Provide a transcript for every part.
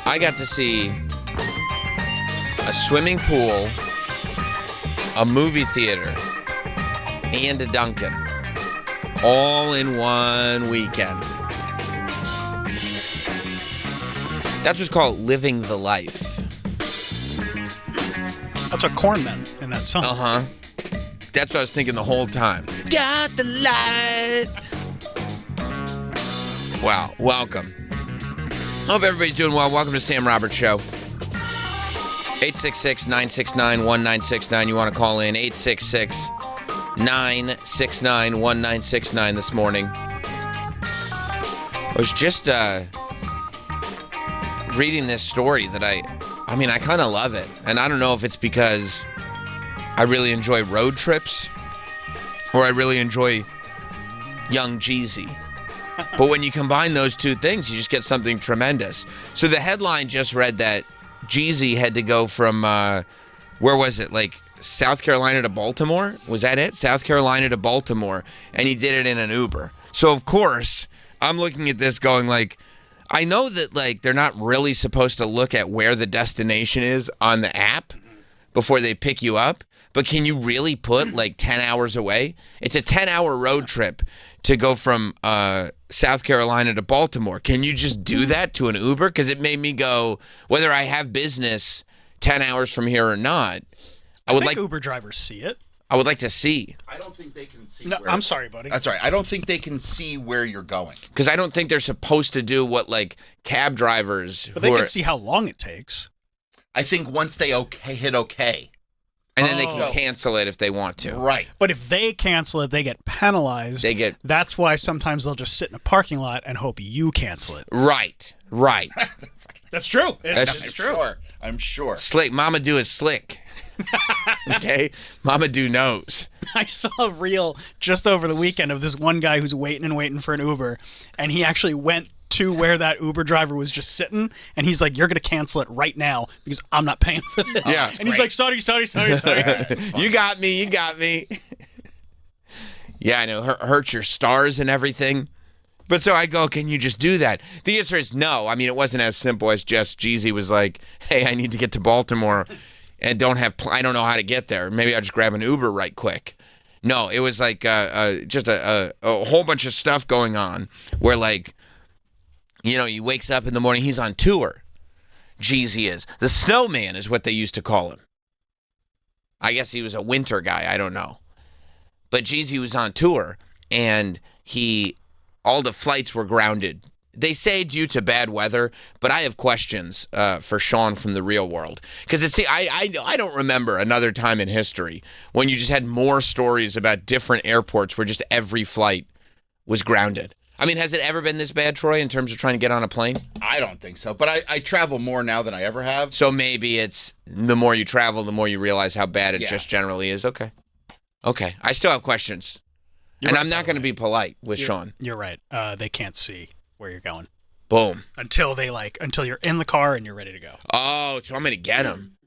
I got to see a swimming pool, a movie theater, and a Dunkin' all in one weekend. That's what's called living the life. That's what Korn meant in that song. Uh-huh. That's what I was thinking the whole time. Got the light. Wow. Welcome. Hope everybody's doing well. Welcome to Sam Roberts Show. 866-969-1969. You want to call in? 866-969-1969 this morning. I was just reading this story that I kind of love it. And I don't know if it's because I really enjoy road trips or I really enjoy Young Jeezy. But when you combine those two things, you just get something tremendous. So the headline just read that Jeezy had to go from, where was it? Like South Carolina to Baltimore? Was that it? South Carolina to Baltimore. And he did it in an Uber. So, of course, I'm looking at this going like, I know that like they're not really supposed to look at where the destination is on the app before they pick you up. But can you really put like 10 hours away? It's a 10-hour road trip to go from South Carolina to Baltimore. Can you just do that to an Uber? Because it made me go, whether I have business 10 hours from here or not, I would think Uber drivers see it. I would like to see. I don't think they can see. No, I'm sorry, buddy. That's all right. I don't think they can see where you're going. Because I don't think they're supposed to do what like cab drivers. But they can see how long it takes. I think once they hit okay. And then they can cancel it if they want to. Right. But if they cancel it, they get penalized. That's why sometimes they'll just sit in a parking lot and hope you cancel it. Right. That's true. That's true. I'm sure. Slick. Mama Do is slick. Okay? Mama Do knows. I saw a reel just over the weekend of this one guy who's waiting for an Uber, and he actually went to where that Uber driver was just sitting, and he's like, you're going to cancel it right now because I'm not paying for this. Yeah. And he's like, sorry. You got me. Yeah, I know. Hurt your stars and everything. But so I go, can you just do that? The answer is no. I mean, it wasn't as simple as just Jeezy was like, hey, I need to get to Baltimore and I don't know how to get there. Maybe I'll just grab an Uber right quick. No, it was like just a whole bunch of stuff going on where like, you know, he wakes up in the morning, he's on tour. Jeezy is. The snowman is what they used to call him. I guess he was a winter guy, I don't know. But Jeezy was on tour, and all the flights were grounded. They say due to bad weather, but I have questions for Sean from the real world. Because I don't remember another time in history when you just had more stories about different airports where just every flight was grounded. I mean, has it ever been this bad, Troy, in terms of trying to get on a plane? I don't think so, but I travel more now than I ever have. So maybe it's the more you travel, the more you realize how bad it just generally is. Okay. I still have questions. I'm not going to be polite with Sean. You're right. They can't see where you're going. Boom. Until you're in the car and you're ready to go. Oh, so I'm going to get him.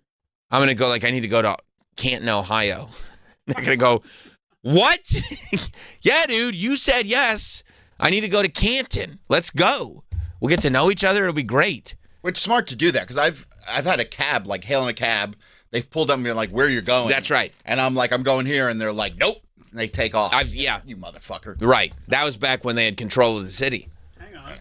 I'm going to go I need to go to Canton, Ohio. They're going to go, what? Yeah, dude, you said yes. I need to go to Canton. Let's go. We'll get to know each other. It'll be great. It's smart to do that because I've had a cab, like hailing a cab. They've pulled up and been like, where are you going? That's right. And I'm like, I'm going here. And they're like, nope. And they take off. Yeah. You motherfucker. Right. That was back when they had control of the city. Hang on.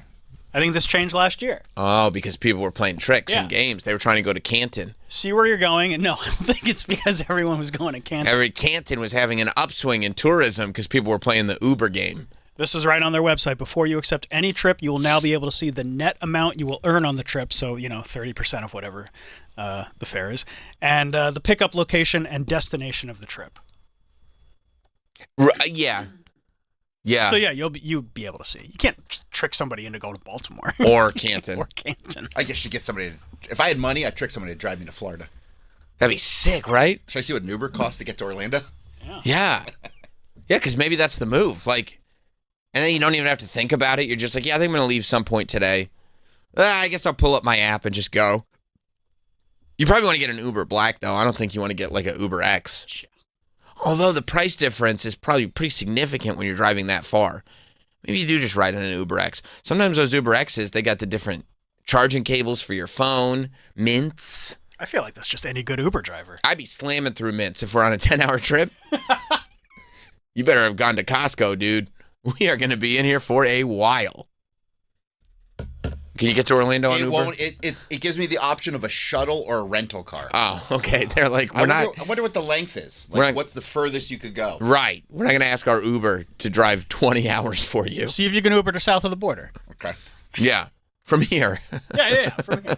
I think this changed last year. Oh, because people were playing tricks and games. They were trying to go to Canton. See where you're going. And no, I don't think it's because everyone was going to Canton. Canton was having an upswing in tourism because people were playing the Uber game. This is right on their website. Before you accept any trip, you will now be able to see the net amount you will earn on the trip. So, 30% of whatever the fare is. And the pickup location and destination of the trip. Yeah. So, you'll be able to see. You can't just trick somebody into going to Baltimore. Or Canton. I guess you get somebody if I had money, I'd trick somebody to drive me to Florida. That'd be sick, right? Should I see what an Uber costs to get to Orlando? Yeah. Yeah, because maybe that's the move. And then you don't even have to think about it. You're just like, I think I'm going to leave some point today. I guess I'll pull up my app and just go. You probably want to get an Uber Black, though. I don't think you want to get like an Uber X. Although the price difference is probably pretty significant when you're driving that far. Maybe you do just ride in an Uber X. Sometimes those Uber X's, they got the different charging cables for your phone, mints. I feel like that's just any good Uber driver. I'd be slamming through mints if we're on a 10-hour trip. You better have gone to Costco, dude. We are going to be in here for a while. Can you get to Orlando on It Uber? won't. It gives me the option of a shuttle or a rental car. Oh, okay. They're like, I wonder what the length is. We're Like, not- what's the furthest you could go? Right. We're not going to ask our Uber to drive 20 hours for you. See if you can Uber to south of the border. Okay. Yeah. From here. Yeah. From here.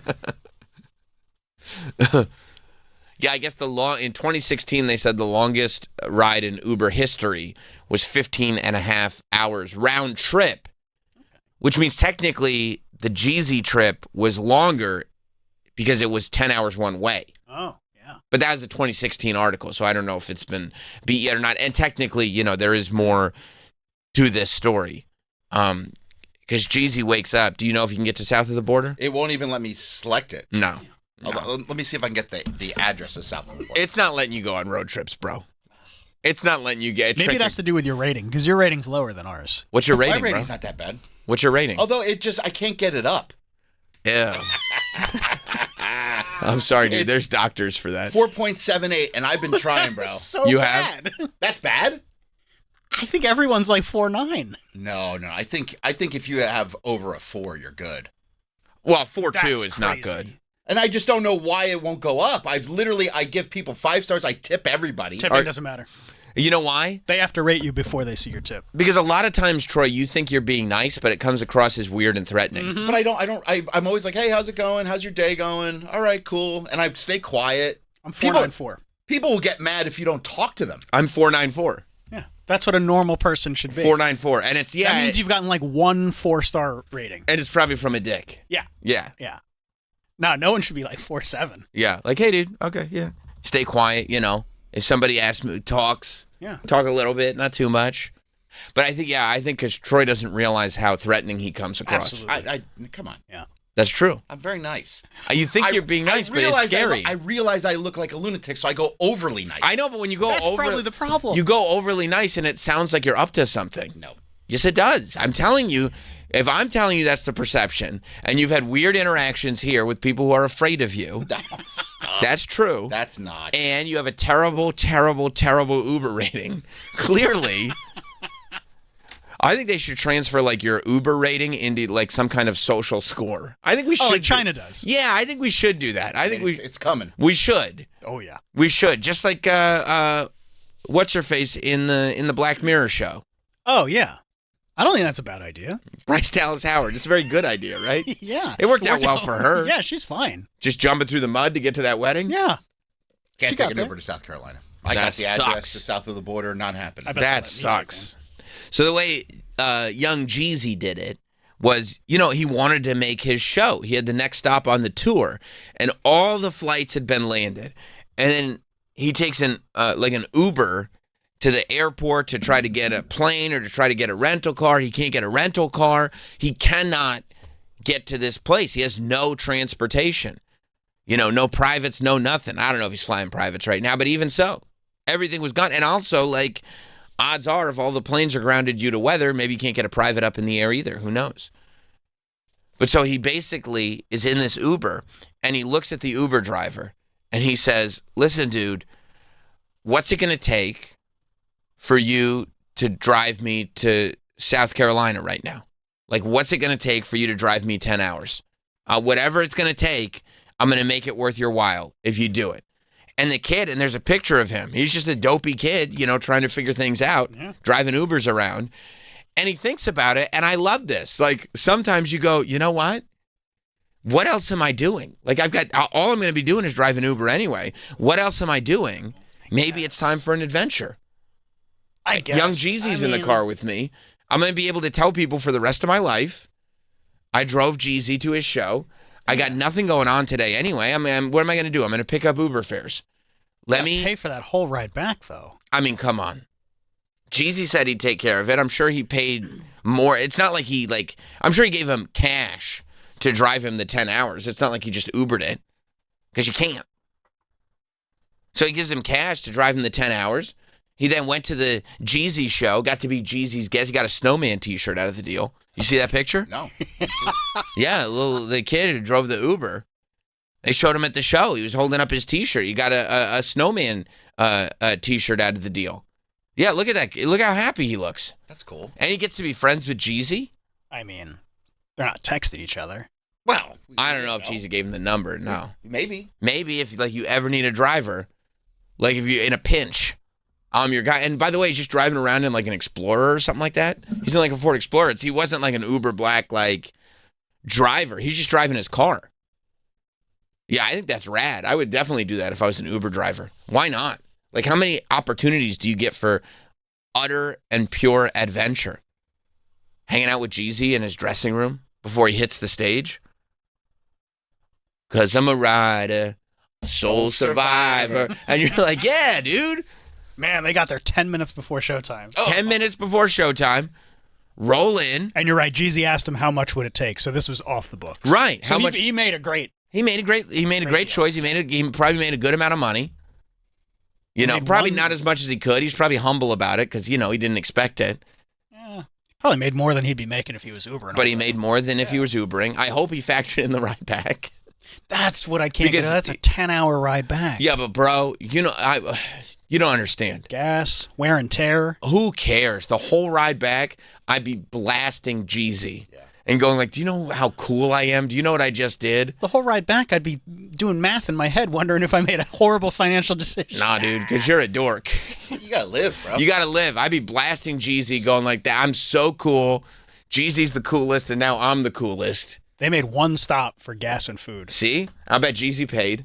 Yeah, I guess in 2016, they said the longest ride in Uber history was 15 and a half hours round trip, which means technically the Jeezy trip was longer because it was 10 hours one way. Oh, yeah. But that was a 2016 article, so I don't know if it's been beat yet or not. And technically, there is more to this story. Because Jeezy wakes up. Do you know if you can get to south of the border? It won't even let me select it. No. Let me see if I can get the address of south of the border. It's not letting you go on road trips, bro. It's not letting you get. Maybe it has to do with your rating, because your rating's lower than ours. What's your My rating, bro? rating's not that bad. What's your rating? Although I can't get it up. Yeah. I'm sorry, dude. It's- There's doctors for that. 4.78, and I've been trying, bro. So You have? bad. That's bad? I think everyone's like 4.9. No. I think if you have over a 4, you're good. Well, 4.2 That's is not crazy. good. And I just don't know why it won't go up. I give people 5 stars. I tip everybody. Tipping doesn't matter. You know why? They have to rate you before they see your tip. Because a lot of times, Troy, you think you're being nice, but it comes across as weird and threatening. But I'm always like, hey, how's it going? How's your day going? All right, cool. And I stay quiet. I'm People- 4.94. People will get mad if you don't talk to them. I'm 4.94. Yeah, that's what a normal person should be. 4.94. And it's, That means you've gotten like 1 4-star rating. and it's probably from a dick. Yeah, Yeah. yeah. No one should be like 4.7. Yeah. Like, hey, dude. Okay. Yeah. Stay quiet. If somebody asks me, talks, Yeah. talk a little bit, not too much. But I think because Troy doesn't realize how threatening he comes across. Absolutely. Come on. Yeah. That's true. I'm very nice. You think you're being nice, but it's scary. I realize I look like a lunatic, so I go overly nice. I know, but when you go That's probably the problem. you go overly nice, and it sounds like you're up to something. No. Yes, it does. I'm telling you, if I'm telling you that's the perception, and you've had weird interactions here with people who are afraid of you, Stop. that's true. That's not. And you have a terrible, terrible, terrible Uber rating. Clearly, I think they should transfer like your Uber rating into like some kind of social score. I think we should. like China does. Yeah, I think we should do that. I think It's coming. we should. Oh, yeah. We should. Just like what's her face in the Black Mirror show. Oh, yeah. I don't think that's a bad idea. Bryce Dallas Howard. It's a very good idea, right? Yeah. It worked out well for her. Yeah, she's fine. Just jumping through the mud to get to that wedding. Yeah. Can't She take got an there. Uber to South Carolina. I That got the address sucks. to south of the border. Not I happening. bet That that music, sucks. So the way young Jeezy did it was, he wanted to make his show. He had the next stop on the tour, and all the flights had been landed. And then he takes an Uber to the airport to try to get a plane or to try to get a rental car. He can't get a rental car. He cannot get to this place. He has no transportation. No privates, no nothing. I don't know if he's flying privates right now, but even so, everything was gone. And also, odds are, if all the planes are grounded due to weather, maybe you can't get a private up in the air either. Who knows? But so he basically is in this Uber, and he looks at the Uber driver, and he says, listen, dude, what's it going to take for you to drive me to South Carolina right now? Like, what's it going to take for you to drive me 10 hours? Whatever it's going to take, I'm going to make it worth your while if you do it. And the kid, and there's a picture of him. He's just a dopey kid, trying to figure things out, driving Ubers around. And he thinks about it, and I love this. Like, sometimes you go, you know what? What else am I doing? Like, all I'm going to be doing is driving Uber anyway. What else am I doing? Maybe it's time for an adventure. I guess. Young Jeezy's in the car with me. I'm going to be able to tell people for the rest of my life, I drove Jeezy to his show. I got nothing going on today anyway. What am I going to do? I'm going to pick up Uber fares. Let me pay for that whole ride back, though. come on. Jeezy said he'd take care of it. I'm sure he paid more. It's not like I'm sure he gave him cash to drive him the 10 hours. It's not like he just Ubered it, because you can't. So he gives him cash to drive him the 10 hours. He then went to the Jeezy show, got to be Jeezy's guest. He got a snowman t-shirt out of the deal. You see that picture? No. Yeah, the kid who drove the Uber. They showed him at the show. He was holding up his T-shirt. He got a snowman T-shirt out of the deal. Yeah, look at that. Look how happy he looks. That's cool. And he gets to be friends with Jeezy. I mean, they're not texting each other. Well, I don't know if Jeezy gave him the number. No. Maybe. Maybe if like you ever need a driver, like if you're in a pinch, I'm your guy. And by the way, he's just driving around in like an Explorer or something like that. He's in like a Ford Explorer. He wasn't like an Uber Black like driver. He's just driving his car. Yeah, I think that's rad. I would definitely do that if I was an Uber driver. Why not? Like, how many opportunities do you get for utter and pure adventure? Hanging out with Jeezy in his dressing room before he hits the stage? Because I'm a rider, a soul survivor. And you're like, yeah, dude. Man, they got there 10 minutes before showtime. 10 minutes before showtime. Roll in. And you're right. Jeezy asked him how much would it take, so this was off the books. Right. So How much? he made a great. He made a great deal. choice. He probably made a good amount of money. You know, Made probably one- not as much as he could. He's probably humble about it because, you know, he didn't expect it. Probably made more than he'd be making if he was Ubering. But he made more than if he was Ubering. I hope he factored in the ride back. That's what I can't Because- get. That's a 10-hour ride back. Yeah, but bro, you know, you don't understand. Gas, wear and tear. Who cares? The whole ride back, I'd be blasting Jeezy and going like, do you know how cool I am? Do you know what I just did? The whole ride back, I'd be doing math in my head, wondering if I made a horrible financial decision. Nah, dude, because you're a dork. You gotta live, bro. You got to live. I'd be blasting Jeezy going like that. I'm so cool. Jeezy's the coolest, and now I'm the coolest. They made one stop for gas and food. See? I bet Jeezy paid.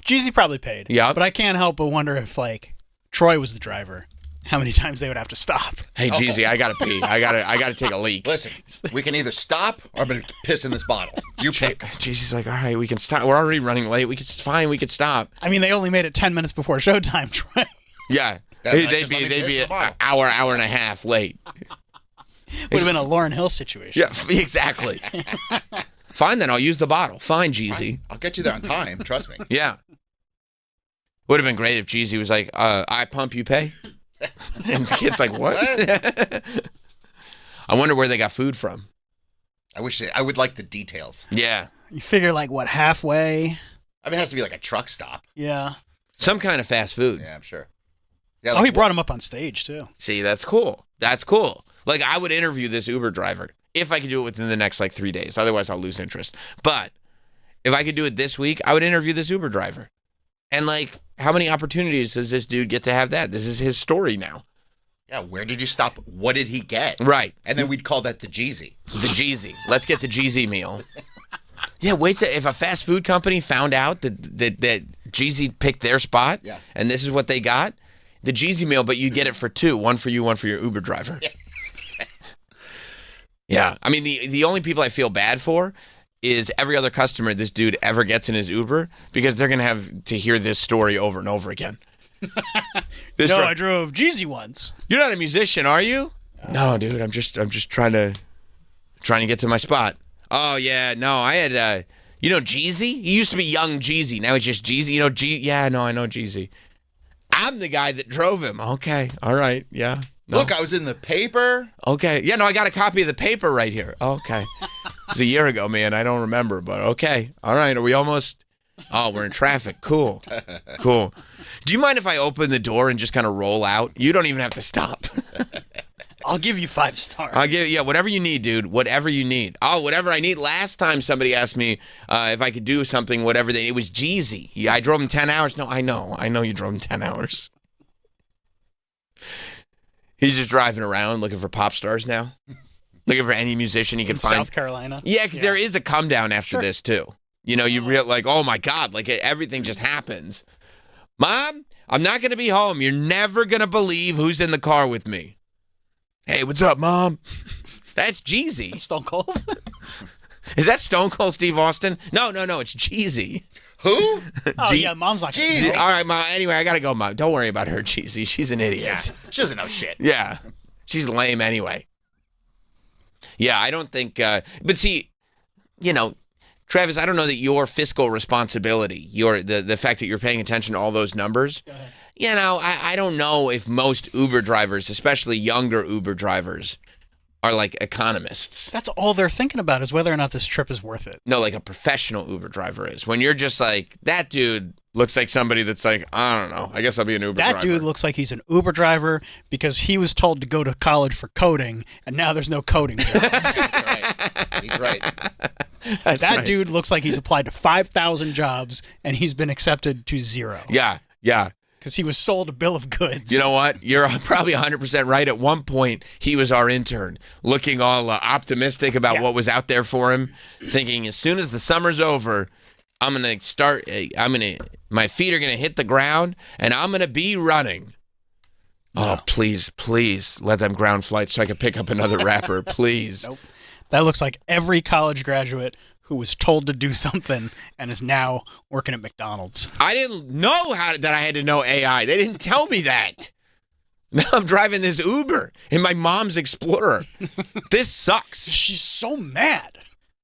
Jeezy probably paid. Yeah. But I can't help but wonder if, like, Troy was the driver, how many times they would have to stop. Hey, Jeezy, I got to pee. I got to take a leak. Listen, we can either stop or I'm gonna piss in this bottle. You pick. Jeezy's like, all right, we can stop. We're already running late. We could stop. I mean, they only made it 10 minutes before showtime, Troy. Yeah. That's They'd like, just be let me they'd piss be in an the bottle. hour and a half late. Would have been a Lauryn Hill situation. Yeah, exactly. Fine, then I'll use the bottle. Fine, Jeezy. I'll get you there on time. Trust me. Yeah. Would have been great if Jeezy was like, I pump, you pay. And the kid's like, what? I wonder where they got food from. I would like the details. Yeah. You figure, like, what, halfway? I mean, it has to be like a truck stop. Yeah. Some kind of fast food. Yeah, I'm sure. Yeah, Oh, like, he brought him up on stage, too. See, that's cool. That's cool. Like, I would interview this Uber driver if I could do it within the next, like, 3 days. Otherwise, I'll lose interest. But if I could do it this week, I would interview this Uber driver. And, like, how many opportunities does this dude get to have that? This is his story now. Yeah, where did you stop? What did he get? Right. And then we'd call that the Jeezy. The Jeezy. Let's get the Jeezy meal. Yeah, wait till if a fast food company found out that Jeezy picked their spot, Yeah. and this is what they got, the Jeezy meal, but you get it for two, one for you, one for your Uber driver. Yeah, I mean the only people I feel bad for is every other customer this dude ever gets in his Uber because they're gonna have to hear this story over and over again. No, I drove Jeezy once. You're not a musician, are you? No, dude. I'm just trying to get to my spot. Oh yeah, no. I had you know Jeezy. He used to be Young Jeezy. Now it's just Jeezy. You know Yeah, no, I know Jeezy. I'm the guy that drove him. Okay, all right, yeah. No. Look, I was in the paper. Okay, yeah, no, I got a copy of the paper right here. Okay, it was a year ago, man. I don't remember, but okay, all right. Are we almost? Oh, we're in traffic. Cool, cool. Do you mind if I open the door and just kind of roll out? You don't even have to stop. I'll give you 5 stars. I'll give whatever you need, dude. Whatever you need. Oh, whatever I need. Last time somebody asked me if I could do something, whatever it was Jeezy. Yeah, I drove him 10 hours. No, I know you drove him 10 hours. He's just driving around looking for pop stars now. Looking for any musician he can In find. South Carolina. Yeah, because there is a come down after this too. You know, you like, oh my God, like everything just happens. Mom, I'm not gonna be home. You're never gonna believe who's in the car with me. Hey, what's up, Mom? That's Jeezy. Stone Cold. Is that Stone Cold Steve Austin? No, it's Jeezy. Who? Oh, yeah, Mom's not going Jeezy. to All right, Mom. Anyway, I gotta go, Mom. Don't worry about her, Jeezy. She's an idiot. She doesn't know shit. Yeah. She's lame anyway. Yeah, I don't think but see, you know, Travis, I don't know that your fiscal responsibility, the fact that you're paying attention to all those numbers, you know, I don't know if most Uber drivers, especially younger Uber drivers, are like economists. That's all they're thinking about is whether or not this trip is worth it. No, like a professional Uber driver is. When you're just like, that dude looks like somebody that's like, I don't know, I guess I'll be an Uber driver. That dude looks like he's an Uber driver because he was told to go to college for coding, and now there's no coding jobs. He's right. That's That right. dude looks like he's applied to 5,000 jobs, and he's been accepted to 0. Yeah, yeah. Because he was sold a bill of goods. You know what? You're probably 100% right. At one point, he was our intern, looking all optimistic about what was out there for him, thinking as soon as the summer's over, my feet are going to hit the ground, and I'm going to be running. Oh, please, please let them ground flights so I can pick up another rapper, please. Nope. That looks like every college graduate who was told to do something and is now working at McDonald's. I didn't know that I had to know AI. They didn't tell me that. Now I'm driving this Uber in my mom's Explorer. This sucks. She's so mad.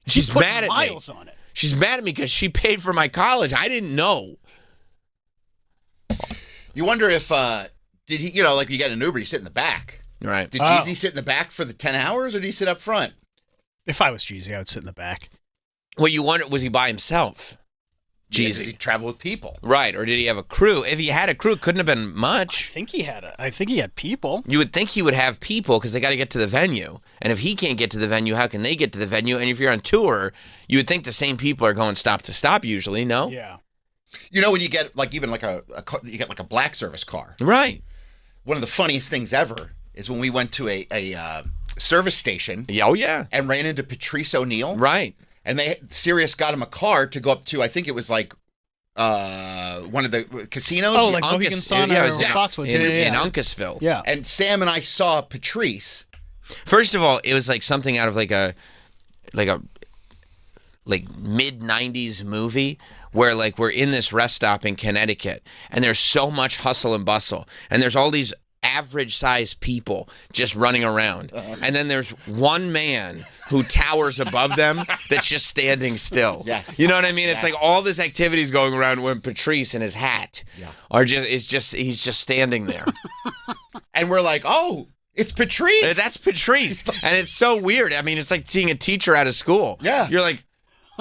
She's Put mad at me. miles on it. She's mad at me because she paid for my college. I didn't know. You wonder if did he? You know, like you get an Uber, you sit in the back. Right. Did Jeezy sit in the back for the 10 hours, or did he sit up front? If I was Jeezy, I would sit in the back. Well, you wonder, was he by himself? Yeah, does Jeezy. he travel with people? Right. Or did he have a crew? If he had a crew, it couldn't have been I much. think he had people. You would think he would have people because they got to get to the venue. And if he can't get to the venue, how can they get to the venue? And if you're on tour, you would think the same people are going stop to stop usually, no? Yeah. You know, when you get like even like you get like a black service car. Right. One of the funniest things ever is when we went to a service station Yeah, oh, yeah. and ran into Patrice O'Neill. Right. And Sirius got him a car to go up to, I think it was like one of the casinos. Oh, like Mohegan Sun yeah, or it was Foxwoods. in Yeah. Uncasville. Yeah. And Sam and I saw Patrice. First of all, it was like something out of like a mid 90s movie where like we're in this rest stop in Connecticut and there's so much hustle and bustle and there's all these average sized people just running around. And then there's one man who towers above them that's just standing still. Yes. You know what I mean? It's Yes. like all this activity is going around when Patrice and his hat are he's just standing there. And we're like, oh, it's Patrice. That's Patrice. And it's so weird. I mean, it's like seeing a teacher out of school. Yeah. You're like,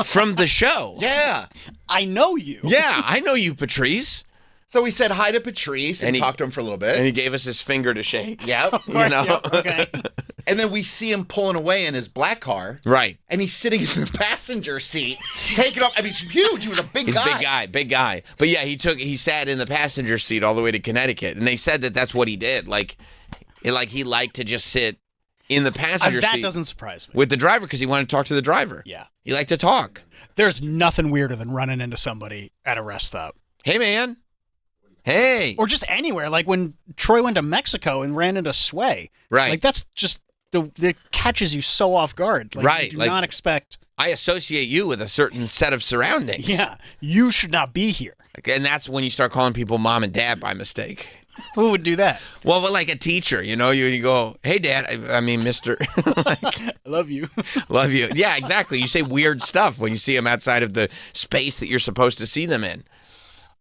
from the show. Yeah. I know you. Yeah, I know you, Patrice. So we said hi to Patrice and he- talked to him for a little bit. And he gave us his finger to shake. Yeah. You know? Yep, okay. And then we see him pulling away in his black car. Right. And he's sitting in the passenger seat, taking up. I mean, he's huge. He was a big He's guy. a big guy. But yeah, he sat in the passenger seat all the way to Connecticut. And they said that that's what he did. Like he liked to just sit in the passenger That seat doesn't surprise me. with the driver because he wanted to talk to the driver. Yeah. He liked to talk. There's nothing weirder than running into somebody at a rest stop. Hey, man. Hey. Or just anywhere. Like when Troy went to Mexico and ran into Sway. Right. Like that's just it catches you so off guard. Like, Right, You do like- not expect. I associate you with a certain set of surroundings. Yeah. You should not be here. And that's when you start calling people mom and dad by mistake. Who would do that? Well, but like a teacher, you know, you go, hey, Dad, I mean, Mr. I love you. Love you. Yeah, exactly. You say weird stuff when you see them outside of the space that you're supposed to see them in.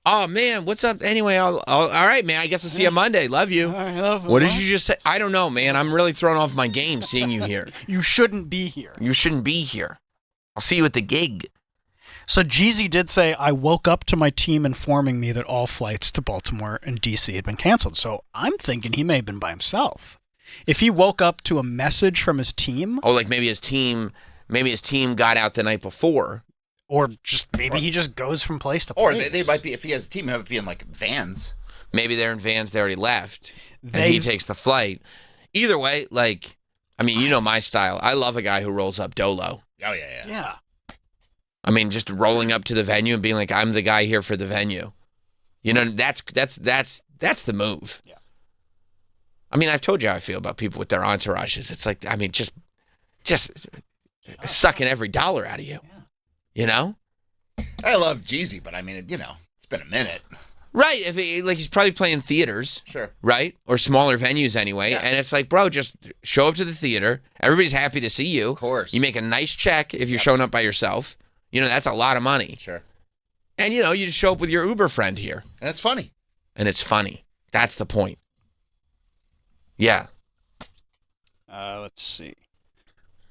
Oh, man, what's up? Anyway, all right, man, I guess I'll see you Monday. Love you. I love What did you just say? I don't know, man. I'm really thrown off my game seeing you here. You shouldn't be here. You shouldn't be here. I'll see you at the gig. So Jeezy did say, I woke up to my team informing me that all flights to Baltimore and D.C. had been canceled. So I'm thinking he may have been by himself. If he woke up to a message from his team, Oh, like maybe his team got out the night before. or just maybe he just goes from place to Or place. they might be, if he has a team, they might be in like vans. Maybe they're in vans. They already left. And They- he takes the flight. Either way, like, I mean, you know my style. I love a guy who rolls up dolo. Oh, yeah. Yeah. I mean, just rolling up to the venue and being like, "I'm the guy here for the venue." You know, that's the move. Yeah. I mean, I've told you how I feel about people with their entourages. It's like, I mean, just sucking every dollar out of you. Yeah. You know? I love Jeezy, but I mean, you know, it's been a minute. Right. If he's probably playing theaters. Sure. Right? Or smaller venues anyway. Yeah. And it's like, bro, just show up to the theater. Everybody's happy to see you. Of course. You make a nice check if you're showing up by yourself. You know, that's a lot of money. Sure. And, you know, you just show up with your Uber friend here. And that's funny. And it's funny. That's the point. Yeah. Let's see.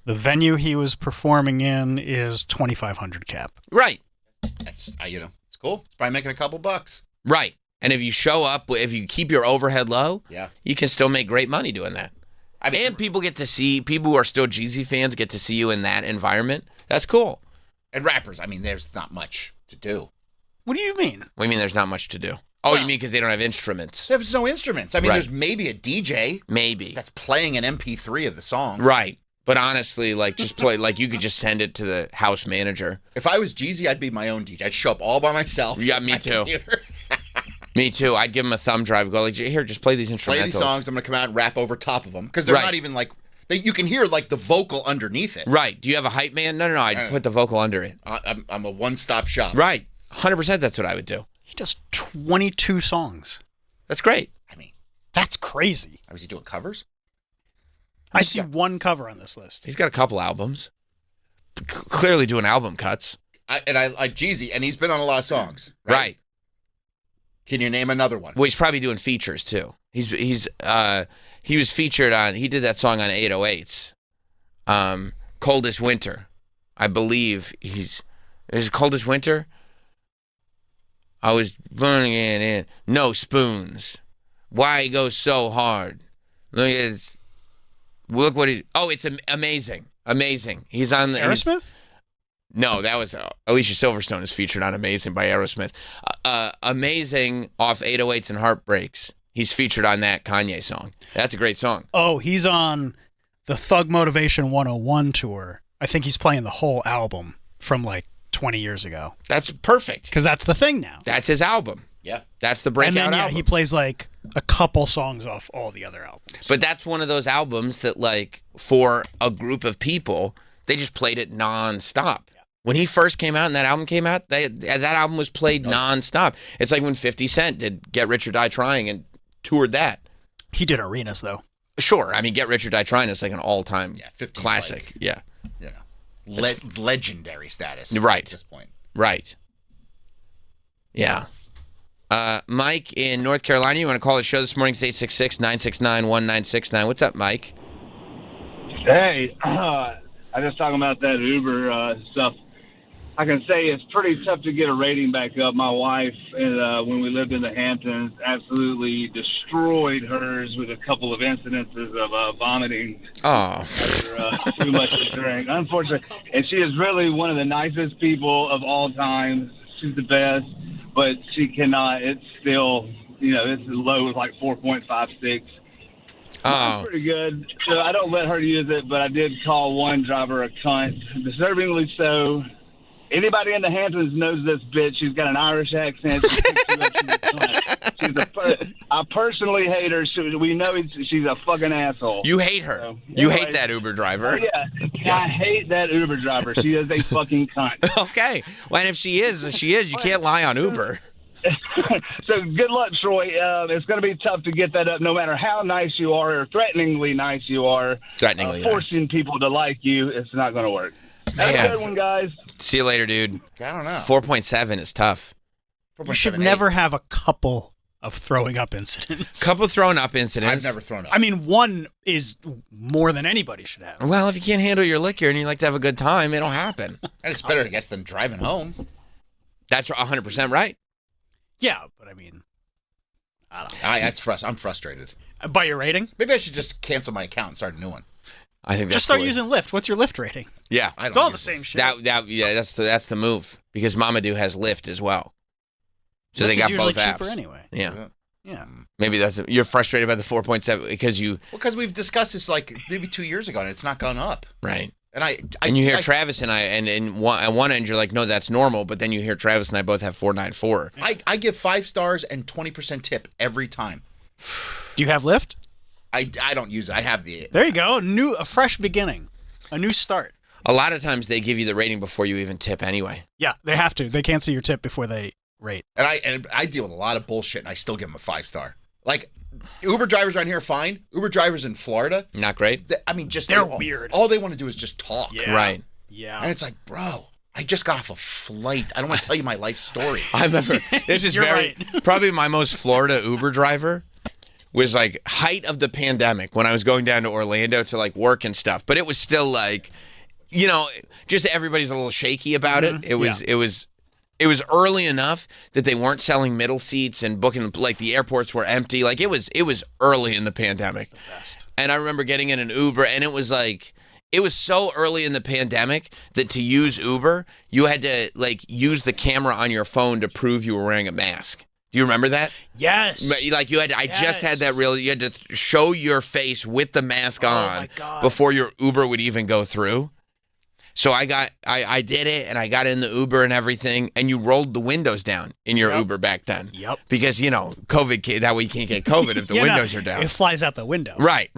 The venue he was performing in is 2,500 cap. Right. That's it's cool. It's probably making a couple bucks. Right. And if you show up, if you keep your overhead low, Yeah. you can still make great money doing that. I mean, And people who are still Jeezy fans get to see you in that environment. That's cool. and rappers. I mean, there's not much to do. What do you mean? What do you mean there's not much to do? Oh, Well- you mean because they don't have instruments? There's no instruments. I mean, Right. there's maybe a DJ Maybe. that's playing an MP3 of the song. Right. But honestly, like, just play, like, you could just send it to the house manager. If I was Jeezy, I'd be my own DJ. I'd show up all by myself. Yeah, with me my too. computer. Me too. I'd give him a thumb drive. Go, like, here, just play these instrumentals. Play these songs. I'm gonna come out and rap over top of them because they're Right. not even like you can hear like the vocal underneath it. Right. Do you have a hype man? No. I'd put the vocal under it. I'm a one-stop shop. Right. 100% that's what I would do. He does 22 songs. That's great. I mean, That's crazy. was he doing covers? I see one cover on this list. He's got a couple albums. Clearly doing album cuts. I like Jeezy, and he's been on a lot of songs. Right. Can you name another one? Well, he's probably doing features too. He was featured on. He did that song on 808s. Coldest Winter, I believe. Is it Coldest Winter? I was burning it in. No spoons. Why he goes so hard? Look what he. Oh, it's amazing. Amazing. He's on the Aerosmith? No, that was Alicia Silverstone is featured on Amazing by Aerosmith. Amazing off 808s and Heartbreaks. He's featured on that Kanye song. That's a great song. Oh, he's on the Thug Motivation 101 tour. I think he's playing the whole album from like 20 years ago. That's perfect. Because that's the thing now. That's his album. Yeah. That's the breakout And then, album. he plays like a couple songs off all the other albums. But that's one of those albums that, like, for a group of people, they just played it nonstop. When he first came out and that album came out, that album was played nonstop. It's like when 50 Cent did Get Rich or Die Trying and toured that. He did arenas, though. Sure. I mean, Get Rich or Die Trying is like an all-time 50's classic. like- Yeah. You know, legendary status. Right. At this point. Right. Yeah. Mike in North Carolina, you want to call the show this morning? It's 866-969-1969. What's up, Mike? Hey, I just talking about that Uber stuff. I can say it's pretty tough to get a rating back up. My wife, when we lived in the Hamptons, absolutely destroyed hers with a couple of incidences of vomiting Oh, after too much to drink. Unfortunately, and she is really one of the nicest people of all time. She's the best, but she cannot. It's still, it's low, like 4.56. oh. Pretty good. So I don't let her use it, but I did call one driver a cunt, deservingly so. Anybody in the Hamptons knows this bitch. She's got an Irish accent. She thinks she's a cunt. I personally hate her. We know she's a fucking asshole. You hate her. So, You anyway. hate that Uber driver. Yeah, I hate that Uber driver. She is a fucking cunt. Okay. Well, and if she is. You can't lie on Uber. So good luck, Troy. It's going to be tough to get that up no matter how nice you are or threateningly nice you are. Threateningly forcing people to like you, it's not going to work. Have Man. a good one, guys. See you later, dude. I don't know. 4.7 is tough. You should 4.78. never have a couple of throwing up incidents. Couple throwing up incidents. I've never thrown up. I mean, one is more than anybody should have. Well, if you can't handle your liquor and you like to have a good time, it'll happen. And it's better, I guess, than driving home. That's 100% right. Yeah, but I mean, I don't I'm frustrated. know. By your rating? Maybe I should just cancel my account and start a new one. I think that's Just start the way- using Lyft. What's your Lyft rating? Yeah. I don't It's all use the it. same shit. That's the move because Mamadou has Lyft as well. So Lyft they is got usually both apps. cheaper anyway. Yeah. Yeah. Maybe you're frustrated by the 4.7 because you Well, because we've discussed this like maybe 2 years ago, and it's not gone up. right. And You hear Travis and I, and at one end you're like, no, that's normal, but then you hear Travis and I both have 4.94. I give 5 stars and 20% tip every time. Do you have Lyft? I don't use it. I have the. There you go. A fresh beginning. A new start. A lot of times they give you the rating before you even tip anyway. Yeah, they have to. They cancel your tip before they rate. And I deal with a lot of bullshit, and I still give them a 5-star. Like Uber drivers around here are fine. Uber drivers in Florida, Not great. They're weird. All they want to do is just talk. Yeah. Right. Yeah. And it's like, bro, I just got off a flight. I don't want to tell you my life story. I remember this is You're very right. probably my most Florida Uber driver was like height of the pandemic when I was going down to Orlando to like work and stuff. But it was still like, just everybody's a little shaky about it. It was early enough that they weren't selling middle seats and booking, like the airports were empty. Like it was early in the pandemic. And I remember getting in an Uber, and it was like, it was so early in the pandemic that to use Uber, you had to like use the camera on your phone to prove you were wearing a mask. Do you remember that? Yes. Like you had, I just had that real. You had to show your face with the mask on before your Uber would even go through. So I did it, and I got in the Uber and everything, and you rolled the windows down in your Uber back then. Yep. Because, COVID, that way you can't get COVID if the windows are down. It flies out the window. Right.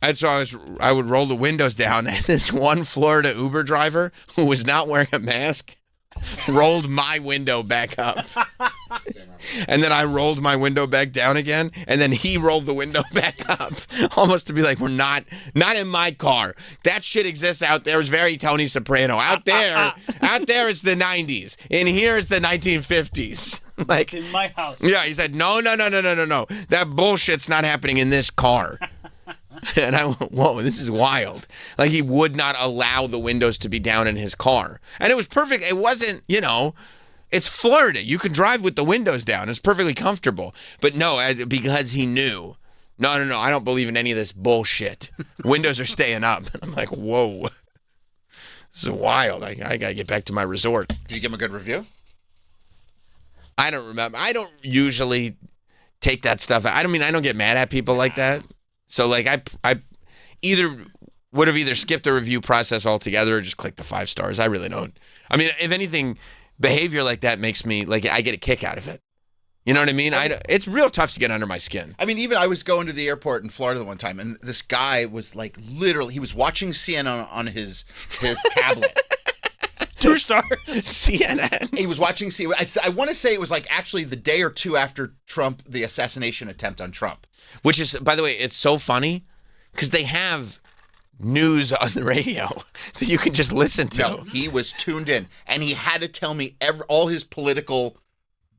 And so I would roll the windows down, and this one Florida Uber driver who was not wearing a mask rolled my window back up. And then I rolled my window back down again, and then he rolled the window back up, almost to be like, we're not in my car. That shit exists out there. It's very Tony Soprano. Out there it's the 90s. In here it's the 1950s. Like in my house. Yeah, he said, no. That bullshit's not happening in this car. And I went, whoa, this is wild. Like, he would not allow the windows to be down in his car. And it was perfect. It wasn't, it's Florida. You could drive with the windows down. It's perfectly comfortable. But no, because he knew, no, I don't believe in any of this bullshit. Windows are staying up. And I'm like, whoa. This is wild. I got to get back to my resort. Did you give him a good review? I don't remember. I don't usually take that stuff. I don't get mad at people like that. So like I would have either skipped the review process altogether or just clicked the 5 stars. I really don't. I mean, if anything, behavior like that makes me like I get a kick out of it. You know what I mean? It's real tough to get under my skin. I mean, even I was going to the airport in Florida the one time, and this guy was like literally he was watching CNN on his tablet. 2 stars. CNN. He was watching CNN. I want to say it was like actually the day or two after Trump, the assassination attempt on Trump. Which is, by the way, it's so funny because they have news on the radio that you can just listen to. No, he was tuned in, and he had to tell me all his political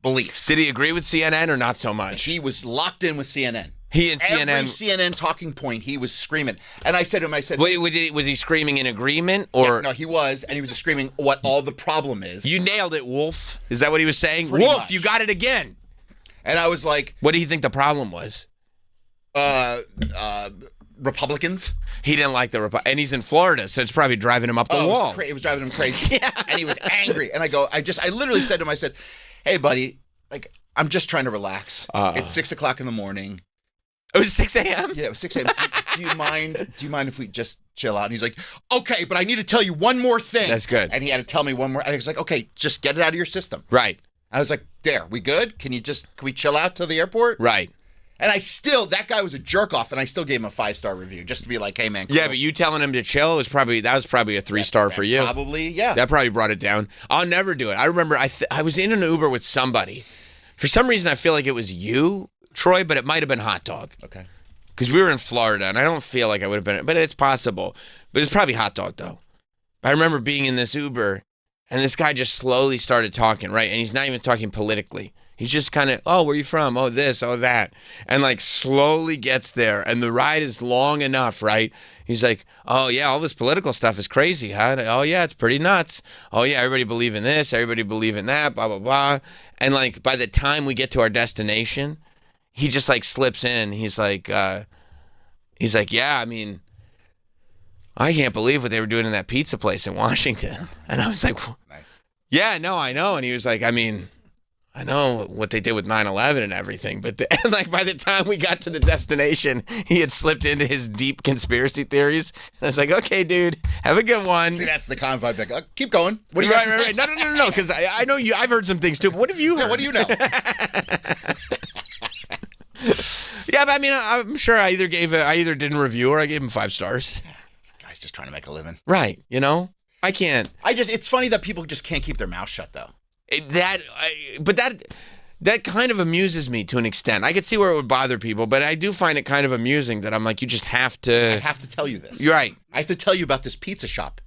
beliefs. Did he agree with CNN or not so much? He was locked in with CNN. He and CNN. Every CNN talking point, he was screaming. And I said to him, wait, was he screaming in agreement? Or yeah, no, he was, and he was screaming what all the problem is. You nailed it, Wolf. Is that what he was saying? Pretty Wolf, much. You got it again. And I was like, what do you think the problem was? Republicans. He didn't like the and he's in Florida, so it's probably driving him up the wall. It was driving him crazy. Yeah. And he was angry. And I literally said to him, I said, hey, buddy, like, I'm just trying to relax. It's 6 o'clock in the morning. It was 6 a.m.? Yeah, it was 6 a.m. Do you mind if we just chill out? And he's like, okay, but I need to tell you one more thing. That's good. And he had to tell me one more. And I was like, okay, just get it out of your system. Right. I was like, there, we good? Can we chill out to the airport? Right. And that guy was a jerk off, and I still gave him a 5-star review just to be like, hey, man. Cool. Yeah, but you telling him to chill was probably a 3-star for you. Probably, yeah. That probably brought it down. I'll never do it. I remember I was in an Uber with somebody. For some reason, I feel like it was you, Troy, but it might have been Hot Dog. Okay. Because we were in Florida, and I don't feel like I would have been, but it's possible. But it's probably Hot Dog, though. I remember being in this Uber, and this guy just slowly started talking, right? And he's not even talking politically. He's just kind of, oh, where are you from? Oh, this, oh, that. And like slowly gets there. And the ride is long enough, right? He's like, oh, yeah, all this political stuff is crazy, huh? Oh, yeah, it's pretty nuts. Oh, yeah, everybody believe in this. Everybody believe in that, blah, blah, blah. And like by the time we get to our destination, he just like slips in. He's like, yeah, I mean, I can't believe what they were doing in that pizza place in Washington. And I was like, nice. Yeah, no, I know. And he was like, I mean, I know what they did with 9/11 and everything, but and like by the time we got to the destination, he had slipped into his deep conspiracy theories. And I was like, okay, dude, have a good one. See, that's the conflict. Keep going. What do you right. No, because I know you. I've heard some things too. But what have you heard? Yeah, what do you know? Yeah, but I mean, I'm sure I either didn't review or I gave him 5 stars. Guy's just trying to make a living. Right. I can't. It's funny that people just can't keep their mouth shut though. But that kind of amuses me to an extent. I could see where it would bother people, but I do find it kind of amusing that I'm like, you just have to. I have to tell you this. You're right. I have to tell you about this pizza shop.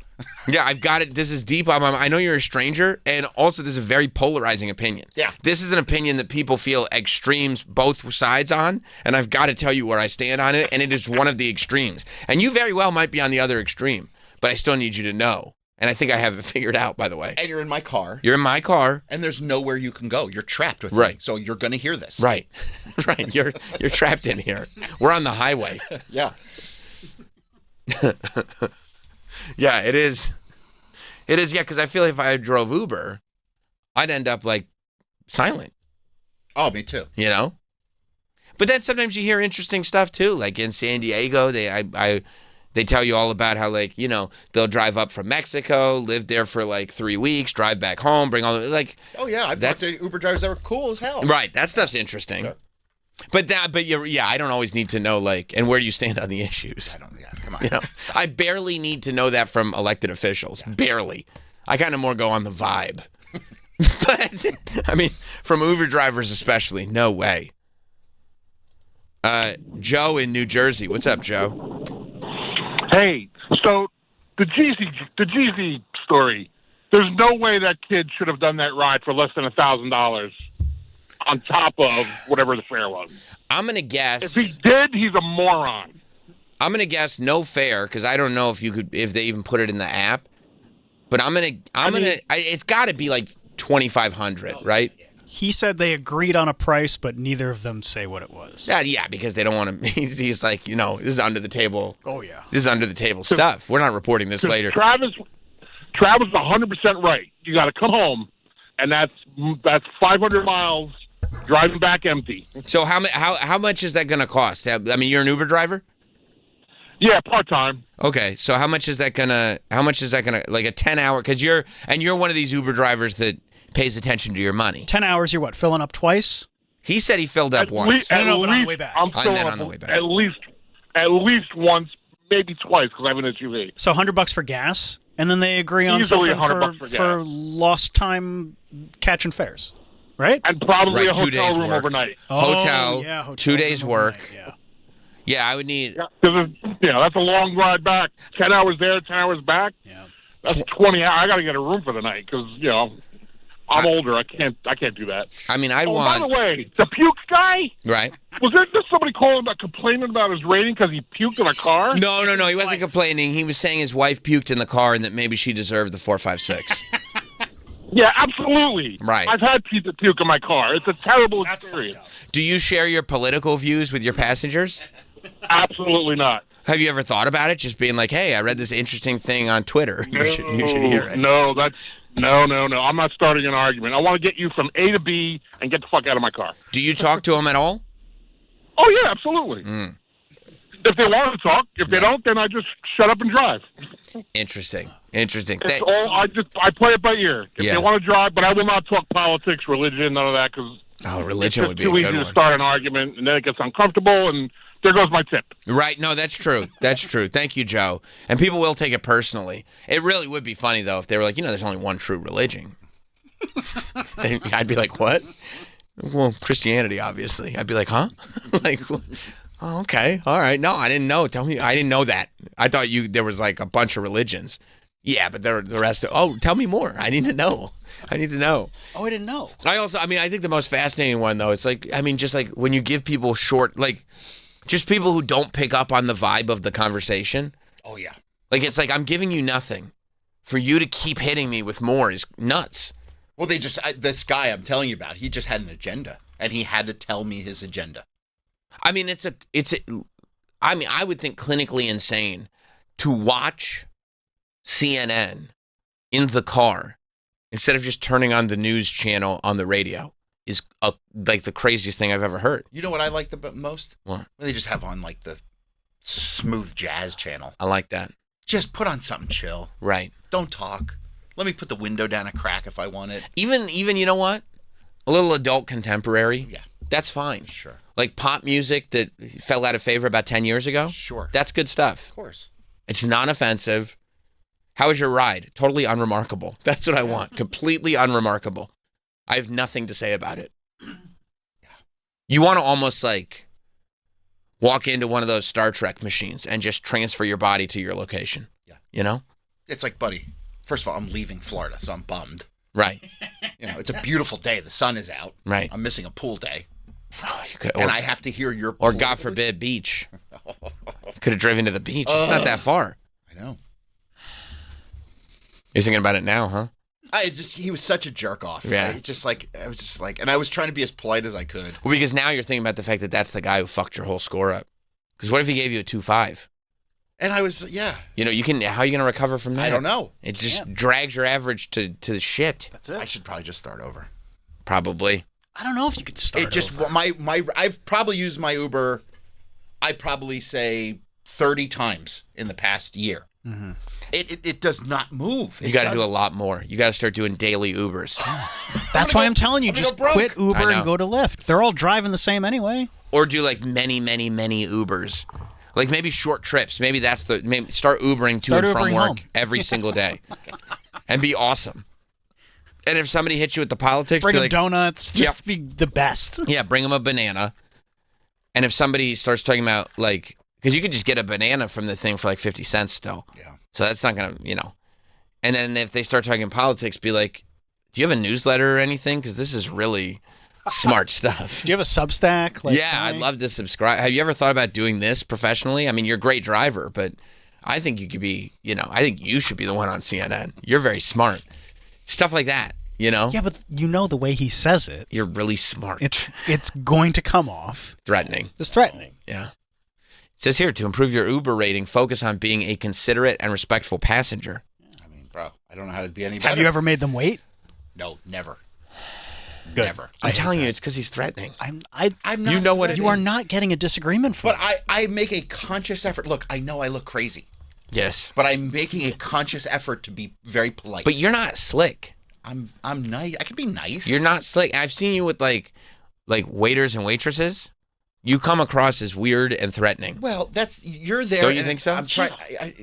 Yeah, I've got it. This is deep on my mind. I know you're a stranger, and also this is a very polarizing opinion. Yeah. This is an opinion that people feel extremes both sides on, and I've got to tell you where I stand on it, and it is one of the extremes. And you very well might be on the other extreme, but I still need you to know. And I think I have it figured out, by the way. And you're in my car. You're in my car. And there's nowhere you can go. You're trapped with me. Right. So you're going to hear this. Right. Right. You're trapped in here. We're on the highway. Yeah. Yeah, it is. It is, yeah, because I feel like if I drove Uber, I'd end up like silent, Oh, me too. you know? But then sometimes you hear interesting stuff too. Like in San Diego, they tell you all about how, like, you know, they'll drive up from Mexico, live there for like 3 weeks, drive back home, bring all the, like, Oh, yeah. I've talked to Uber drivers that were cool as hell. right, that stuff's interesting. Yeah. But yeah, I don't always need to know, like, and where do you stand on the issues? Yeah, come on. You know, I barely need to know that from elected officials. Barely. I kind of more go on the vibe. But I mean, from Uber drivers especially, no way. Joe in New Jersey. What's up, Joe? Hey, so the Jeezy story. There's no way that kid should have done that ride for less than $1,000 on top of whatever the fare was. I'm gonna guess. If he did, he's a moron. I'm gonna guess no fare because I don't know if they even put it in the app. But it's got to be like 2,500, right? He said they agreed on a price, but neither of them say what it was. Yeah, because they don't want to. He's like, you know, this is under the table. Oh, yeah. This is under the table stuff. We're not reporting this later. Travis is 100% right. You got to come home, and that's 500 miles driving back empty. So how much is that going to cost? I mean, you're an Uber driver? Yeah, part-time. Okay, so how much is that gonna like a 10-hour? Because you're one of these Uber drivers that pays attention to your money. 10 hours, you're what, filling up twice? He said he filled up once. But on the way back. I'm And filling then up on the way back. at least once, maybe twice, because I have an SUV. So $100 for gas, and then they agree on Easily something $100 for for gas. lost time catching fares, right? And probably Right, a 2 days hotel room work. overnight. Hotel, yeah, hotel 2 days room work. overnight, Yeah. Yeah, I would need. Because that's a long ride back. 10 hours there, 10 hours back. Yeah. That's 20 hours. I got to get a room for the night because I'm older. I can't do that. I mean, I'd By want the way, the puke guy. right. Was there just somebody complaining about his rating because he puked in a car? No, he wasn't complaining. He was saying his wife puked in the car and that maybe she deserved the 456. Yeah, absolutely. Right. I've had people puke in my car. It's a terrible experience. Do you share your political views with your passengers? Absolutely not. Have you ever thought about it? Just being like, hey, I read this interesting thing on Twitter. You should hear it. No, no. I'm not starting an argument. I want to get you from A to B and get the fuck out of my car. Do you talk to him at all? Oh, yeah, absolutely. If they want to talk. If they don't, then I just shut up and drive. Interesting. It's all, I play it by ear. If Yeah. they want to drive, but I will not talk politics, religion, none of that, because Oh, it's religion just would be a too easy good to one. start an argument, and then it gets uncomfortable, and there goes my tip. Right. No, that's true. That's true. Thank you, Joe. And people will take it personally. It really would be funny, though, if they were like, there's only one true religion. I'd be like, what? Well, Christianity, obviously. I'd be like, huh? Like, oh, okay. All right. No, I didn't know. Tell me. I didn't know that. I thought there was like a bunch of religions. Yeah, but the rest tell me more. I need to know. Oh, I didn't know. I think the most fascinating one, though, it's like, just like when you give people just people who don't pick up on the vibe of the conversation. Oh, yeah. Like, it's like, I'm giving you nothing. For you to keep hitting me with more is nuts. Well, this guy I'm telling you about, he just had an agenda, and he had to tell me his agenda. I mean, I would think clinically insane to watch CNN in the car instead of just turning on the news channel on the radio is like the craziest thing I've ever heard. You know what I like the most? What? When they just have on like the smooth jazz channel. I like that. Just put on something chill. Right. Don't talk. Let me put the window down a crack if I want it. Even you know what? A little adult contemporary. Yeah. That's fine. Sure. Like pop music that fell out of favor about 10 years ago. Sure. That's good stuff. Of course. It's non-offensive. How was your ride? Totally unremarkable. That's what I want. Completely unremarkable. I have nothing to say about it. You want to almost like walk into one of those Star Trek machines and just transfer your body to your location. Yeah. You know? it's like, buddy, first of all, I'm leaving Florida, so I'm bummed. Right. It's a beautiful day. The sun is out. Right. I'm missing a pool day. Oh, you could, And I have to hear your or God forbid, beach. Could have driven to the beach. It's not that far. I know. You're thinking about it now, huh? He was such a jerk off. Yeah. I was just like, and I was trying to be as polite as I could. Well, because now you're thinking about the fact that that's the guy who fucked your whole score up. Because what if he gave you a 2.5? And I was, yeah. How are you going to recover from that? I don't know. It just drags your average to the shit. That's it. I should probably just start over. Probably. I don't know if you could start. It just over. I've probably used my Uber, I probably say 30 times in the past year. Mm-hmm. It does not move. You got to do a lot more. You got to start doing daily Ubers. That's why I'm telling you, I'm gonna just go broke. quit I Uber know. and go to Lyft. They're all driving the same anyway. Or do like many, many, many Ubers. Like maybe short trips. Maybe maybe start Ubering to Start and from Ubering work home. every single day. And be awesome. And if somebody hits you with the politics, Bring be them like, donuts. Just be the best. yeah, bring them a banana. And if somebody starts talking about like, because you could just get a banana from the thing for like 50 cents still. Yeah. So that's not going to, And then if they start talking politics, be like, do you have a newsletter or anything? Because this is really smart stuff. Do you have a Substack? Like, Yeah, I'd love to subscribe. Have you ever thought about doing this professionally? I mean, you're a great driver, but I think you could be, I think you should be the one on CNN. You're very smart. Stuff like that, Yeah, but the way he says it, You're really smart. it's going to come off Threatening. as threatening. Yeah. It says here, to improve your Uber rating, focus on being a considerate and respectful passenger. I mean, bro, I don't know how to be any better. Have you ever made them wait? No, never. Good. Never. I'm telling you, it's because he's threatening. I'm not. You know what it You are not getting a disagreement from. But I make a conscious effort. Look, I know I look crazy, Yes. but I'm making a conscious effort to be very polite. But you're not slick. I'm nice. I can be nice. You're not slick. I've seen you with like waiters and waitresses. You come across as weird and threatening. Well, you're there. Don't you and think so? I'm trying.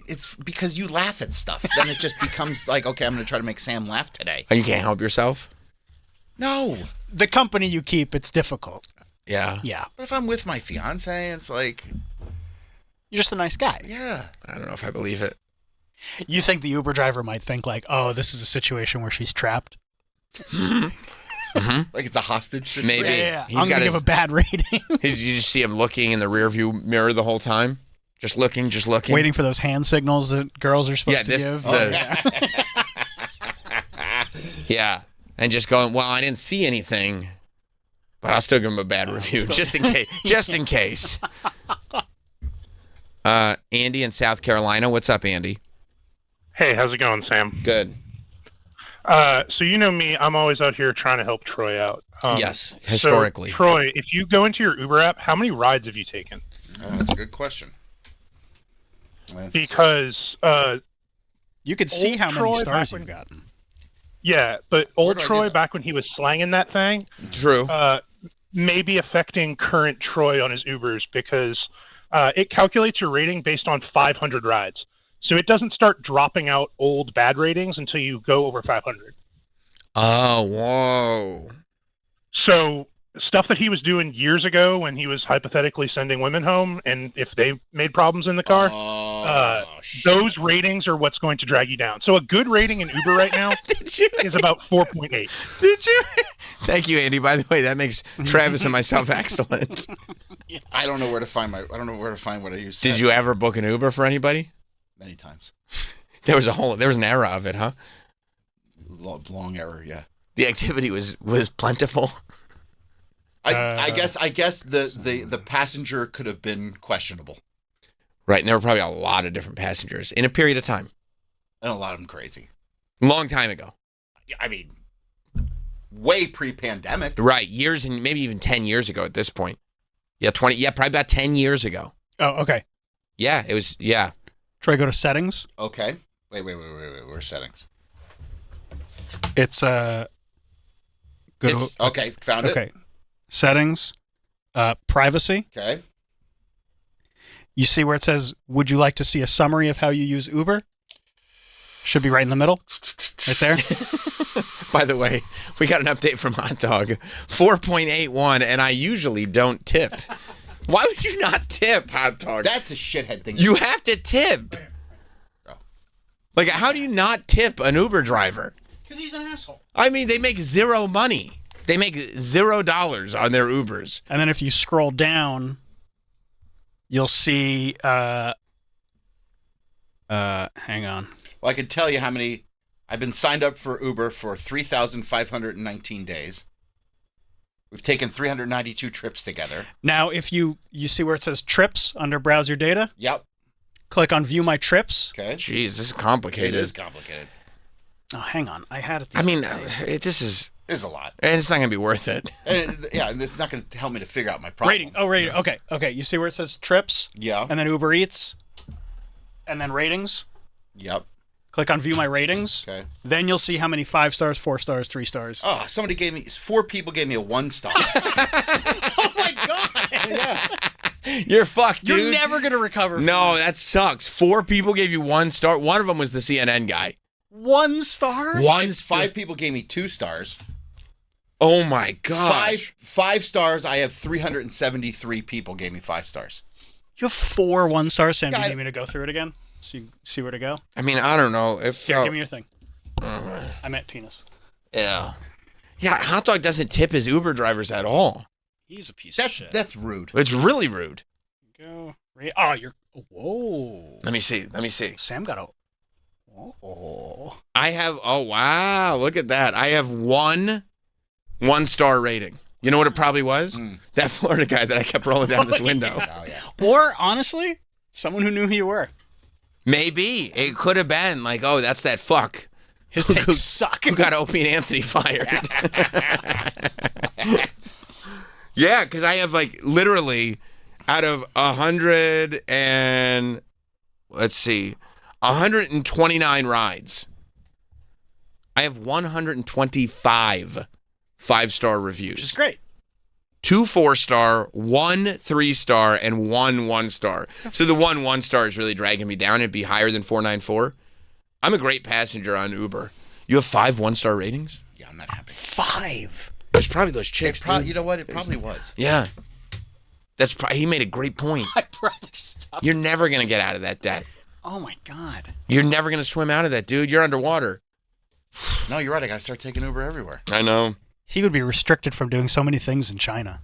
It's because you laugh at stuff. Then it just becomes like, okay, I'm going to try to make Sam laugh today. Oh, you can't help yourself? No, the company you keep, it's difficult. Yeah. Yeah, but if I'm with my fiance, it's like, you're just a nice guy. yeah. I don't know if I believe it. You think the Uber driver might think like, oh, this is a situation where she's trapped? Like it's a hostage situation. Maybe. Yeah. He's I'm got going to his- give a bad rating. You just see him looking in the rear view mirror the whole time. Just looking. Waiting for those hand signals that girls are supposed to give. Yeah. And just going, well, I didn't see anything, but I'll still give him a bad review just in case. Just in case. Andy in South Carolina. What's up, Andy? Hey, how's it going, Sam? Good. So you know me, I'm always out here trying to help Troy out. Yes, historically. So, Troy, if you go into your Uber app, how many rides have you taken? Oh, that's a good question. Because You could see Old how many Troy stars back you've when- gotten. yeah, but old do I do Troy that? back when he was slanging that thing, True. may be affecting current Troy on his Ubers because it calculates your rating based on 500 rides. So it doesn't start dropping out old bad ratings until you go over 500. Oh, whoa. So stuff that he was doing years ago when he was hypothetically sending women home, and if they made problems in the car, those ratings are what's going to drag you down. So a good rating in Uber right now is about 4.8. Did you? Thank you, Andy. By the way, that makes Travis and myself excellent. I don't know where to find what I used. Did you ever book an Uber for anybody? Many times. There was an era of it, huh? Long error. Yeah. The activity was plentiful. I guess the passenger could have been questionable, Right, and there were probably a lot of different passengers in a period of time. and a lot of them crazy. Long time ago. I mean, way pre-pandemic. Right, years and maybe even 10 years ago at this point. Yeah, 20. Yeah, probably about 10 years ago. Oh, okay. Yeah, it was. Yeah. Try to go to settings. Okay. Wait. Where's settings? It's go It's, to okay, found okay. it. Settings, privacy. Okay. You see where it says, "Would you like to see a summary of how you use Uber?" Should be right in the middle, right there. By the way, we got an update from Hot Dog. 4.81, and I usually don't tip. Why would you not tip, Hot Dog? That's a shithead thing. You have to tip. Like, how do you not tip an Uber driver? Because he's an asshole. I mean, they make zero money. They make $0 on their Ubers. And then if you scroll down, you'll see. Hang on. Well, I can tell you how many. I've been signed up for Uber for 3,519 days. We've taken 392 trips together. Now, if you see where it says trips under browser data, Yep. click on view my trips. Okay. Jeez, this is It complicated. is complicated. Oh, hang on. I had it. I mean, this is... It's a lot. And it's not going to be worth it. And it's not going to help me to figure out my problem. rating. Oh, rating. Okay. You see where it says trips? Yeah. And then Uber Eats? And then ratings? Yep. Click on view my ratings. Okay. Then you'll see how many 5 stars, 4 stars, 3 stars. Oh, 4 people gave me a 1 star. Oh my god! Yeah. You're fucked, dude. You're never gonna recover. No, that sucks. 4 people gave you 1 star. One of them was the CNN guy. 1 star? 1 star. 5 people gave me 2 stars. Oh my god. 5 stars. I have 373 people gave me 5 stars. You have 4 1-stars, Sam. Do you God. need me to go through it again? So you see where to go? I mean, I don't know if. Here, give me your thing. I meant penis. Yeah. Yeah, Hot Dog doesn't tip his Uber drivers at all. He's a piece of That's shit. that's rude. It's really rude. Go. Oh, you're. Whoa. Let me see. Sam got a. Oh. I have. Oh wow! Look at that. I have 1-star rating. You know what it probably was? That Florida guy that I kept rolling down his window. Oh yeah. Or honestly, someone who knew who you were. Maybe it could have been like, oh, that's that fuck His takes suck. who got Opie and Anthony fired. Yeah, because I have like literally out of 129 rides, I have 125 5-star reviews. Which is great. 2 4-star, 1 3-star, and 1 1-star. So the 1 1-star is really dragging me down. It'd be higher than 494. I'm a great passenger on Uber. You have 5 1-star ratings? Yeah, I'm not happy. 5. There's probably those chicks. dude. You know what? It probably was. Yeah. He made a great point. I probably stopped. You're never going to get out of that debt. Oh my god. You're never going to swim out of that, dude. You're underwater. No, you're right. I gotta start taking Uber everywhere. I know. He would be restricted from doing so many things in China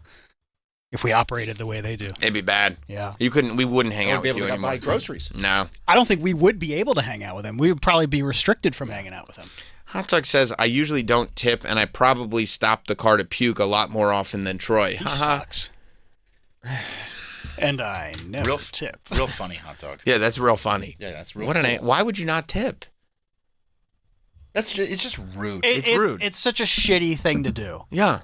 if we operated the way they do. It'd be bad. Yeah. We wouldn't hang I out would be with able you to anymore. buy groceries. No. I don't think we would be able to hang out with him. We would probably be restricted from hanging out with him. Hot Dog says, I usually don't tip, and I probably stop the car to puke a lot more often than Troy. He Haha. sucks. And I never Real tip. Real funny hot dog. Yeah, that's real funny. Yeah, that's real. What an cool. Why would you not tip? It's just rude. It's rude. It's such a shitty thing to do. Yeah.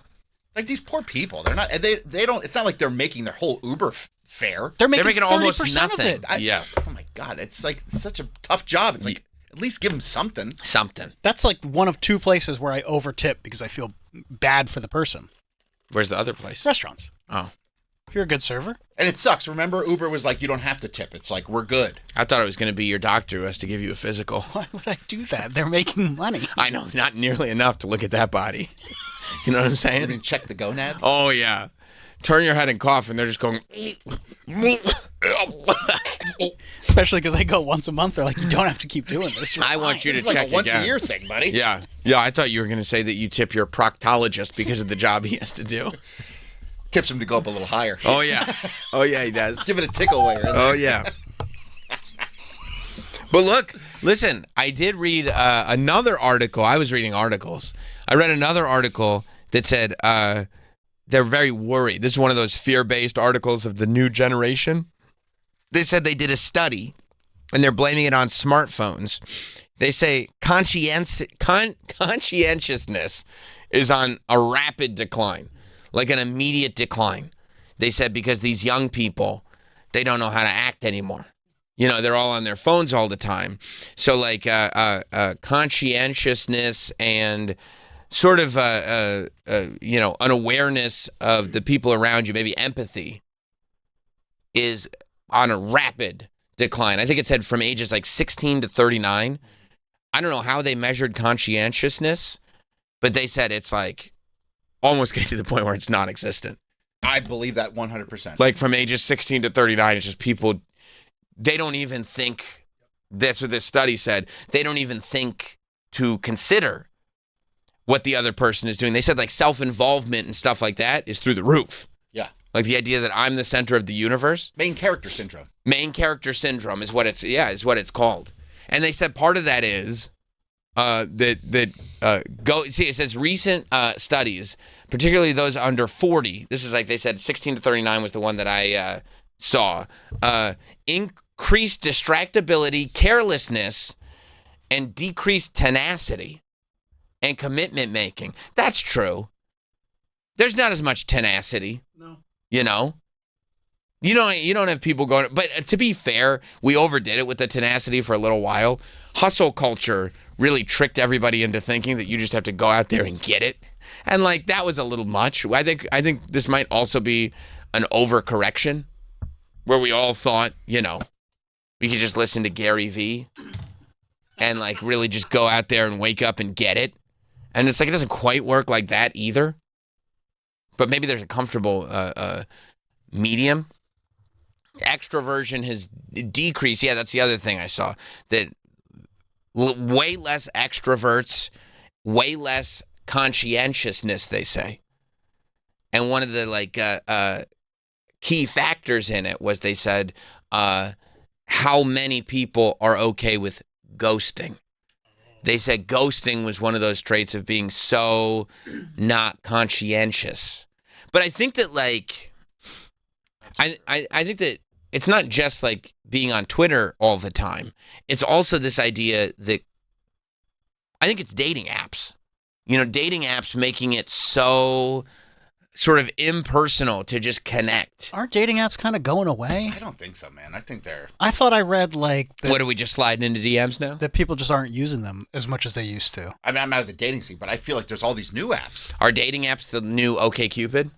Like these poor people. They're not. They don't. It's not like they're making their whole Uber fare. They're making, making almost 30% nothing. of it. Yeah. Oh my god. It's like such a tough job. It's like at least give them something. Something. That's like one of 2 places where I overtip because I feel bad for the person. Where's the other place? Restaurants. Oh. If you're a good server. And it sucks. Remember, Uber was like, you don't have to tip. It's like we're good. I thought it was going to be your doctor who has to give you a physical. Why would I do that? They're making money. I know, not nearly enough to look at that body. You know what I'm I saying? mean, check the gonads. Oh, yeah. Turn your head and cough, and they're just going... Especially because I go once a month. They're like, you don't have to keep doing this. You're I want fine. you This to is like check a once again. a year thing, buddy. Yeah. Yeah, I thought you were going to say that you tip your proctologist because of the job he has to do. Tips him to go up a little higher. Oh, yeah. Oh, yeah, he does. Give it a tickle while you're in there. Oh, yeah. But look, listen, I did read another article. I was reading articles. I read another article that said they're very worried. This is one of those fear-based articles of the new generation. They said they did a study, and they're blaming it on smartphones. They say conscientiousness is on a rapid decline, like an immediate decline. They said because these young people, they don't know how to act anymore. You know, they're all on their phones all the time. So like conscientiousness and sort of, an awareness of the people around you, maybe empathy, is on a rapid decline. I think it said from ages like 16 to 39. I don't know how they measured conscientiousness, but they said it's like almost getting to the point where it's non-existent. I believe that 100%. Like from ages 16 to 39, it's just people... They don't even think That's what this study said. They don't even think to consider what the other person is doing. They said like self-involvement and stuff like that is through the roof. Yeah. Like the idea that I'm the center of the universe. Main character syndrome. Main character syndrome is what it's called. And they said part of that is it says recent studies, particularly those under 40. This is like they said 16 to 39 was the one that I saw. Increased distractibility, carelessness, and decreased tenacity and commitment making. That's true. There's not as much tenacity. No. You know? You don't have people going, but to be fair, we overdid it with the tenacity for a little while. Hustle culture really tricked everybody into thinking that you just have to go out there and get it. And like that was a little much. I think this might also be an overcorrection where we all thought, we could just listen to Gary Vee and like really just go out there and wake up and get it. And it's like it doesn't quite work like that either. But maybe there's a comfortable medium. Extroversion has decreased. Yeah, that's the other thing I saw. That way less extroverts, way less conscientiousness, they say. And one of the key factors in it was they said how many people are okay with ghosting. They said ghosting was one of those traits of being so not conscientious. But I think that I think that it's not just like being on Twitter all the time. It's also this idea that I think it's dating apps. Dating apps making it so sort of impersonal to just connect. Aren't dating apps kind of going away? I don't think so, man. I think they're... I thought I read What, are we just sliding into DMs now? that people just aren't using them as much as they used to. I mean, I'm out of the dating scene, but I feel like there's all these new apps. Are dating apps the new OkCupid?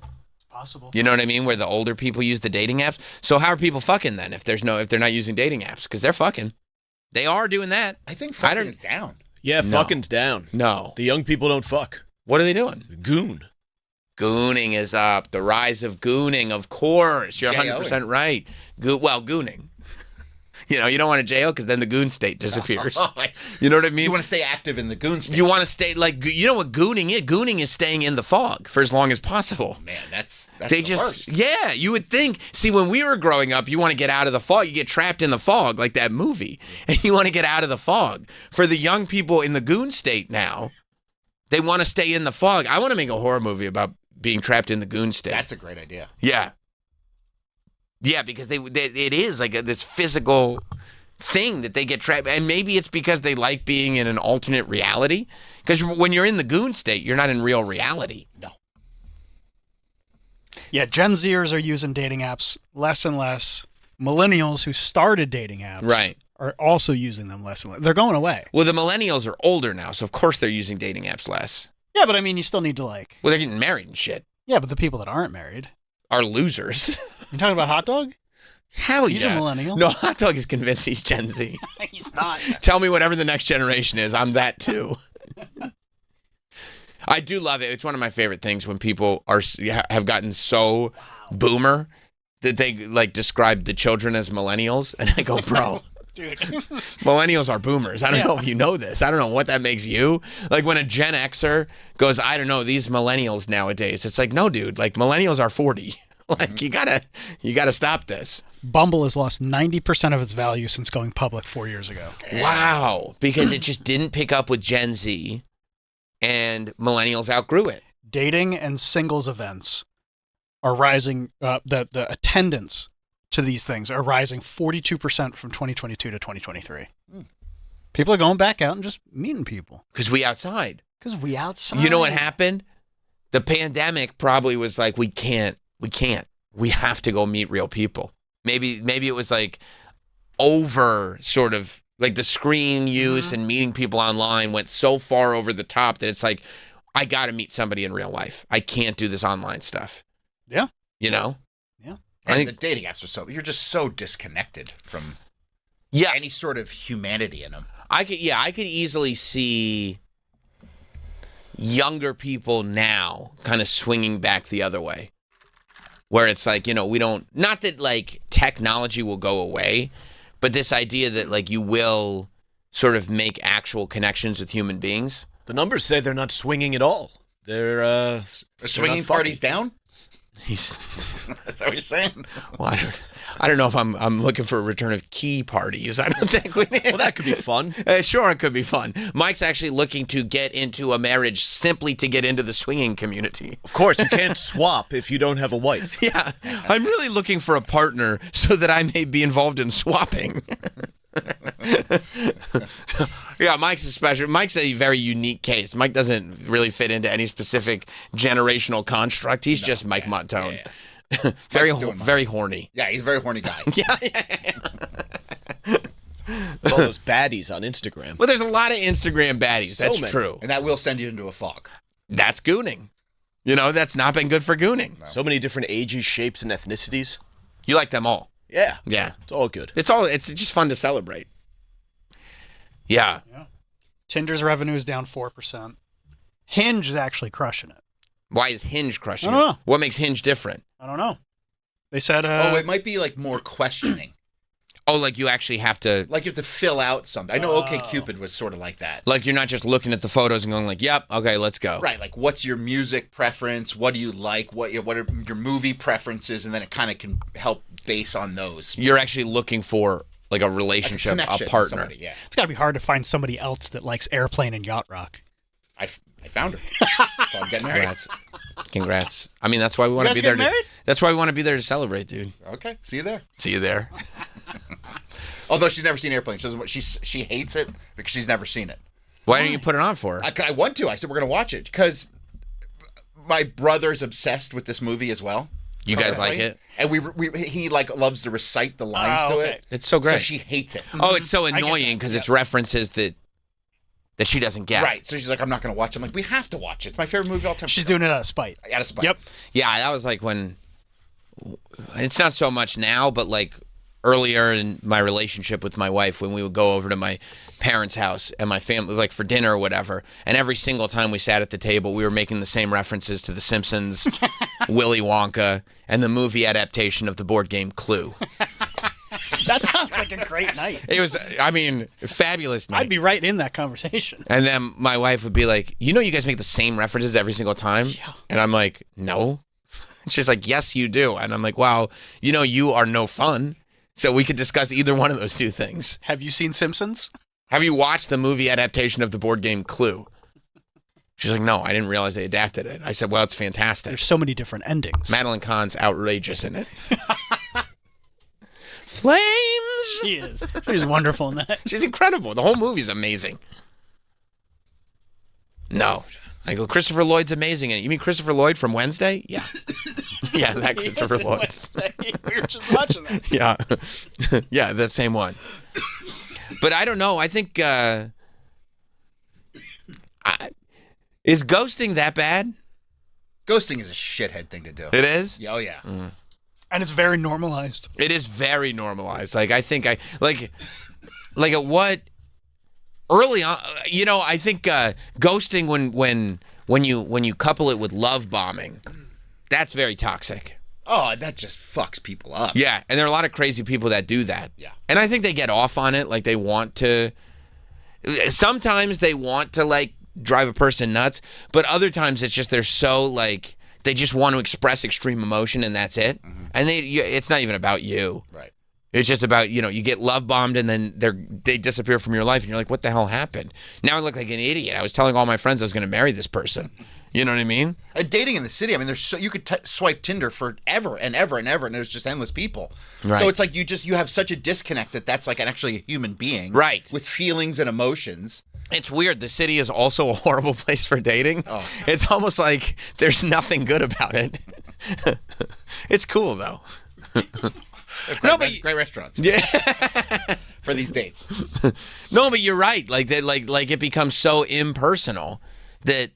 Possible. You know what I mean? Where the older people use the dating apps. So how are people fucking then if they're not using dating apps? Because they're fucking. They are doing that. I think fucking is down. Yeah, No. fucking's down. No. The young people don't fuck. What are they doing? Goon. Gooning is up. The rise of gooning, of course. You're 100% right. Gooning. You don't want to jail because then the goon state disappears. You know what I mean? You want to stay active in the goon state. You want to stay you know what gooning is? Gooning is staying in the fog for as long as possible. Man, that's They the just, worst. yeah, you would think. See, when we were growing up, you want to get out of the fog. You get trapped in the fog, like that movie, and you want to get out of the fog. For the young people in the goon state now, they want to stay in the fog. I want to make a horror movie about being trapped in the goon state. That's a great idea. Yeah. Yeah, because it is like this physical thing that they get trapped. And maybe it's because they like being in an alternate reality. Because when you're in the goon state, you're not in real reality. No. Yeah, Gen Zers are using dating apps less and less. Millennials who started dating apps Right. are also using them less and less. They're going away. Well, the millennials are older now, so of course they're using dating apps less. Yeah, but I mean, you still need to Well, they're getting married and shit. Yeah, but the people that aren't married. Are losers. You talking about Hot Dog? Hell He's yeah. a millennial. No, Hot Dog is convinced he's Gen Z. He's not. Tell me whatever the next generation is. I'm that too. I do love it. It's one of my favorite things when people have gotten so boomer that they describe the children as millennials, and I go, bro. Dude. Millennials are boomers. I don't know if you know this. I don't know what that makes you. Like when a Gen Xer goes, I don't know, these millennials nowadays. It's like, no, dude, millennials are 40. You gotta stop this. Bumble has lost 90% of its value since going public 4 years ago. Wow. Because it just didn't pick up with Gen Z and millennials outgrew it. Dating and singles events are rising. The attendance to these things are rising 42% from 2022 to 2023. People are going back out and just meeting people. Because we outside. Because we outside. You know what happened? The pandemic probably was like, we can't. We have to go meet real people. Maybe it was over sort of the screen use and meeting people online went so far over the top that it's like, I got to meet somebody in real life. I can't do this online stuff. Yeah. Yeah. And I think the dating apps you're just so disconnected from any sort of humanity in them. I could easily see younger people now kind of swinging back the other way. Where it's we don't, not that technology will go away, But this idea that like you will sort of make actual connections with human beings. The numbers say they're not swinging at all. They're Are swinging parties down? He's Is that what you're saying? well, I don't know if I'm looking for a return of key parties. I don't think we need. Well, that could be fun. Sure, it could be fun. Mike's actually looking to get into a marriage simply to get into the swinging community. Of course, you can't swap if you don't have a wife. Yeah, I'm really looking for a partner so that I may be involved in swapping. Yeah, Mike's a special. Mike's a very unique case. Mike doesn't really fit into any specific generational construct. He's just Mike Montone. Yeah. Very horny. Yeah, he's a very horny guy. Yeah. All those baddies on Instagram. Well, there's a lot of Instagram baddies. So That's many. true. And that will send you into a fog. That's gooning. You know, that's not been good for gooning. So many different ages, shapes, and ethnicities. You like them all. Yeah. Yeah. It's all good. It's just fun to celebrate. Yeah. Tinder's revenue is down 4%. Hinge is actually crushing it. Why is Hinge crushing I don't know. it? What makes Hinge different? I don't know. They said, It might be like more questioning. Oh, like you actually have to, Like you have to fill out something. I know OkCupid was sort of like that. like you're not just looking at the photos and going like, yep, okay, let's go. Right, like what's your music preference? What do you like? What are your movie preferences? And then it kind of can help base on those. You're actually looking for like a relationship, Connection a with partner. somebody, yeah, it's got to be hard to find somebody else that likes airplane and yacht rock. I found her. So I'm getting married. Congrats. I mean, that's why we want to guys be there. getting married? That's why we want to be there to celebrate, dude. Okay, see you there. See you there. Although she's never seen Airplane, she doesn't. She hates it because she's never seen it. Why don't you put it on for her? I want to. I said we're gonna watch it because my brother's obsessed with this movie as well. You guys like currently. it? And he like loves to recite the lines to okay. it. It's so great. So she hates it. Oh, it's so get annoying because it's references that she doesn't get. Right. So she's like, I'm not gonna watch it. I'm like, we have to watch it. It's my favorite movie of all time. She's doing it out of spite. out of spite. Yep. Yeah, that was like when. It's not so much now, but like earlier in my relationship with my wife, when we would go over to my parents' house and my family, like for dinner or whatever, and every single time we sat at the table, we were making the same references to The Simpsons, Willy Wonka, and the movie adaptation of the board game Clue. That sounds like a great night. It was, I mean, fabulous night. I'd be right in that conversation. And then my wife would be like, you guys make the same references every single time? Yeah. And I'm like, no. She's like, yes, you do. And I'm like, wow, you are no fun. So we could discuss either one of those two things. Have you seen Simpsons? Have you watched the movie adaptation of the board game Clue? She's like, no, I didn't realize they adapted it. I said, well, it's fantastic. There's so many different endings. Madeline Kahn's outrageous in it. Flames! She is. She's wonderful in that. She's incredible. The whole movie's amazing. No. I go, Christopher Lloyd's amazing in it. You mean Christopher Lloyd from Wednesday? Yeah. Yeah, that Christopher Lloyd. We were just watching that. Yeah. Yeah, that same one. But I don't know. I think, is ghosting that bad? Ghosting is a shithead thing to do. It is? Oh yeah. And it's very normalized. It is very normalized. Like, I think like at what early on, I think ghosting when you couple it with love bombing, that's very toxic. Oh, that just fucks people up. Yeah, and there are a lot of crazy people that do that. Yeah. And I think they get off on it, like they want to. Sometimes they want to like drive a person nuts, but other times it's just they're so like they just want to express extreme emotion and that's it. Mm-hmm. And it's not even about you. Right. It's just about, you get love bombed and then they disappear from your life and you're like, what the hell happened? Now I look like an idiot. I was telling all my friends I was going to marry this person. You know what I mean? Dating in the city, I mean, you could swipe Tinder forever and ever and ever, and there's just endless people. Right. So it's like you have such a disconnect that's like actually a human being. Right. With feelings and emotions. It's weird. The city is also a horrible place for dating. Oh. It's almost like there's nothing good about it. It's cool, though. Great restaurants. Yeah. For these dates. No, but you're right. Like that, like it becomes so impersonal that,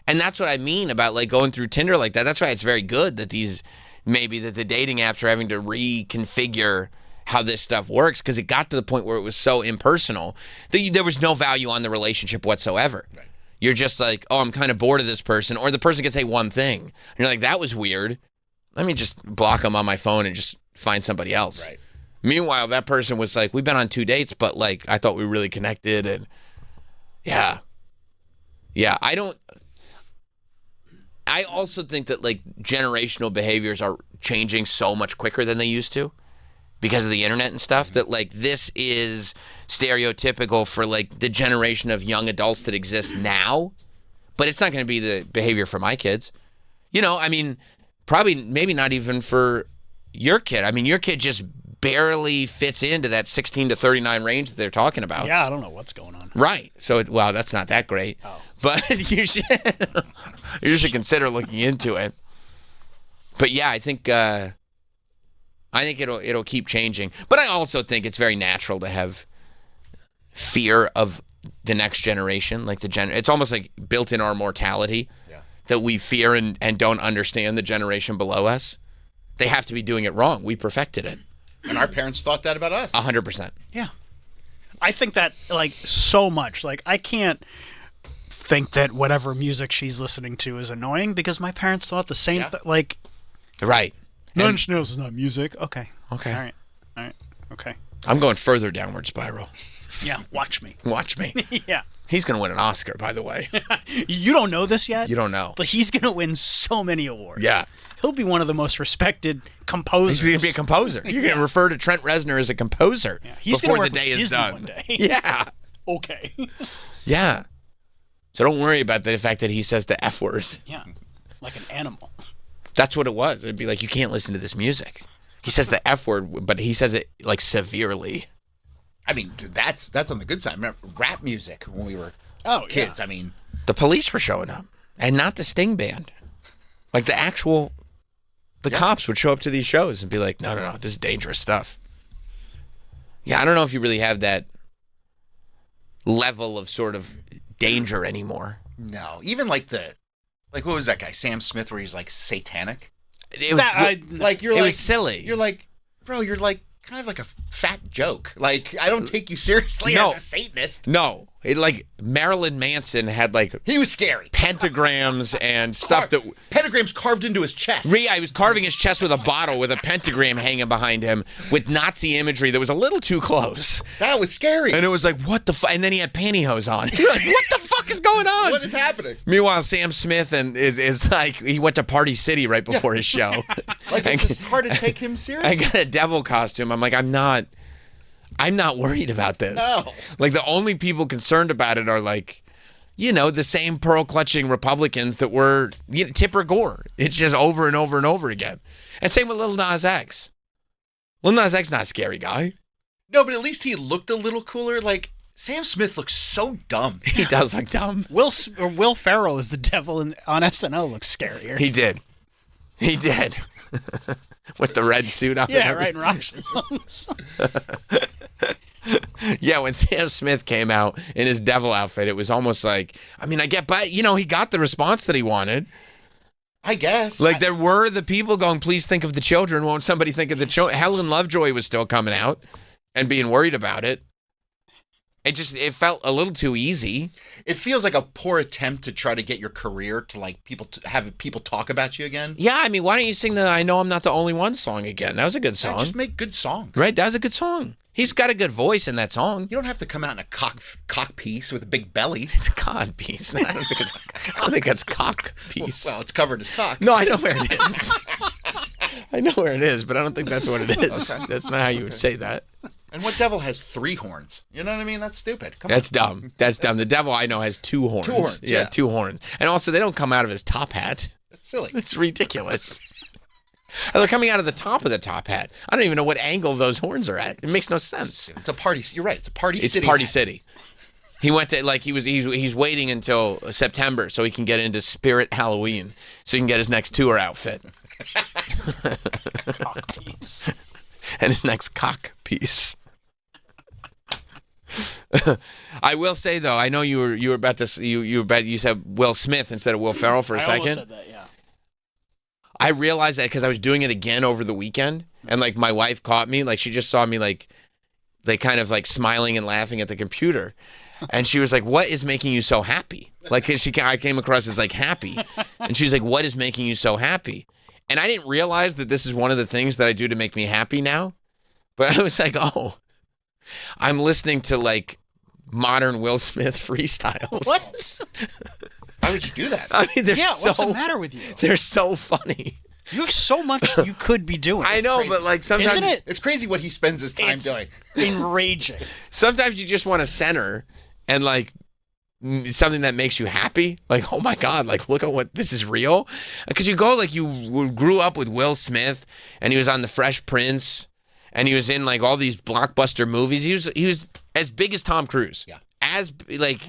and that's what I mean about like going through Tinder like that. That's why it's very good that the dating apps are having to reconfigure how this stuff works, because it got to the point where it was so impersonal that there was no value on the relationship whatsoever. Right. You're just like, oh, I'm kind of bored of this person, or the person could say one thing. And you're like, that was weird. Let me just block them on my phone and just find somebody else. Right. Meanwhile, that person was like, we've been on 2 dates, but like, I thought we were really connected. And yeah. I also think that like generational behaviors are changing so much quicker than they used to because of the internet and stuff, that like this is stereotypical for like the generation of young adults that exists now, but it's not going to be the behavior for my kids. You know, I mean, probably maybe not even for your kid. I mean, your kid just barely fits into that 16 to 39 range that they're talking about. Yeah, I don't know what's going on. Right. So, wow, that's not that great. Oh. But you should consider looking into it. But yeah, I think it'll keep changing. But I also think it's very natural to have fear of the next generation. Like it's almost like built in our mortality that we fear and don't understand the generation below us. They have to be doing it wrong. We perfected it. And our parents thought that about us. 100%. Yeah. I think that, like, so much. Like, I can't think that whatever music she's listening to is annoying because my parents thought the same thing. Like, right. Nine Inch Nails is not music. Okay. Okay. All right. Okay. I'm going further downward spiral. Yeah, watch me. Watch me. Yeah. He's going to win an Oscar, by the way. You don't know this yet? You don't know. But he's going to win so many awards. Yeah. He'll be one of the most respected composers. He's going to be a composer. You're going to refer to Trent Reznor as a composer He's before gonna the work day with is Disney done. one day. Yeah. Okay. Yeah. So don't worry about the fact that he says the F word. Yeah. Like an animal. That's what it was. It'd be like, you can't listen to this music. He says the F word, but he says it like severely. I mean, dude, that's on the good side. Remember rap music when we were kids. Yeah. I mean, The Police were showing up, and not the Sting band. Like the actual, the cops would show up to these shows and be like, no, this is dangerous stuff. Yeah, I don't know if you really have that level of sort of danger anymore. no. Even like what was that guy, Sam Smith, where he's like satanic? It was, Like you're it like was silly. You're like, bro, you're like kind of like a fat joke. Like I don't take you seriously No. as a Satanist. No, like Marilyn Manson had like He was scary. pentagrams and stuff that. Pentagrams carved into his chest. I was carving his chest with a bottle with a pentagram hanging behind him with Nazi imagery that was a little too close. That was scary. And it was like, what the fuck? And then he had pantyhose on. You're like, what the fuck is going on? What is happening? Meanwhile, Sam Smith is like, he went to Party City right before his show. Like it's just hard to take him I seriously. got a devil costume. I'm like, I'm not worried about this. No. Like the only people concerned about it are like, the same pearl clutching Republicans that were Tipper Gore. It's just over and over and over again. And same with Lil Nas X. Lil Nas X not a scary guy. No, but at least he looked a little cooler. Like Sam Smith looks so dumb. He does look dumb. Will Ferrell as the devil on SNL looks scarier. He did. With the red suit on. Yeah, and right. everything. And Roger's Yeah, when Sam Smith came out in his devil outfit, it was almost like, I mean, I get, but he got the response that he wanted. I guess. Like there were the people going, please think of the children. Won't somebody think of the children? Helen Lovejoy was still coming out and being worried about it. It felt a little too easy. It feels like a poor attempt to try to get your career to like have people talk about you again. Yeah, I mean, why don't you sing the I Know I'm Not the Only One song again? That was a good song. Just make good songs. Right, that was a good song. He's got a good voice in that song. You don't have to come out in a cock piece with a big belly. It's a cod piece. I don't think it's cock piece. Well, it's covered as cock. No, I know where it is. I know where it is, but I don't think that's what it is. Okay. That's not how you would say that. And what devil has 3 horns? You know what I mean? That's stupid. Come That's on. dumb. That's dumb. The devil I know has 2 horns. 2 horns, Yeah, yeah. 2 horns. And also, they don't come out of his top hat. That's silly. It's ridiculous. They're coming out of the top of the top hat. I don't even know what angle those horns are at. It makes no sense. It's a party. You're right. It's a party It's city. Party hat. City. He went to he's waiting until September so he can get into Spirit Halloween so he can get his next tour outfit cock piece. and his next cock piece. I will say though, I know you were about to you said Will Smith instead of Will Ferrell for a I second. almost said that, yeah. I realized that because I was doing it again over the weekend, and like my wife caught me, like she just saw me like kind of like smiling and laughing at the computer, and she was like, "What is making you so happy?" Like I came across as like happy, and she's like, "What is making you so happy?" And I didn't realize that this is one of the things that I do to make me happy now. But I was like, oh, I'm listening to like modern Will Smith freestyles. What? Why would you do that? I mean, they're Yeah, what's so the matter with you? they're so funny. You have so much you could be doing. I know, crazy. but like sometimes Isn't it? It's crazy what he spends his time It's doing. enraging. sometimes you just want to center and like something that makes you happy. Like, oh my God, like look at what this is real. Because you go like you grew up with Will Smith and he was on The Fresh Prince and he was in like all these blockbuster movies. He was as big as Tom Cruise. Yeah. As big.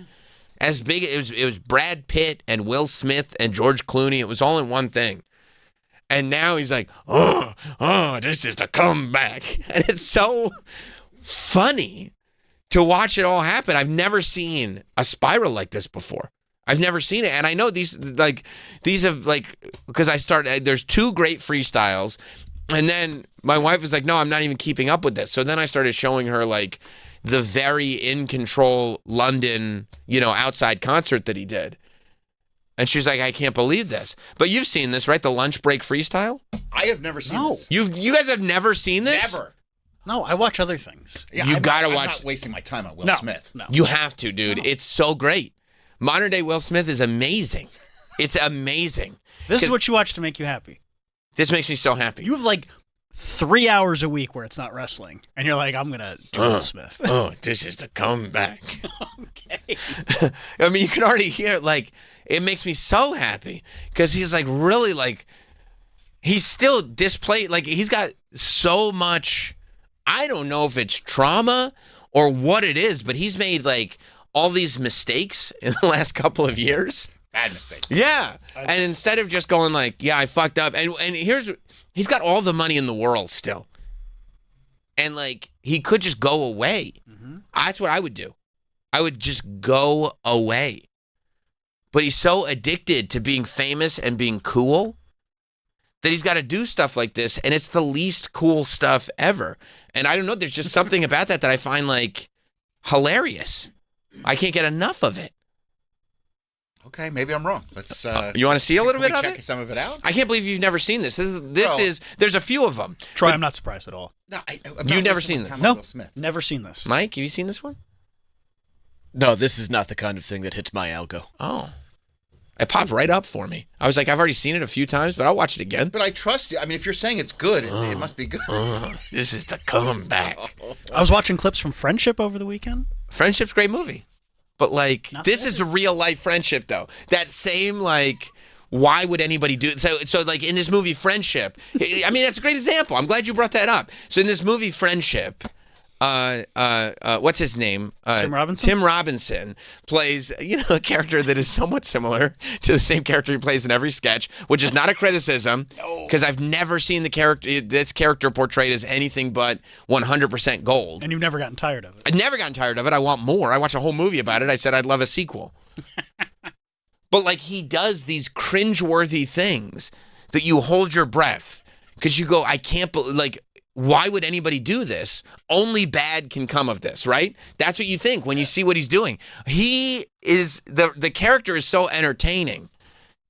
It was Brad Pitt and Will Smith and George Clooney. It was all in one thing. And now he's like, oh, this is the comeback. And it's so funny to watch it all happen. I've never seen a spiral like this before. I've never seen it. And I know these have because there's 2 great freestyles. And then my wife was like, no, I'm not even keeping up with this. So then I started showing her like the very in control London, outside concert that he did. And she's like, I can't believe this. But you've seen this, right? The lunch break freestyle? I have never seen No. this. You guys have never seen this? Never. No, I watch other things. Yeah, You gotta I'm watch- not wasting my time on Will No, Smith. no. You have to, dude. It's so great. Modern day Will Smith is amazing. It's amazing. This is what you watch to make you happy. This makes me so happy. You have like 3 hours a week where it's not wrestling, and you're like, I'm gonna do Will Smith. Oh, this is the comeback. Okay. I mean, you can already hear it. Like, it makes me so happy because he's like really like, he's still displayed. Like, he's got so much. I don't know if it's trauma or what it is, but he's made like all these mistakes in the last couple of years. Bad mistakes. Yeah. And instead of just going like, yeah, I fucked up. And he's got all the money in the world still. And like, he could just go away. That's what I would do. I would just go away. But he's so addicted to being famous and being cool that he's got to do stuff like this. And it's the least cool stuff ever. And I don't know. There's just something about that I find like hilarious. I can't get enough of it. Okay, maybe I'm wrong. Let's. You want to see a little bit of check it? some of it out? I can't believe you've never seen this. This Bro. is. There's a few of them. Troy, I'm not surprised at all. No, You've never seen this? No, Will Smith. never seen this. Mike, have you seen this one? No, this is not the kind of thing that hits my algo. Oh, it popped right up for me. I was like, I've already seen it a few times, but I'll watch it again. But I trust you. I mean, if you're saying it's good, it must be good. This is the comeback. I was watching clips from Friendship over the weekend. Friendship's a great movie, but like Not this bad. is a real life friendship though. That same like. Why would anybody do it? So like in this movie Friendship, I mean that's a great example. I'm glad you brought that up. So in this movie Friendship, what's his name? Tim Robinson? Tim Robinson plays, a character that is somewhat similar to the same character he plays in every sketch, which is not a criticism, because I've never seen this character portrayed as anything but 100% gold. And you've never gotten tired of it. I've never gotten tired of it. I want more. I watched a whole movie about it. I said I'd love a sequel. But like he does these cringeworthy things that you hold your breath because you go, I can't believe, like, why would anybody do this? Only bad can come of this, right? That's what you think when you see what he's doing. He is, the character is so entertaining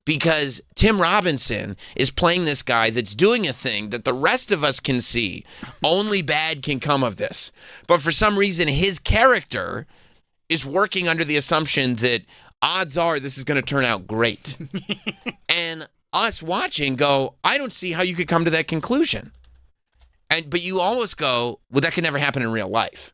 because Tim Robinson is playing this guy that's doing a thing that the rest of us can see. Only bad can come of this. But for some reason, his character is working under the assumption that odds are this is going to turn out great. And us watching go, I don't see how you could come to that conclusion. But you almost go, well, that could never happen in real life,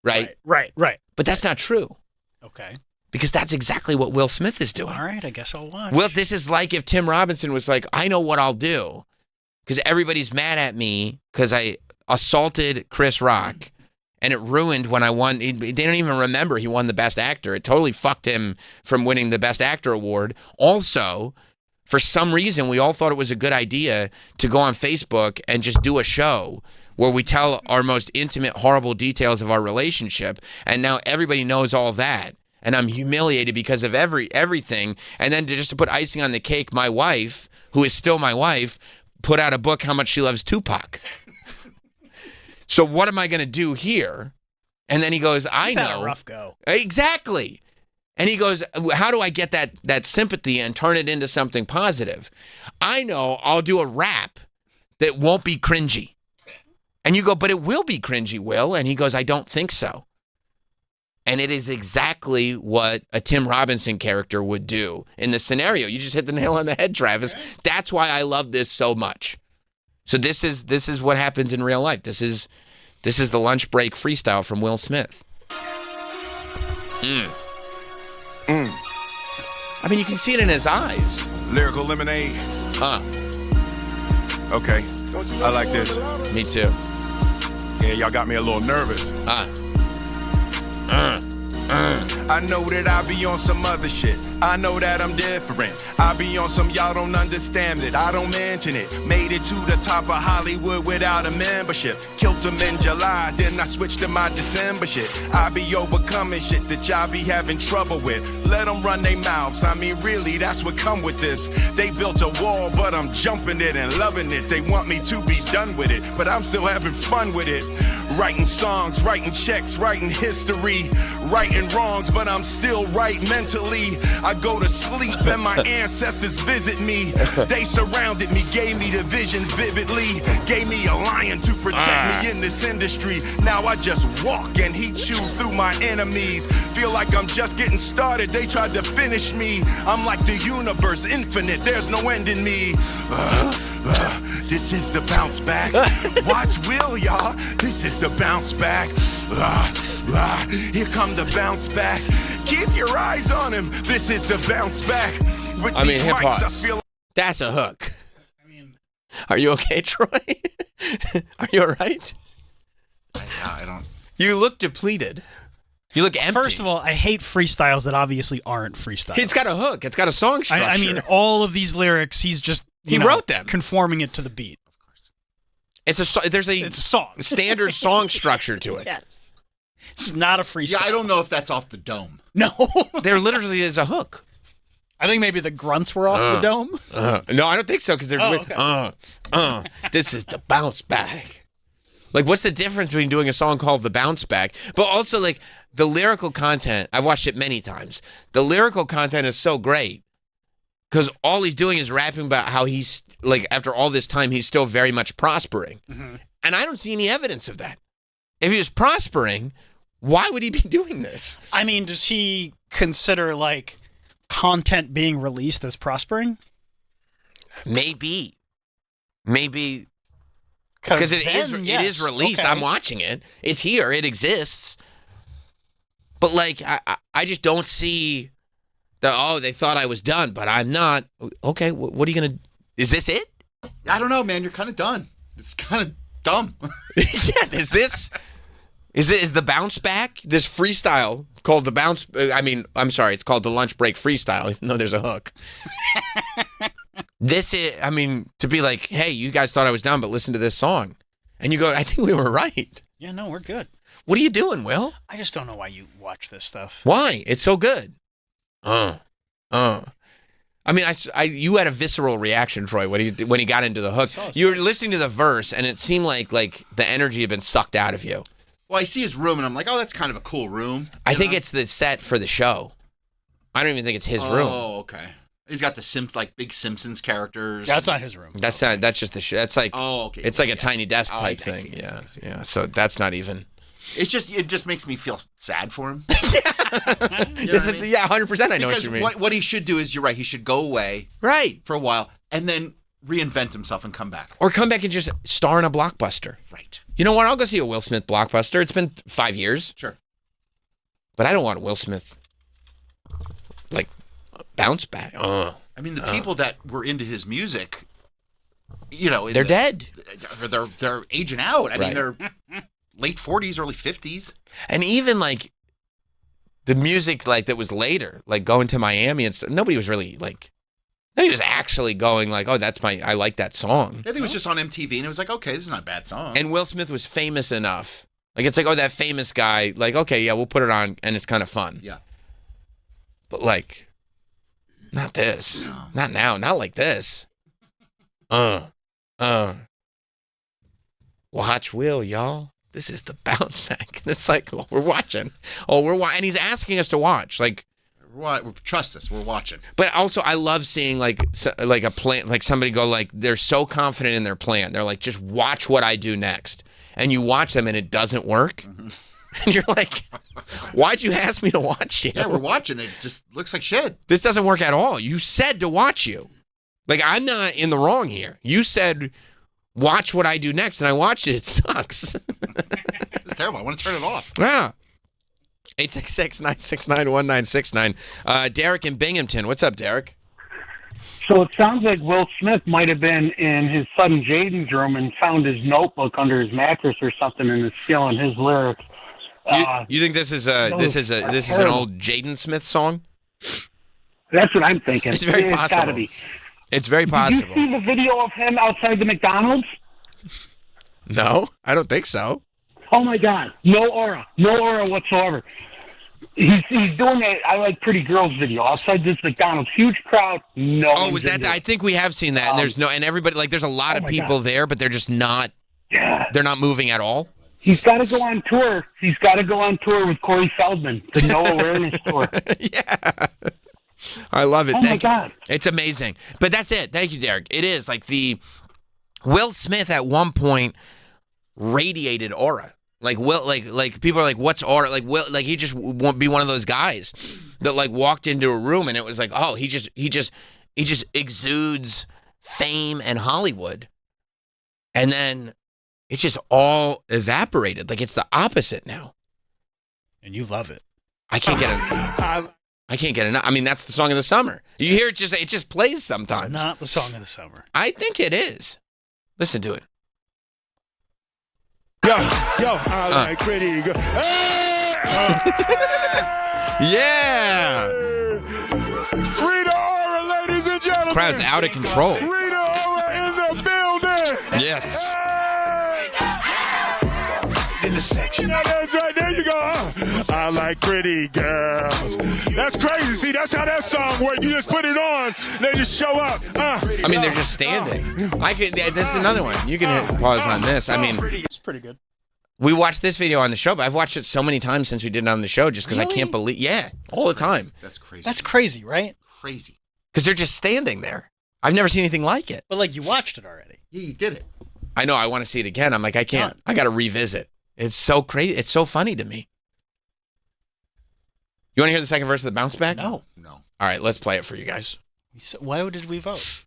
right? Right. But that's not true Okay. because that's exactly what Will Smith is doing. All right, I guess I'll watch. Well, this is like if Tim Robinson was like, I know what I'll do because everybody's mad at me because I assaulted Chris Rock. And it ruined when I won. They don't even remember he won the Best Actor. It totally fucked him from winning the Best Actor award. Also, for some reason, we all thought it was a good idea to go on Facebook and just do a show where we tell our most intimate, horrible details of our relationship. And now everybody knows all that. And I'm humiliated because of everything. And then just to put icing on the cake, my wife, who is still my wife, put out a book, How Much She Loves Tupac. So what am I going to do here? And then he goes, I He's know. had a rough go. Exactly. And he goes, how do I get that sympathy and turn it into something positive? I know I'll do a rap that won't be cringy. And you go, but it will be cringy, Will. And he goes, I don't think so. And it is exactly what a Tim Robinson character would do in this scenario. You just hit the nail on the head, Travis. That's why I love this so much. So this is what happens in real life. This is the lunch break freestyle from Will Smith. I mean, you can see it in his eyes. Lyrical lemonade. Okay, I like this. Me too. Yeah, y'all got me a little nervous. I know that I be on some other shit. I know that I'm different. I be on some y'all don't understand it. I don't mention it. Made it to the top of Hollywood without a membership. Killed them in July, then I switched to my December shit. I be overcoming shit that y'all be having trouble with. Let them run their mouths. I mean, really, that's what come with this. They built a wall, but I'm jumping it and loving it. They want me to be done with it, but I'm still having fun with it. Writing songs, writing checks, writing history, righting wrongs, but I'm still right mentally. I go to sleep and my ancestors visit me. They surrounded me, gave me the vision vividly, gave me a lion to protect me in this industry. Now I just walk and he chew through my enemies. Feel like I'm just getting started, they tried to finish me. I'm like the universe, infinite, there's no end in me. This is the bounce back. Watch Will, y'all. This is the bounce back. Here come the bounce back. Keep your eyes on him. This is the bounce back. With these hip mics, hop. I feel That's a hook. Are you okay, Troy? Are you all right? I don't. You look depleted. You look empty. First of all, I hate freestyles that obviously aren't freestyles. It's got a hook. It's got a song structure. I mean, all of these lyrics, he's just He wrote them. conforming it to the beat. There's a It's a song. standard song structure to it. Yes. It's not a freestyle. Yeah, I don't know if that's off the dome. No. There literally is a hook. I think maybe the grunts were off the dome. No, I don't think so because they're okay. this is the bounce back. Like, what's the difference between doing a song called The Bounce Back, but also like the lyrical content? I've watched it many times. The lyrical content is so great because all he's doing is rapping about how he's like after all this time he's still very much prospering, and I don't see any evidence of that. If he was prospering, why would he be doing this? I mean, does he consider like content being released as prospering? Maybe. Because it is released. Okay. I'm watching it. It's here. It exists. But like, I just don't see they thought I was done, but I'm not. Okay, what are you gonna? Is this it? I don't know, man. You're kind of done. It's kind of dumb. Yeah. Is the bounce back? This freestyle called the bounce. I'm sorry. It's called the lunch break freestyle, even though there's a hook. This is, to be like, hey, you guys thought I was done, but listen to this song. And you go, I think we were right. Yeah, no, we're good. What are you doing, Will? I just don't know why you watch this stuff. Why? It's so good. You had a visceral reaction, Troy, when he got into the hook. You were listening to the verse, and it seemed like the energy had been sucked out of you. Well, I see his room, and I'm like, oh, that's kind of a cool room. I think it's the set for the show. I don't even think it's his room. Oh, okay. He's got the big Simpsons characters. That's not his room. That's not. That's just the show. That's like. Oh, okay. It's like a tiny desk type I thing. see. Yeah. So that's not even. It just makes me feel sad for him. You know what I mean? Yeah, 100%. I know because what you mean. what he should do is, you're right. He should go away Right. for a while and then reinvent himself and come back. Or come back and just star in a blockbuster. Right. You know what? I'll go see a Will Smith blockbuster. It's been 5 years. Sure. But I don't want Will Smith like bounce back. I mean, the people that were into his music, They're dead. They're aging out. I Right. mean, they're late 40s, early 50s. And even like the music like that was later, like going to Miami and stuff, nobody was really like, nobody was actually going like, oh, I like that song. I think it was just on MTV, and it was like, okay, this is not a bad song. And Will Smith was famous enough. Like, it's like, oh, that famous guy, like, okay, yeah, we'll put it on and it's kind of fun. Yeah. But like, not this. No. Not now. Not like this. Watch Will, y'all. This is the bounce back. And it's like, oh, we're watching. And he's asking us to watch. Like, Trust us, we're watching. but also I love seeing like a plan, like somebody go like, they're so confident in their plan. They're like, just watch what I do next. and you watch them and it doesn't work. And you're like, why'd you ask me to watch you? Yeah, we're watching it. Just looks like shit. This doesn't work at all. You said to watch you. Like, I'm not in the wrong here. You said, watch what I do next, and I watched it. It sucks. It's terrible. I want to turn it off. Yeah. 866-969-1969. Derek in Binghamton. What's up, Derek? So it sounds like Will Smith might have been in his son Jaden's room and found his notebook under his mattress or something and is stealing his lyrics. You think this is an old Jaden Smith song? That's what I'm thinking. It's very It's possible. gotta be. It's very possible. Did you see the video of him outside the McDonald's? No, I don't think so. Oh my God, no aura whatsoever. He's doing a I Like Pretty Girls video outside this McDonald's, huge crowd. No. Oh, was that? I think we have seen that. And there's no, and everybody like, there's a lot of people there, but they're just not. Yeah. They're not moving at all. He's got to go on tour. He's got to go on tour with Corey Feldman, the No Awareness tour. Yeah. I love it. Oh my God. It's amazing. But that's it. Thank you, Derek. It is like Will Smith at one point radiated aura. Like like people are like, what's aura? Like Will, like he just won't be one of those guys that like walked into a room and it was like, oh, he just exudes fame and Hollywood. And then it just all evaporated. Like it's the opposite now. And you love it. I can't get it. I can't get enough. I mean, that's the song of the summer. You hear it just plays sometimes. It's not the song of the summer. I think it is. Listen to it. Yo, I like pretty girl. Yeah. Rita Ora, ladies and gentlemen. Crowd's out of control. Rita Ora in the building. Yes. In the section. Now that's right. There you go. I like pretty girls. That's crazy. See, that's how that song works. You just put it on, they just show up. I mean, they're just standing. This is another one. You can hit pause on this. I mean, It's pretty good. we watched this video on the show, but I've watched it so many times since we did it on the show just because I can't believe. Yeah, all the time. That's crazy. That's crazy, right? crazy. Because they're just standing there. I've never seen anything like it. But like you watched it already. Yeah, you did it. I know. I want to see it again. I'm like, I can't. I got to revisit. It's so crazy. It's so funny to me. You want to hear the second verse of the bounce back? No. No. All right, let's play it for you guys. Why did we vote?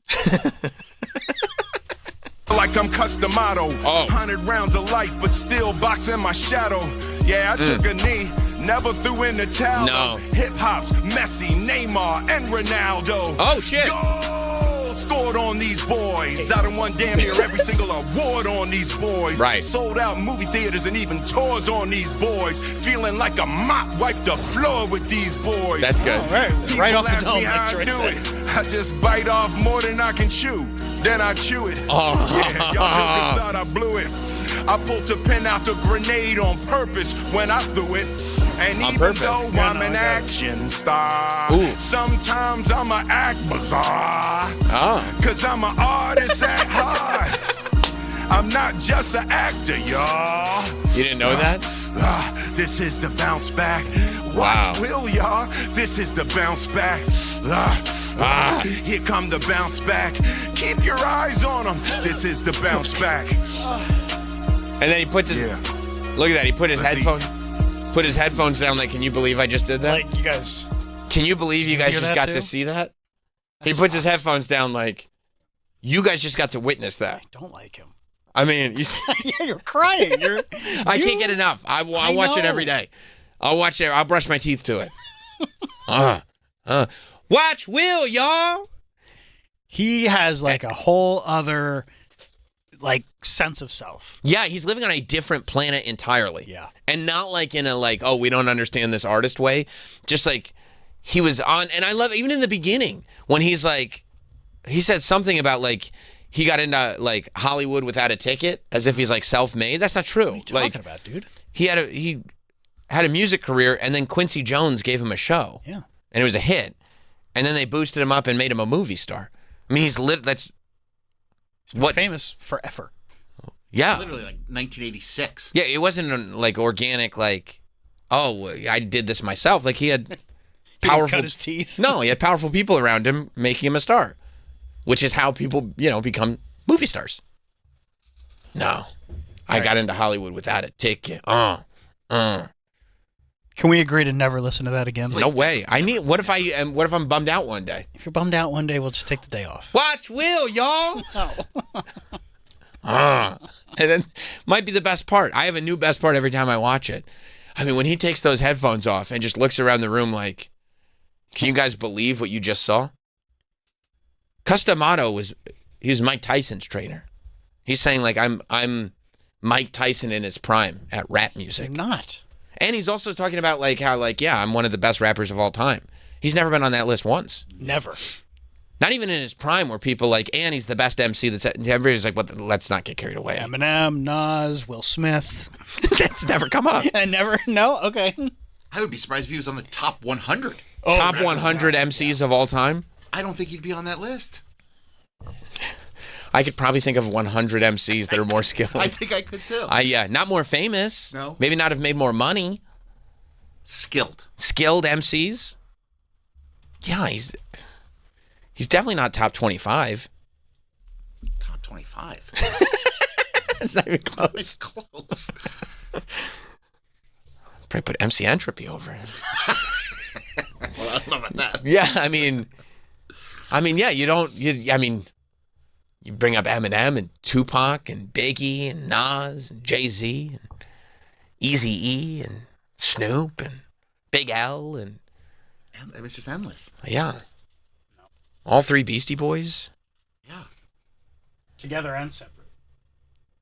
Like I'm Customato. 100 rounds of life, but still boxing my shadow. Yeah, I took a knee, never threw in the towel. No. Hip hop's Messi, Neymar, and Ronaldo. Oh, shit. Goal scored on these boys. I done won damn near every single award on these boys. Right. Sold out movie theaters and even tours on these boys. Feeling like a mop wiped the floor with these boys. That's good. All right. People Right off the ask dome, me how like I Troy do said. it. I just bite off more than I can chew. Then I chew it. Oh. Yeah, y'all jokers thought I blew it. I pulled the pen out the grenade on purpose when I threw it. And On even purpose? though Yeah, I'm no, an I got it. action star, Ooh. sometimes I'ma act bizarre. Cause I'm an artist at heart. I'm not just an actor, y'all. You didn't know that? This is the bounce back. Wow. Watch Will, y'all. This is the bounce back. Here come the bounce back. Keep your eyes on them. This is the bounce back. And then he puts his. Look at that. He put his headphones down. Like, can you believe I just did that? Like you guys. Can you believe you guys hear just that got too? to see that? He puts his headphones down. Like, you guys just got to witness that. Don't like him. I mean, you see, Yeah, you're crying. I can't get enough. I watch it know. every day. I'll watch it. I'll brush my teeth to it. Watch Will, y'all. He has like a whole other like sense of self. Yeah, he's living on a different planet entirely. Yeah. And not like in a like, oh, we don't understand this artist way. Just like he was on, and I love even in the beginning when he's like, he said something about like he got into like Hollywood without a ticket, as if he's like self-made. That's not true. What are you talking about, dude? He had a music career, and then Quincy Jones gave him a show. Yeah. And it was a hit. And then they boosted him up and made him a movie star. I mean, that's what Famous forever. yeah. Literally like 1986. Yeah, it wasn't like organic, like, oh, I did this myself. Like he had He powerful. cut his teeth. No, he had powerful people around him making him a star, which is how people, become movie stars. No, I got into Hollywood without a ticket. Can we agree to never listen to that again? No way. What if I'm bummed out one day? If you're bummed out one day, we'll just take the day off. Watch Will, y'all. And then might be the best part. I have a new best part every time I watch it. I mean, when he takes those headphones off and just looks around the room like, can you guys believe what you just saw? Cus D'Amato was Mike Tyson's trainer. He's saying like I'm Mike Tyson in his prime at rap music. You're not. And he's also talking about like how like, yeah, I'm one of the best rappers of all time. He's never been on that list once. Never. Not even in his prime where people like, and he's the best MC that's everybody's like, well, let's not get carried away. Eminem, Nas, Will Smith. That's never come up. I never, no? Okay. I would be surprised if he was on the top 100. Top 100 MCs of all time? I don't think he'd be on that list. I could probably think of 100 MCs that are more skilled. I think I could too. Not more famous. No. Maybe not have made more money. Skilled MCs. Yeah, he's definitely not top 25. Top 25. It's not even close. It's close. Probably put MC Entropy over him. Well, I don't know about that. Yeah, I mean, yeah, you bring up Eminem and Tupac and Biggie and Nas and Jay-Z and Eazy-E and Snoop and Big L and it's just endless. Yeah. All three Beastie Boys. Yeah. Together and separate.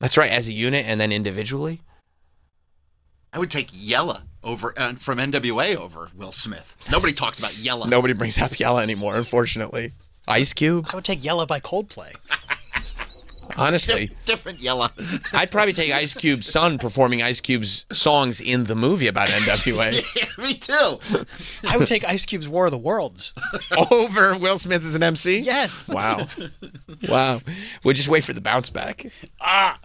That's right, as a unit and then individually. I would take Yella over from NWA over Will Smith. Nobody talks about Yella. Nobody brings up Yella anymore, unfortunately. Ice Cube. I would take Yella by Coldplay. Honestly. Different Yella. I'd probably take Ice Cube's son performing Ice Cube's songs in the movie about NWA. Yeah, me too. I would take Ice Cube's War of the Worlds. Over Will Smith as an MC? Yes. Wow. Wow. We'll just wait for the bounce back. I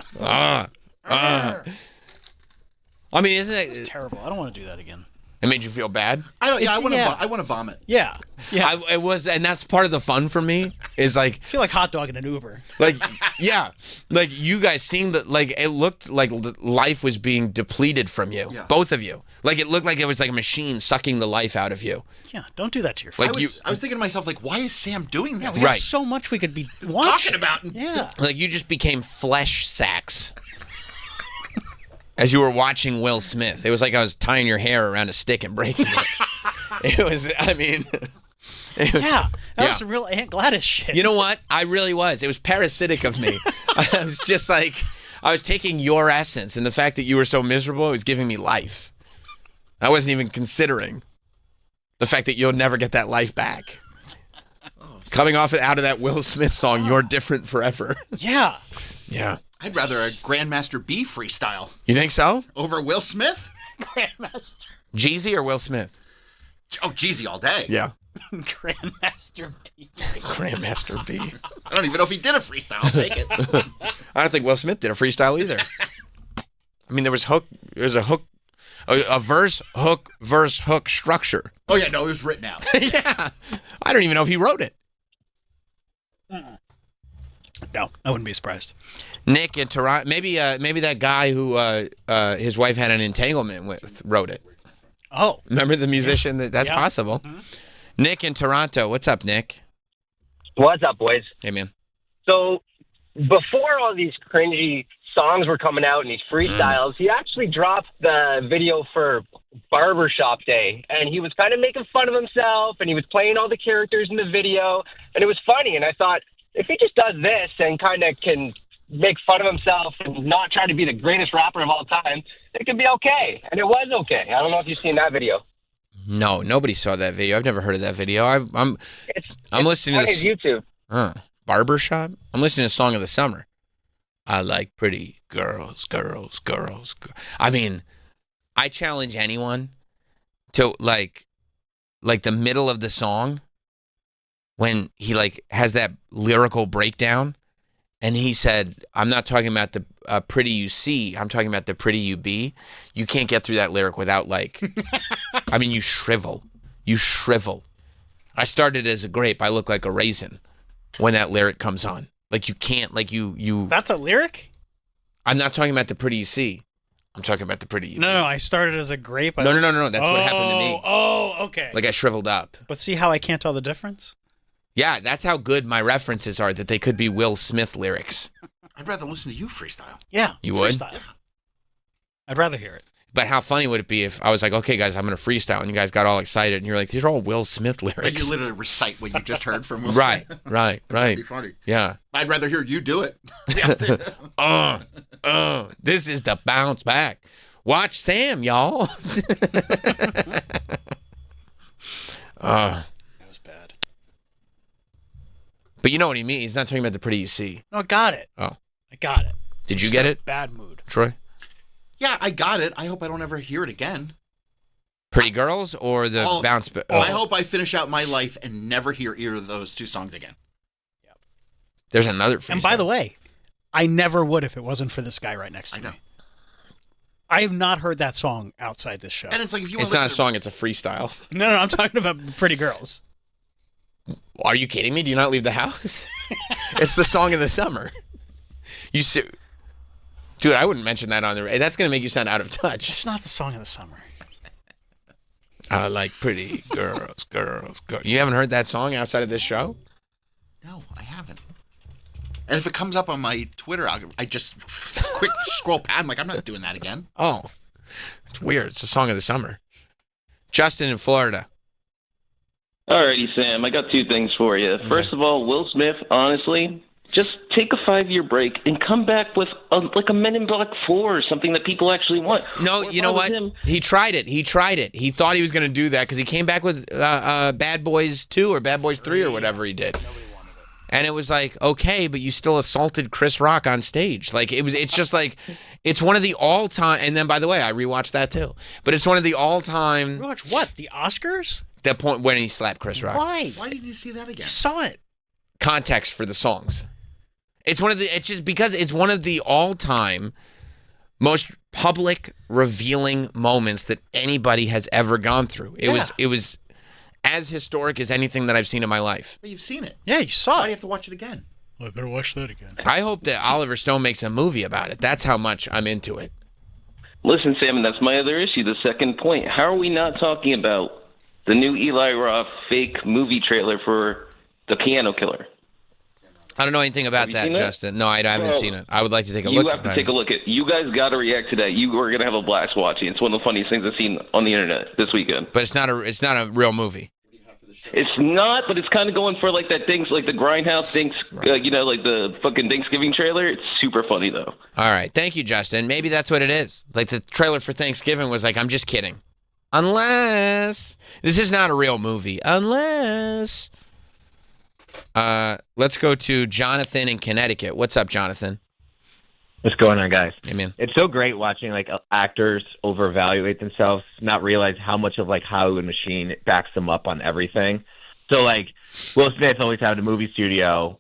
mean, isn't it? It's terrible. I don't want to do that again. It made you feel bad? I want to vomit. Yeah. Yeah. It was, and that's part of the fun for me. Is like I feel like hot dog in an Uber. Like, yeah, like you guys seeing that. Like it looked like life was being depleted from you, both of you. Like it looked like it was like a machine sucking the life out of you. Yeah, don't do that to your friend. Like I was thinking to myself, like, why is Sam doing that? Yeah, we have so much we could be watching. Talking about. Yeah. Like you just became flesh sacks. As you were watching Will Smith, it was like I was tying your hair around a stick and breaking it. It was, I mean... Yeah, that was some real Aunt Gladys shit. You know what? I really was. It was parasitic of me. I was just like, I was taking your essence, and the fact that you were so miserable, it was giving me life. I wasn't even considering the fact that you'll never get that life back. Coming out of that Will Smith song, You're Different Forever. Yeah. Yeah. I'd rather a Grandmaster B freestyle. You think so? Over Will Smith? Grandmaster. Jeezy or Will Smith? Oh, Jeezy all day. Yeah. Grandmaster B. Grandmaster B. I don't even know if he did a freestyle. I'll take it. I don't think Will Smith did a freestyle either. I mean, there's a hook, a verse, hook structure. Oh, yeah, no, it was written out. Yeah. I don't even know if he wrote it. No, I wouldn't be surprised. Nick in Toronto, maybe that guy who his wife had an entanglement with wrote it. Oh, remember the musician? That's possible. Mm-hmm. Nick in Toronto, what's up, Nick? What's up, boys? Hey, man. So before all these cringy songs were coming out and these freestyles, he actually dropped the video for Barbershop Day, and he was kind of making fun of himself, and he was playing all the characters in the video, and it was funny. And I thought, if he just does this and kind of can make fun of himself and not try to be the greatest rapper of all time, it could be okay. And it was okay. I don't know if you've seen that video. No, nobody saw that video. I've never heard of that video. I'm listening to this. YouTube. Barbershop? I'm listening to Song of the Summer. I like pretty girls. I mean, I challenge anyone to like the middle of the song when he like has that lyrical breakdown. And he said, I'm not talking about the pretty you see. I'm talking about the pretty you be. You can't get through that lyric without like, I mean, you shrivel. You shrivel. I started as a grape. I look like a raisin when that lyric comes on. Like you can't, like you. That's a lyric? I'm not talking about the pretty you see. I'm talking about the pretty you No, I started as a grape. No. That's what happened to me. Oh, okay. Like I shriveled up. But see how I can't tell the difference? Yeah, that's how good my references are, that they could be Will Smith lyrics. I'd rather listen to you freestyle. Yeah. You would? Freestyle. I'd rather hear it. But how funny would it be if I was like, okay, guys, I'm going to freestyle, and you guys got all excited, and you're like, these are all Will Smith lyrics. Like you literally recite what you just heard from Will Right, Smith. right. That'd be funny. Yeah. I'd rather hear you do it. This is the bounce back. Watch Sam, y'all. That was bad. But you know what he means. He's not talking about the pretty you see. No, I got it. Oh. I got it. Did you Just get in a it? Bad mood. Troy? Yeah, I got it. I hope I don't ever hear it again. Pretty Girls or the bounce back? I hope I finish out my life and never hear either of those two songs again. There's another freestyle. And by the way, I never would if it wasn't for this guy right next to me. I have not heard that song outside this show. And it's like if you It's not a song, it's a freestyle. No, I'm talking about Pretty Girls. Are you kidding me? Do you not leave the house? It's the song of the summer. You see, dude, I wouldn't mention that on the radio. That's going to make you sound out of touch. It's not the song of the summer. I like pretty girls. You haven't heard that song outside of this show? No, I haven't. And if it comes up on my Twitter, I just quick scroll past. I'm like, I'm not doing that again. Oh, it's weird. It's the song of the summer. Justin in Florida. Alrighty, Sam. I got two things for you. First of all, Will Smith, honestly, just take a 5-year break and come back with a Men in Black 4 or something that people actually want. No, you know what? He tried it. He thought he was going to do that because he came back with Bad Boys 2 or Bad Boys 3 or whatever he did. And it was like, okay, but you still assaulted Chris Rock on stage. Like it's just like, it's one of the all-time. And then, by the way, I rewatched that too. But it's one of the all-time. Rewatch what? The Oscars? The point when he slapped Chris Rock. Why? Why didn't you see that again? Saw it. Context for the songs. It's just because it's one of the all-time most public revealing moments that anybody has ever gone through. It was as historic as anything that I've seen in my life. But you've seen it. Yeah, you saw Why do it. you have to watch it again? Well, I better watch that again. I hope that Oliver Stone makes a movie about it. That's how much I'm into it. Listen, Sam, and that's my other issue, the second point. How are we not talking about the new Eli Roth fake movie trailer for The Piano Killer? I don't know anything about that, Justin. No, I haven't seen it. I would like to take a look at it. You have to take a look at it. You guys got to react to that. You are going to have a blast watching. It's one of the funniest things I've seen on the internet this weekend. But it's not a real movie. It's not, but it's kind of going for like that things like the Grindhouse things, like the fucking Thanksgiving trailer. It's super funny though. All right, thank you, Justin. Maybe that's what it is. Like the trailer for Thanksgiving was like, I'm just kidding. Unless this is not a real movie. Unless. Let's go to Jonathan in Connecticut. What's up, Jonathan? What's going on, guys? Hey, man. It's so great watching like actors overevaluate themselves, not realize how much of like Hollywood machine backs them up on everything. So like Will Smith always had a movie studio.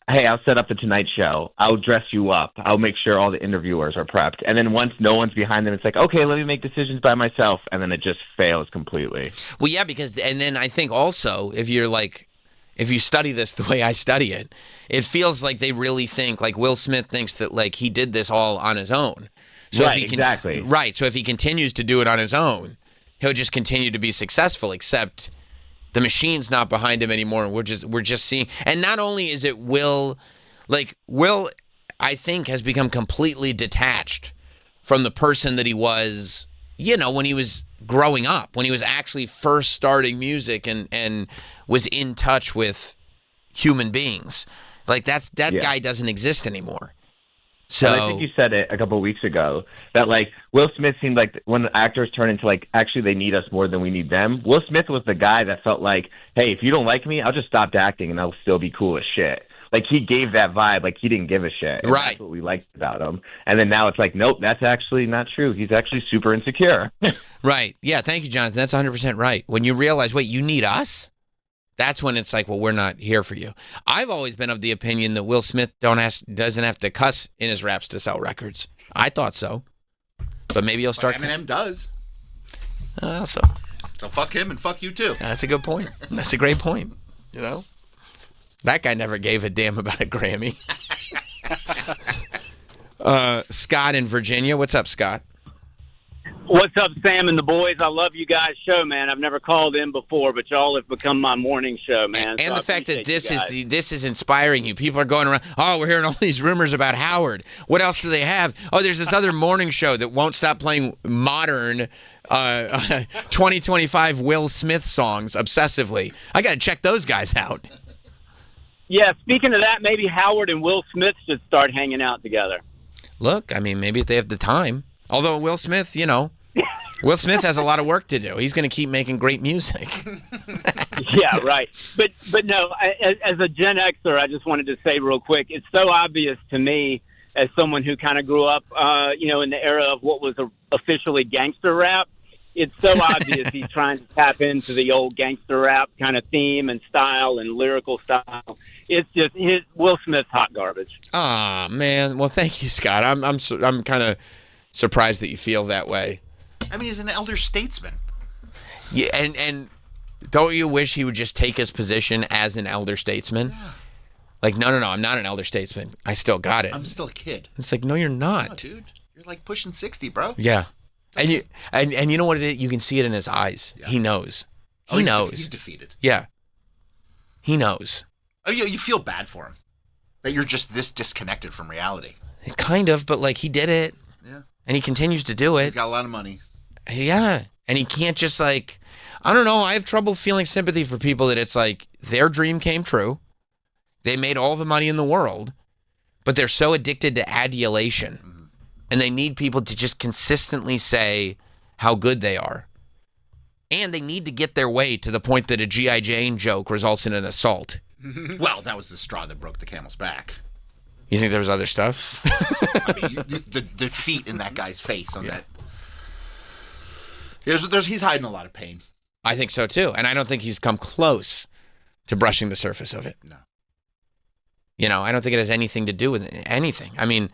Hey, I'll set up the Tonight Show. I'll dress you up. I'll make sure all the interviewers are prepped. And then once no one's behind them, it's like, okay, let me make decisions by myself. And then it just fails completely. Well, yeah, because and then I think also if you study this the way I study it, it feels like they really think, like Will Smith thinks that like he did this all on his own. So right, if he exactly. Right. So if he continues to do it on his own, he'll just continue to be successful, except the machine's not behind him anymore. And we're just seeing, and not only is it Will, I think has become completely detached from the person that he was, when he was growing up, when he was actually first starting music and was in touch with human beings. Like that guy doesn't exist anymore. So and I think you said it a couple of weeks ago that like Will Smith seemed like when the actors turn into like actually they need us more than we need them. Will Smith was the guy that felt like, hey, if you don't like me, I'll just stop acting and I'll still be cool as shit. Like he gave that vibe, like he didn't give a shit. And right. That's what we liked about him. And then now it's like, nope, that's actually not true. He's actually super insecure. Right. Yeah. Thank you, Jonathan. That's 100% right. When you realize, wait, you need us? That's when it's like, well, we're not here for you. I've always been of the opinion that Will Smith doesn't have to cuss in his raps to sell records. I thought so. But maybe he'll start. Eminem does. So fuck him and fuck you too. That's a good point. That's a great point. That guy never gave a damn about a Grammy. Scott in Virginia. What's up, Scott? What's up, Sam and the boys? I love you guys' show, man. I've never called in before, but y'all have become my morning show, man. And So the I fact that appreciate this is inspiring you. People are going around, oh, we're hearing all these rumors about Howard. What else do they have? Oh, there's this other morning show that won't stop playing modern 2025 Will Smith songs obsessively. I got to check those guys out. Yeah, speaking of that, maybe Howard and Will Smith should start hanging out together. Look, I mean, maybe if they have the time. Although Will Smith, Will Smith has a lot of work to do. He's going to keep making great music. Yeah, right. But no, as a Gen Xer, I just wanted to say real quick, it's so obvious to me as someone who kind of grew up, in the era of what was officially gangster rap. It's so obvious he's trying to tap into the old gangster rap kind of theme and style and lyrical style. It's just Will Smith's hot garbage. Ah, man. Well, thank you, Scott. I'm kind of surprised that you feel that way. I mean, he's an elder statesman. Yeah, and don't you wish he would just take his position as an elder statesman? Yeah. Like, no, I'm not an elder statesman. I still got it. I'm still a kid. It's like, no, you're not. No, dude. You're like pushing 60, bro. Yeah. And you know what it is? You can see it in his eyes. Yeah. He knows. He knows. He's defeated. Yeah. He knows. Oh, you feel bad for him. That you're just this disconnected from reality. Kind of, but like he did it. Yeah. And he continues to do it. He's got a lot of money. Yeah. And he can't just like, I don't know. I have trouble feeling sympathy for people that it's like their dream came true. They made all the money in the world, but they're so addicted to adulation. Mm-hmm. And they need people to just consistently say how good they are. And they need to get their way to the point that a G.I. Jane joke results in an assault. Well, that was the straw that broke the camel's back. You think there was other stuff? I mean, the feet in that guy's face on that. He's hiding a lot of pain. I think so, too. And I don't think he's come close to brushing the surface of it. No. I don't think it has anything to do with anything. I mean,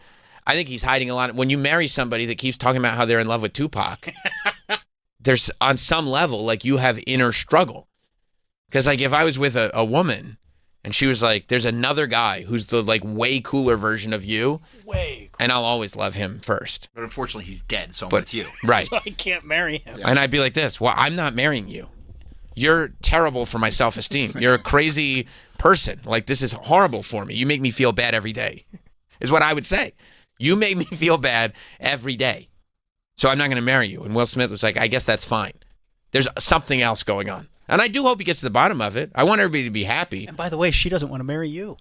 I think he's hiding a lot. When you marry somebody that keeps talking about how they're in love with Tupac, there's on some level, like you have inner struggle. Because like if I was with a woman and she was like, there's another guy who's the like way cooler version of you. Way cool. And I'll always love him first. But unfortunately, he's dead, so I'm with you. Right. So I can't marry him. And I'd be like this, well, I'm not marrying you. You're terrible for my self-esteem. You're a crazy person. Like, this is horrible for me. You make me feel bad every day, is what I would say. You make me feel bad every day. So I'm not going to marry you. And Will Smith was like, I guess that's fine. There's something else going on. And I do hope he gets to the bottom of it. I want everybody to be happy. And by the way, she doesn't want to marry you.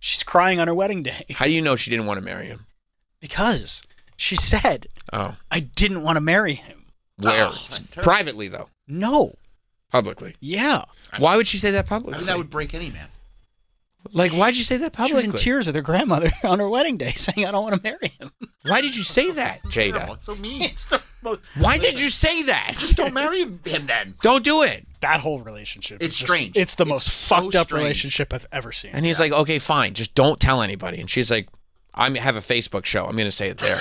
She's crying on her wedding day. How do you know she didn't want to marry him? Because she said, I didn't want to marry him. Where? Privately, though? No. Publicly? Yeah. Why would she say that publicly? I mean, that would break any man. Like, why'd you say that publicly? She was in tears with her grandmother on her wedding day saying, I don't want to marry him. Why did you say that, Jada? It's so mean. It's the most... Why did you say that? Just don't marry him then. Don't do it. That whole relationship. It's strange. It's the most fucked up relationship I've ever seen. And he's like, okay, fine. Just don't tell anybody. And she's like, I have a Facebook show. I'm going to say it there.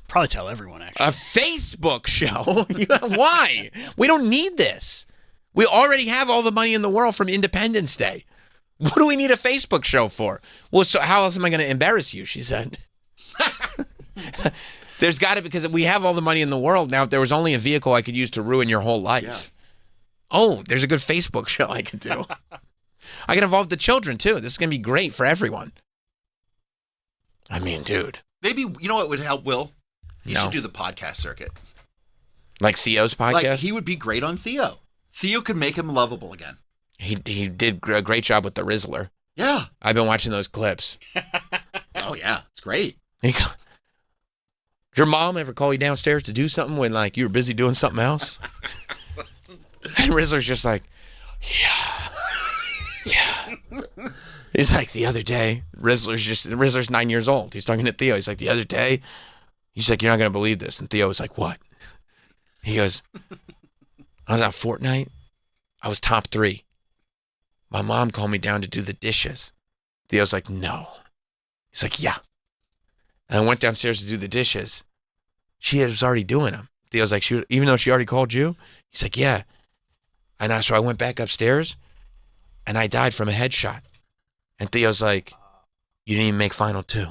Probably tell everyone, actually. A Facebook show? Why? We don't need this. We already have all the money in the world from Independence Day. What do we need a Facebook show for? Well, so how else am I going to embarrass you, she said. There's got to, because we have all the money in the world. Now, if there was only a vehicle I could use to ruin your whole life. Yeah. Oh, there's a good Facebook show I can do. I can involve the children, too. This is going to be great for everyone. I mean, dude. Maybe, you know what would help Will? He should do the podcast circuit. Like Theo's podcast? Like, he would be great on Theo. Theo could make him lovable again. He did a great job with the Rizzler. Yeah. I've been watching those clips. Oh, yeah. It's great. Did your mom ever call you downstairs to do something when, like, you were busy doing something else? And Rizzler's just like, yeah. He's like, the other day, Rizzler's 9 years old. He's talking to Theo. He's like, the other day, he's like, you're not going to believe this. And Theo was like, what? He goes, I was out Fortnite. I was top 3. My mom called me down to do the dishes. Theo's like, no. He's like, yeah. And I went downstairs to do the dishes. She was already doing them. Theo's like, even though she already called you? He's like, yeah. And so I went back upstairs, and I died from a headshot. And Theo's like, you didn't even make final 2.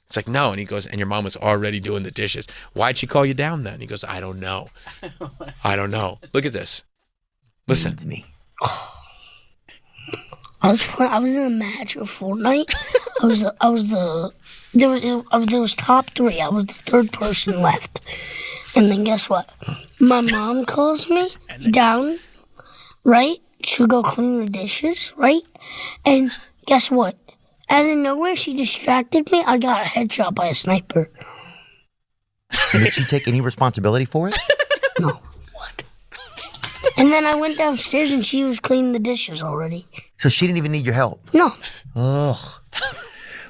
It's like, no. And he goes, and your mom was already doing the dishes. Why'd she call you down then? He goes, I don't know. I don't know. Look at this. Listen to me. I was in a match of Fortnite. There was top 3. I was the 3rd person left. And then guess what? My mom calls me down, right? To go clean the dishes, right? And guess what? Out of nowhere, she distracted me. I got a headshot by a sniper. Did she take any responsibility for it? No. What? And then I went downstairs and she was cleaning the dishes already. So she didn't even need your help? No. Ugh.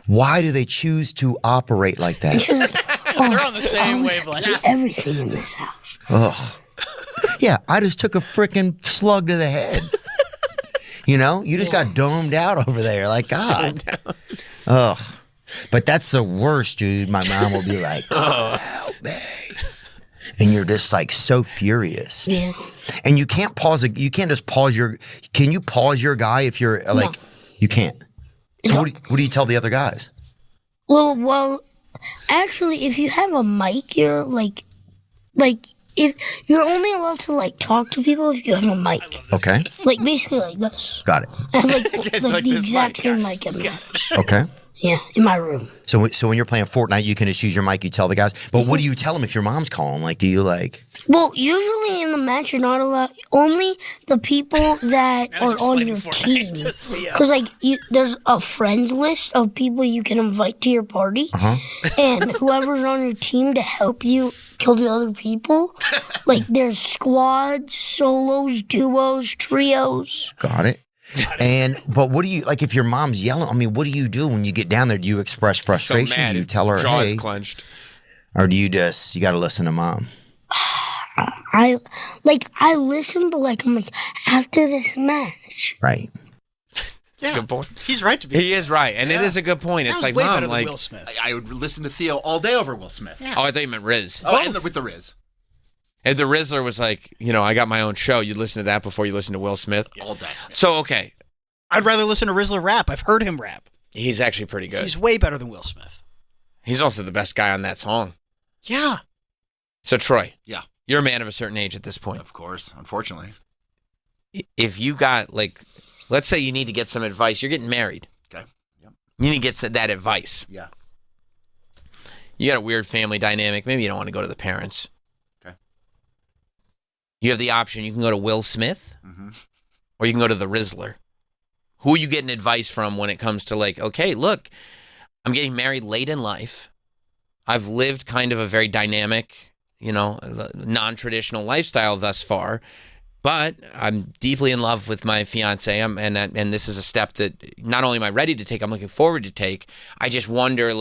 Why do they choose to operate like that? They're on the same wavelength. Do everything in this house. Ugh. Yeah, I just took a freaking slug to the head. You know, you just got domed out over there. Like, God. Ugh. But that's the worst, dude. My mom will be like, oh, help me. And you're just like so furious. Yeah. And you can't you can't just pause can you pause your guy if you're like, no. You can't. So what do you tell the other guys? Well, actually, if you have a mic, you're like, if you're only allowed to like talk to people if you have a mic. Okay. Like basically like this. Got it. I have like the exact same mic in my house. Okay. Yeah, in my room. So when you're playing Fortnite, you can just use your mic. You tell the guys. But what do you tell them if your mom's calling? Like, do you like? Well, usually in the match, you're not allowed. Only the people that are on your team. Because there's a friends list of people you can invite to your party, and whoever's on your team to help you kill the other people. Like, there's squads, solos, duos, trios. Got it. But what do you like if your mom's yelling? I mean, what do you do when you get down there? Do you express frustration? So mad. Do you tell her, jaws hey, clenched, or do you just you got to listen to mom? I listen, but I'm like after this match, right? That's a good point. He's right to be. He is right, and it is a good point. It's like, way mom, better than like Will Smith. I would listen to Theo all day over Will Smith. Oh, I thought you meant Riz. Oh, and with the Riz. If the Rizzler was like, I got my own show, you'd listen to that before you listen to Will Smith? All day. So, okay. I'd rather listen to Rizzler rap. I've heard him rap. He's actually pretty good. He's way better than Will Smith. He's also the best guy on that song. Yeah. So, Troy. Yeah. You're a man of a certain age at this point. Of course, unfortunately. If you got, let's say you need to get some advice. You're getting married. Okay. Yep. You need to get that advice. Yeah. You got a weird family dynamic. Maybe you don't want to go to the parents. Okay. You have the option. You can go to Will Smith, or you can go to the Rizzler. Who are you getting advice from when it comes to okay, look, I'm getting married late in life. I've lived kind of a very dynamic, non-traditional lifestyle thus far, but I'm deeply in love with my fiance, and this is a step that not only am I ready to take, I'm looking forward to take. I just wonder,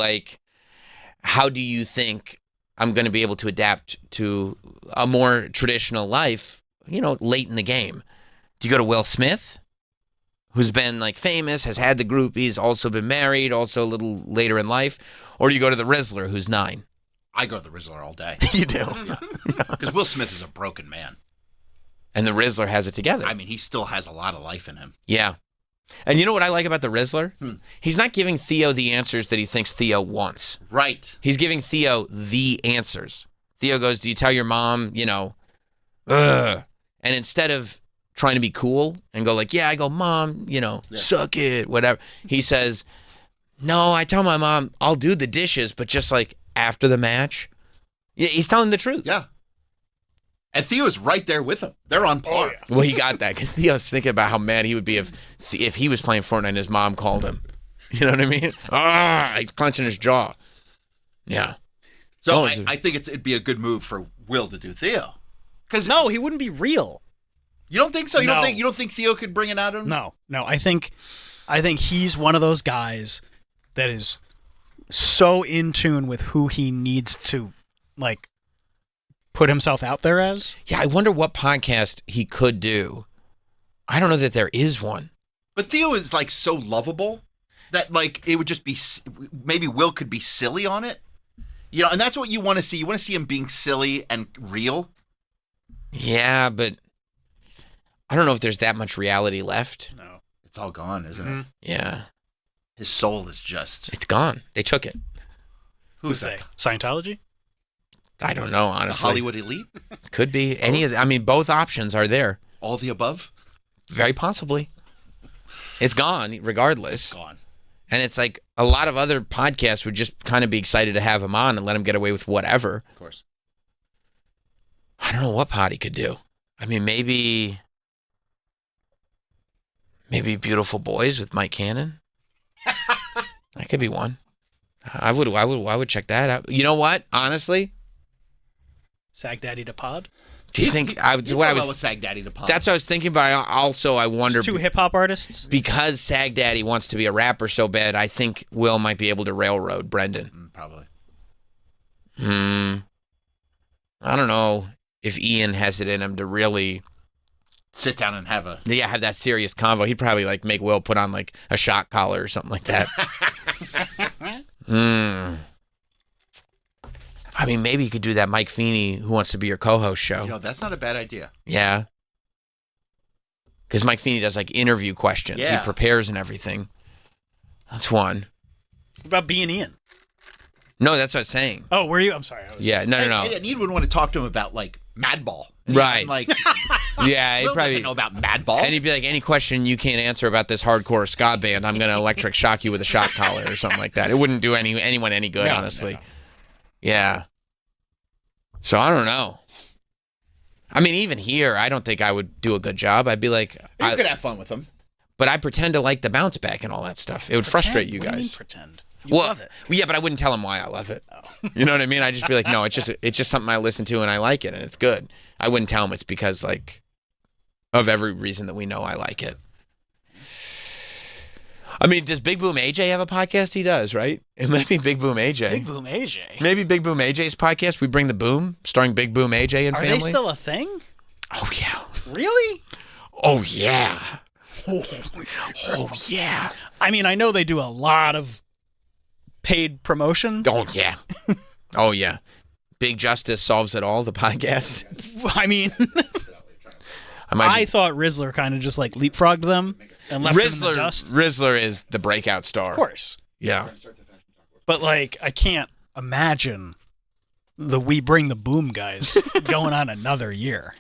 how do you think I'm going to be able to adapt to a more traditional life, late in the game? Do you go to Will Smith, who's been famous, has had the groupies, also been married, also a little later in life, or do you go to the Rizzler, who's 9? I go to the Rizzler all day. You do? Because Will Smith is a broken man. And the Rizzler has it together. I mean, he still has a lot of life in him. Yeah. And you know what I like about the Rizzler? He's not giving Theo the answers that he thinks Theo wants. Right. He's giving Theo the answers. Theo goes, do you tell your mom, ugh. And instead of trying to be cool and go I go, Mom, suck it, whatever. He says, no, I tell my mom I'll do the dishes, but just after the match. Yeah, he's telling the truth. Yeah. And Theo's right there with him. They're on par. Oh, yeah. Well, he got that because Theo's thinking about how mad he would be if he was playing Fortnite and his mom called him. You know what I mean? He's clenching his jaw. Yeah. So I think it'd be a good move for Will to do Theo. Because no, he wouldn't be real. You don't think so? You don't think Theo could bring it out of him? No. I think he's one of those guys that is so in tune with who he needs to put himself out there as. Yeah, I wonder what podcast he could do. I don't know that there is one. But Theo is so lovable that it would just be maybe Will could be silly on it. And that's what you want to see. You want to see him being silly and real. Yeah, but I don't know if there's that much reality left. No. It's all gone, isn't it? Yeah. His soul is just... It's gone. They took it. Who's that? Scientology? I don't know, The honestly. Hollywood elite? Could be any of. I mean, both options are there. All the above? Very possibly. It's gone, regardless. It's gone. And it's like a lot of other podcasts would just kind of be excited to have him on and let him get away with whatever. Of course. I don't know what pod he could do. I mean, maybe Beautiful Boys with Mike Cannon. That could be one. I would check that out. You know what? Honestly, Sag Daddy to Pod? do you think With Sag Daddy to Pod. That's what I was thinking, but I wonder Two hip hop artists? because Sag Daddy wants to be a rapper so bad. I think Will might be able to railroad Brendan. Probably. I don't know if Ian has it in him to really sit down and have that serious convo. He'd probably like make Will put on like a shock collar or something like that. I mean, maybe you could do that Mike Feeney Who Wants to Be Your Co-Host show. You know, that's not a bad idea. Yeah. Because Mike Feeney does like interview questions. Yeah. He prepares and everything. That's one. What about being Ian? No, that's what I was saying. Oh, were you? I'm sorry. Yeah, no. And you would want to talk to him about like Madball. Right. And, like, Yeah, Will doesn't know about Madball. And he'd be like, any question you can't answer about this hardcore ska band, I'm going to electric shock you with a shock collar or something like that. It wouldn't do anyone any good, honestly. No. Yeah. So I don't know. I mean, even here, I don't think I would do a good job. I'd be like... You could have fun with him. But I pretend to like the bounce back and all that stuff. It would frustrate you guys. What do you mean pretend? You love it. Yeah, but I wouldn't tell him why I love it. You know what I mean? I'd just be like, no, it's just something I listen to and I like it and it's good. I wouldn't tell him it's because like of every reason that we know I like it. I mean, does Big Boom AJ have a podcast? He does, right? It might be Big Boom AJ. Big Boom AJ. Maybe Big Boom AJ's podcast. We Bring the Boom, starring Big Boom AJ and Are family. they still a thing? Oh yeah. Really? Oh yeah. Oh yeah. I mean, I know they do a lot of paid promotion. Oh yeah. Oh yeah. Big Justice Solves It All, the podcast. I mean, I thought Rizzler kind of just like leapfrogged them and left them in the dust. Rizzler is the breakout star. Of course. Yeah. But like, I can't imagine the We Bring the Boom guys going on another year.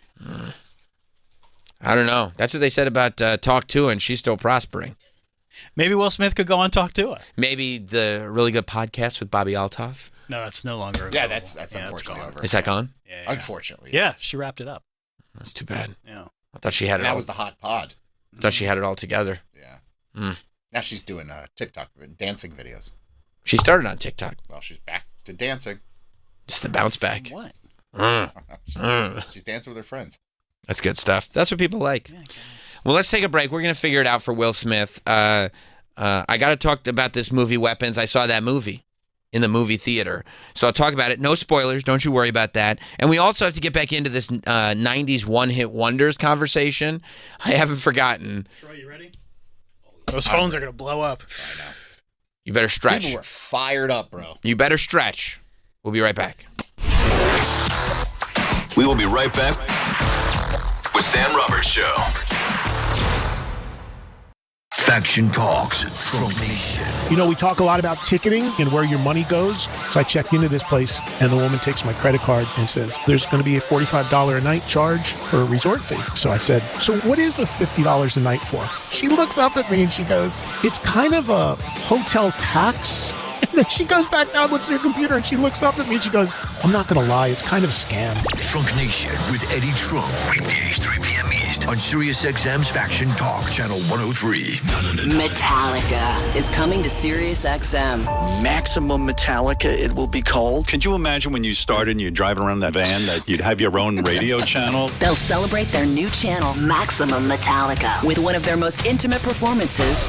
I don't know. That's what they said about Talk To, and she's still prospering. Maybe Will Smith could go on Talk To Her. Maybe the really good podcast with Bobby Althoff. No, that's no longer available. Yeah, that's unfortunately over. Is that gone? Yeah. Unfortunately. Yeah, she wrapped it up. That's too bad. Yeah. I thought she had it all. That was the hot pod. I thought she had it all together. Yeah. Now she's doing TikTok dancing videos. She started on TikTok. Well, she's back to dancing. Just the bounce back. What? She's dancing with her friends. That's good stuff. That's what people like. Yeah, well, let's take a break. We're going to figure it out for Will Smith. I got to talk about this movie, Weapons. I saw that movie in the movie theater. So I'll talk about it. No spoilers. Don't you worry about that. And we also have to get back into this 90s one-hit wonders conversation. I haven't forgotten. Troy, you ready? Those phones are going to blow up. I know. You better stretch. People were fired up, bro. You better stretch. We'll be right back. We will be right back with Sam Roberts Show. Faction Talks, Trump Nation. You know, we talk a lot about ticketing and where your money goes. So I checked into this place, and the woman takes my credit card and says, there's going to be a $45 a night charge for a resort fee. So I said, so what is the $50 a night for? She looks up at me and she goes, it's kind of a hotel tax. And then she goes back down, looks at her computer, and she looks up at me and she goes, I'm not going to lie, it's kind of a scam. Trunk Nation with Eddie Trunk. Weekdays, 3 p.m. East on SiriusXM's Faction Talk, Channel 103. Metallica is coming to SiriusXM. Maximum Metallica, it will be called. Could you imagine when you started and you're driving around that van that you'd have your own radio channel? They'll celebrate their new channel, Maximum Metallica, with one of their most intimate performances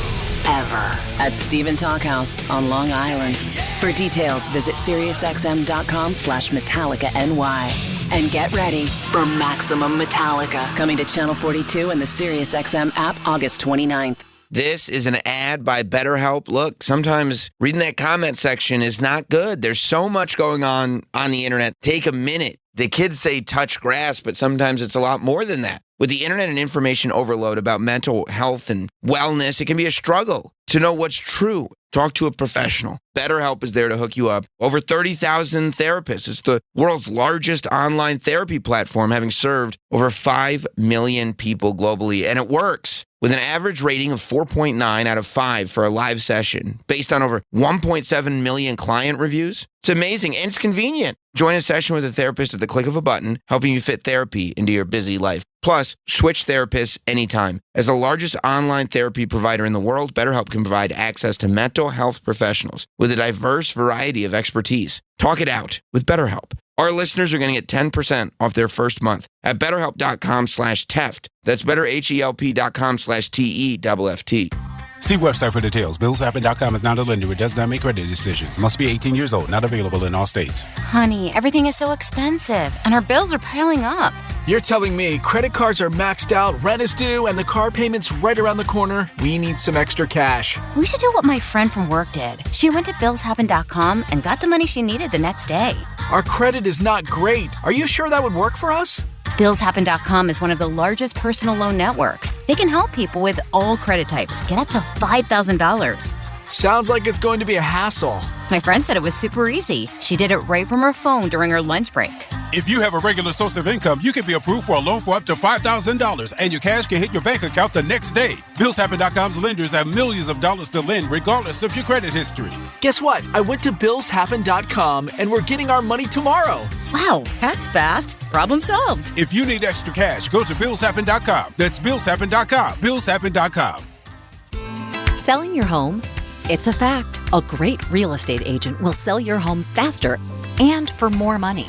ever at Stephen Talkhouse on Long Island. For details, visit SiriusXM.com/MetallicaNY. And get ready for Maximum Metallica, coming to Channel 42 and the SiriusXM app August 29th. This is an ad by BetterHelp. Look, sometimes reading that comment section is not good. There's so much going on the internet. Take a minute. The kids say touch grass, but sometimes it's a lot more than that. With the internet and information overload about mental health and wellness, it can be a struggle to know what's true Talk to a professional. BetterHelp is there to hook you up. Over 30,000 therapists. It's the world's largest online therapy platform, having served over 5 million people globally. And it works with an average rating of 4.9 out of 5 for a live session, based on over 1.7 million client reviews. It's amazing, and it's convenient. Join a session with a therapist at the click of a button, helping you fit therapy into your busy life. Plus, switch therapists anytime. As the largest online therapy provider in the world, BetterHelp can provide access to mental health professionals with a diverse variety of expertise. Talk it out with BetterHelp. Our listeners are going to get 10% off their first month at betterhelp.com/Teft. That's betterhelp.com/TEFFT. See website for details. BillsHappen.com is not a lender. It does not make credit decisions. Must be 18 years old. Not available in all states. Honey, everything is so expensive, and our bills are piling up. You're telling me credit cards are maxed out, rent is due, and the car payment's right around the corner? We need some extra cash. We should do what my friend from work did. She went to BillsHappen.com and got the money she needed the next day. Our credit is not great. Are you sure that would work for us? BillsHappen.com is one of the largest personal loan networks. They can help people with all credit types get up to $5,000. Sounds like it's going to be a hassle. My friend said it was super easy. She did it right from her phone during her lunch break. If you have a regular source of income, you can be approved for a loan for up to $5,000, and your cash can hit your bank account the next day. BillsHappen.com's lenders have millions of dollars to lend, regardless of your credit history. Guess what? I went to BillsHappen.com, and we're getting our money tomorrow. Wow, that's fast. Problem solved. If you need extra cash, go to BillsHappen.com. That's BillsHappen.com. BillsHappen.com. Selling your home? It's a fact. A great real estate agent will sell your home faster and for more money.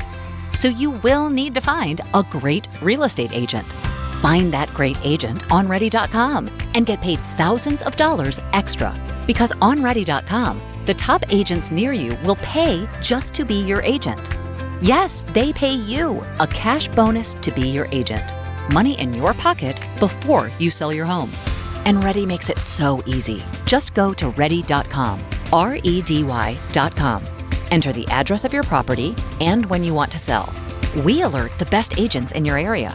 So you will need to find a great real estate agent. Find that great agent on Ready.com and get paid thousands of dollars extra. Because on Ready.com, the top agents near you will pay just to be your agent. Yes, they pay you a cash bonus to be your agent. Money in your pocket before you sell your home. And Ready makes it so easy. Just go to Ready.com, REDY.com. Enter the address of your property and when you want to sell. We alert the best agents in your area.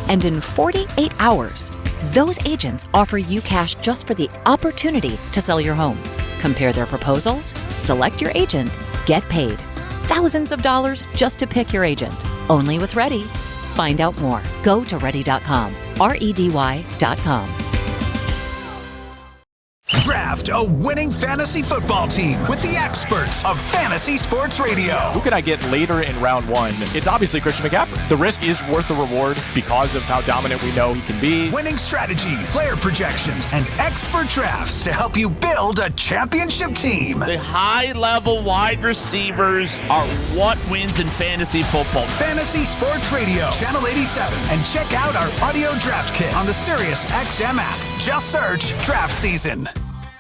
And in 48 hours, those agents offer you cash just for the opportunity to sell your home. Compare their proposals, select your agent, get paid. Thousands of dollars just to pick your agent. Only with Ready. Find out more. Go to Ready.com, REDY.com. Draft a winning fantasy football team with the experts of Fantasy Sports Radio. Who can I get later in round one? It's obviously Christian McCaffrey. The risk is worth the reward because of how dominant we know he can be. Winning strategies, player projections, and expert drafts to help you build a championship team. The high-level wide receivers are what wins in fantasy football. Fantasy Sports Radio, Channel 87, and check out our audio draft kit on the SiriusXM app. Just search Draft Season.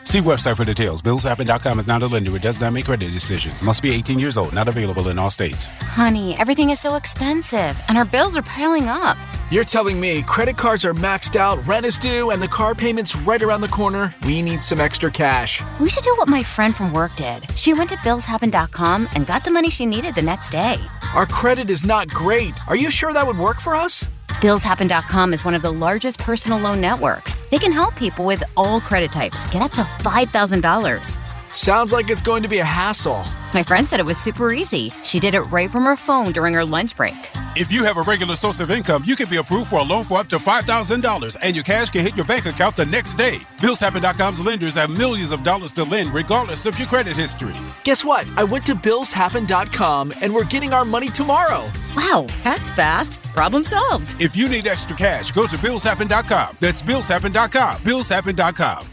See website for details. BillsHappen.com is not a lender. It does not make credit decisions. Must be 18 years old. Not available in all states. Honey, everything is so expensive, and our bills are piling up. You're telling me credit cards are maxed out, rent is due, and the car payment's right around the corner? We need some extra cash. We should do what my friend from work did. She went to BillsHappen.com and got the money she needed the next day. Our credit is not great. Are you sure that would work for us? BillsHappen.com is one of the largest personal loan networks. They can help people with all credit types get up to $5,000. Sounds like it's going to be a hassle. My friend said it was super easy. She did it right from her phone during her lunch break. If you have a regular source of income, you can be approved for a loan for up to $5,000, and your cash can hit your bank account the next day. BillsHappen.com's lenders have millions of dollars to lend, regardless of your credit history. Guess what? I went to BillsHappen.com, and we're getting our money tomorrow. Wow, that's fast. Problem solved. If you need extra cash, go to BillsHappen.com. That's BillsHappen.com. BillsHappen.com.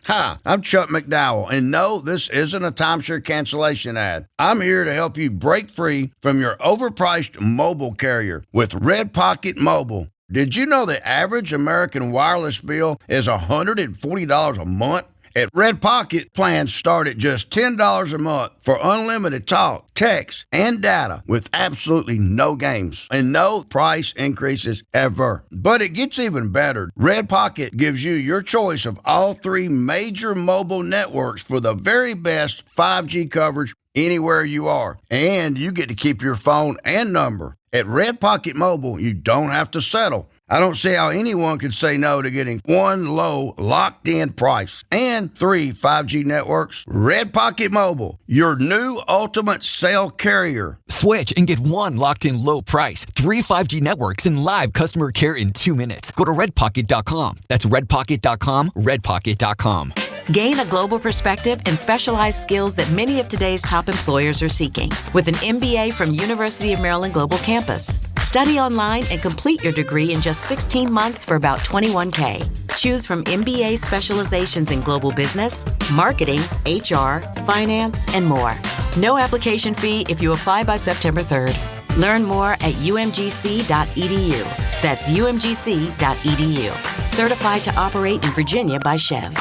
Hi, I'm Chuck McDowell, and no, this isn't a timeshare cancellation ad. I'm here to help you break free from your overpriced mobile carrier with Red Pocket Mobile. Did you know the average American wireless bill is $140 a month? At Red Pocket, plans start at just $10 a month for unlimited talk, text, and data with absolutely no games and no price increases ever. But it gets even better. Red Pocket gives you your choice of all three major mobile networks for the very best 5G coverage anywhere you are. And you get to keep your phone and number. At Red Pocket Mobile, you don't have to settle. I don't see how anyone could say no to getting one low, locked-in price and 3 5G networks. Red Pocket Mobile, your new ultimate cell carrier. Switch and get one locked-in low price, 3 5G networks, and live customer care in 2 minutes. Go to redpocket.com. That's redpocket.com, redpocket.com. Gain a global perspective and specialized skills that many of today's top employers are seeking with an MBA from University of Maryland Global Campus. Study online and complete your degree in just 16 months for about $21K. Choose from MBA specializations in global business, marketing, HR, finance, and more. No application fee if you apply by September 3rd. Learn more at umgc.edu. That's umgc.edu. Certified to operate in Virginia by Chev.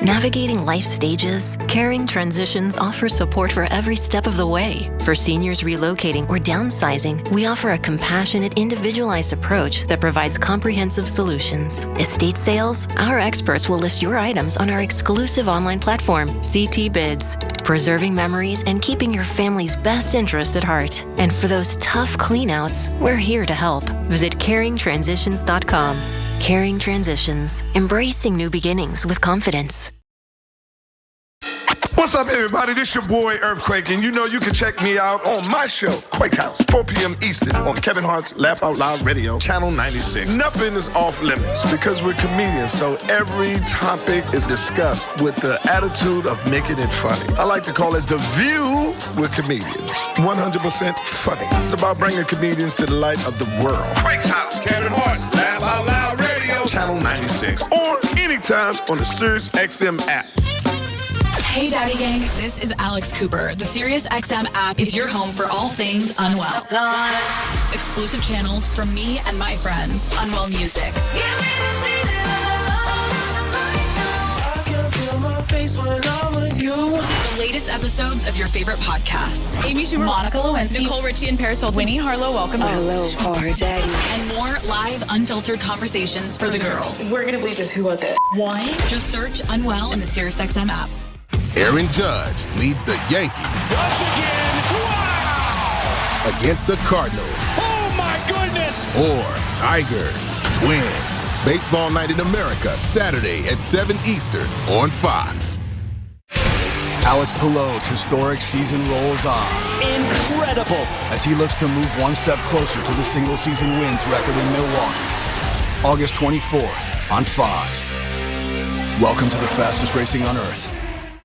Navigating life stages, Caring Transitions offers support for every step of the way. For seniors relocating or downsizing, we offer a compassionate, individualized approach that provides comprehensive solutions. Estate sales, our experts will list your items on our exclusive online platform, CT Bids, preserving memories and keeping your family's best interests at heart. And for those tough cleanouts, we're here to help. Visit caringtransitions.com. Caring Transitions, embracing new beginnings with confidence. What's up, everybody? This your boy, Earthquake, and you know you can check me out on my show, Quake House, 4 p.m. Eastern on Kevin Hart's Laugh Out Loud Radio, Channel 96. Nothing is off limits because we're comedians, so every topic is discussed with the attitude of making it funny. I like to call it The View with Comedians. 100% funny. It's about bringing comedians to the light of the world. Quake's House, Kevin Hart's Laugh Out Loud Radio, Channel 96, or anytime on the Sirius XM app. Hey Daddy Gang, this is Alex Cooper. The SiriusXM app is your home for all things Unwell. Exclusive channels from me and my friends. Unwell Music. The latest episodes of your favorite podcasts. Amy Schumer, Monica Lewinsky, Nicole Richie and Paris Hilton, Winnie Harlow, welcome back. Hello, Power Daddy. And more live, unfiltered conversations for the girls. We're gonna believe this. Who was it? Why? Just search Unwell in the SiriusXM app. Aaron Judge leads the Yankees. Once again, wow! Against the Cardinals. Oh my goodness! Or Tigers, Twins. Baseball Night in America, Saturday at 7 Eastern on Fox. Alex Pillows' historic season rolls on. Incredible! As he looks to move one step closer to the single-season wins record in Milwaukee. August 24th on Fox. Welcome to the fastest racing on Earth.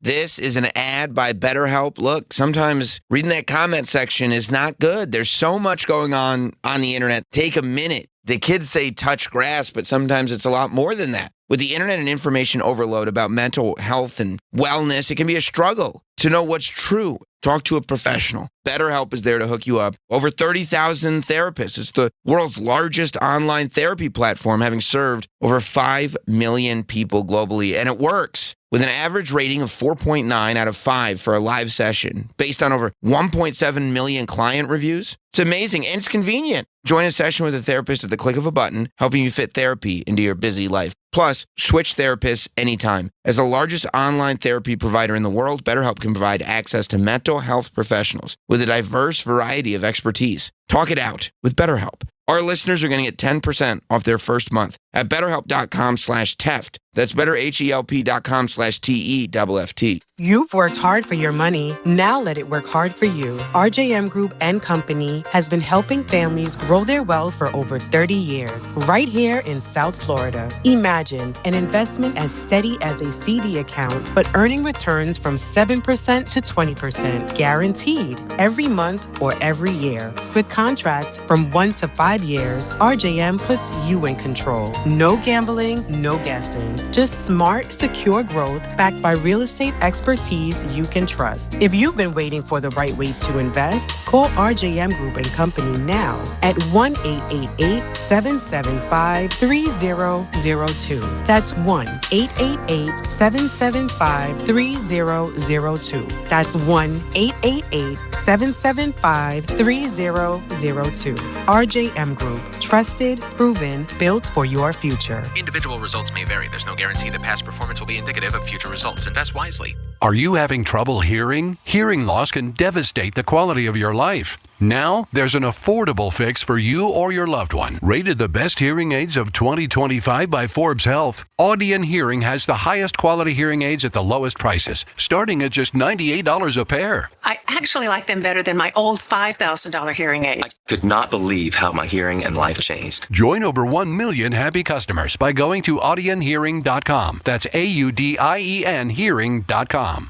This is an ad by BetterHelp. Look, sometimes reading that comment section is not good. There's so much going on the internet. Take a minute. The kids say touch grass, but sometimes it's a lot more than that. With the internet and information overload about mental health and wellness, it can be a struggle to know what's true. Talk to a professional. BetterHelp is there to hook you up. Over 30,000 therapists. It's the world's largest online therapy platform, having served over 5 million people globally. And it works. With an average rating of 4.9 out of 5 for a live session, based on over 1.7 million client reviews. It's amazing, and it's convenient. Join a session with a therapist at the click of a button, helping you fit therapy into your busy life. Plus, switch therapists anytime. As the largest online therapy provider in the world, BetterHelp can provide access to mental health professionals with a diverse variety of expertise. Talk it out with BetterHelp. Our listeners are going to get 10% off their first month at BetterHelp.com/Teft. That's BetterHelp.com/TEFT. You've worked hard for your money. Now let it work hard for you. RJM Group and Company has been helping families grow their wealth for over 30 years, right here in South Florida. Imagine an investment as steady as a CD account, but earning returns from 7% to 20%, guaranteed every month or every year. With contracts from 1 to 5 years, RJM puts you in control. No gambling, no guessing. Just smart, secure growth backed by real estate expertise you can trust. If you've been waiting for the right way to invest, call RJM Group and Company now at 1-888-775-3002. That's 1-888-775-3002. That's 1-888-775-3002. RJM Group. Trusted, proven, built for your future. Individual results may vary. There's no guarantee that past performance will be indicative of future results. Invest wisely. Are you having trouble hearing? Hearing loss can devastate the quality of your life. Now, there's an affordable fix for you or your loved one. Rated the best hearing aids of 2025 by Forbes Health, Audion Hearing has the highest quality hearing aids at the lowest prices, starting at just $98 a pair. I actually like them better than my old $5,000 hearing aid. I could not believe how my hearing and life changed. Join over 1 million happy customers by going to audionhearing.com. That's AUDIEN hearing.com.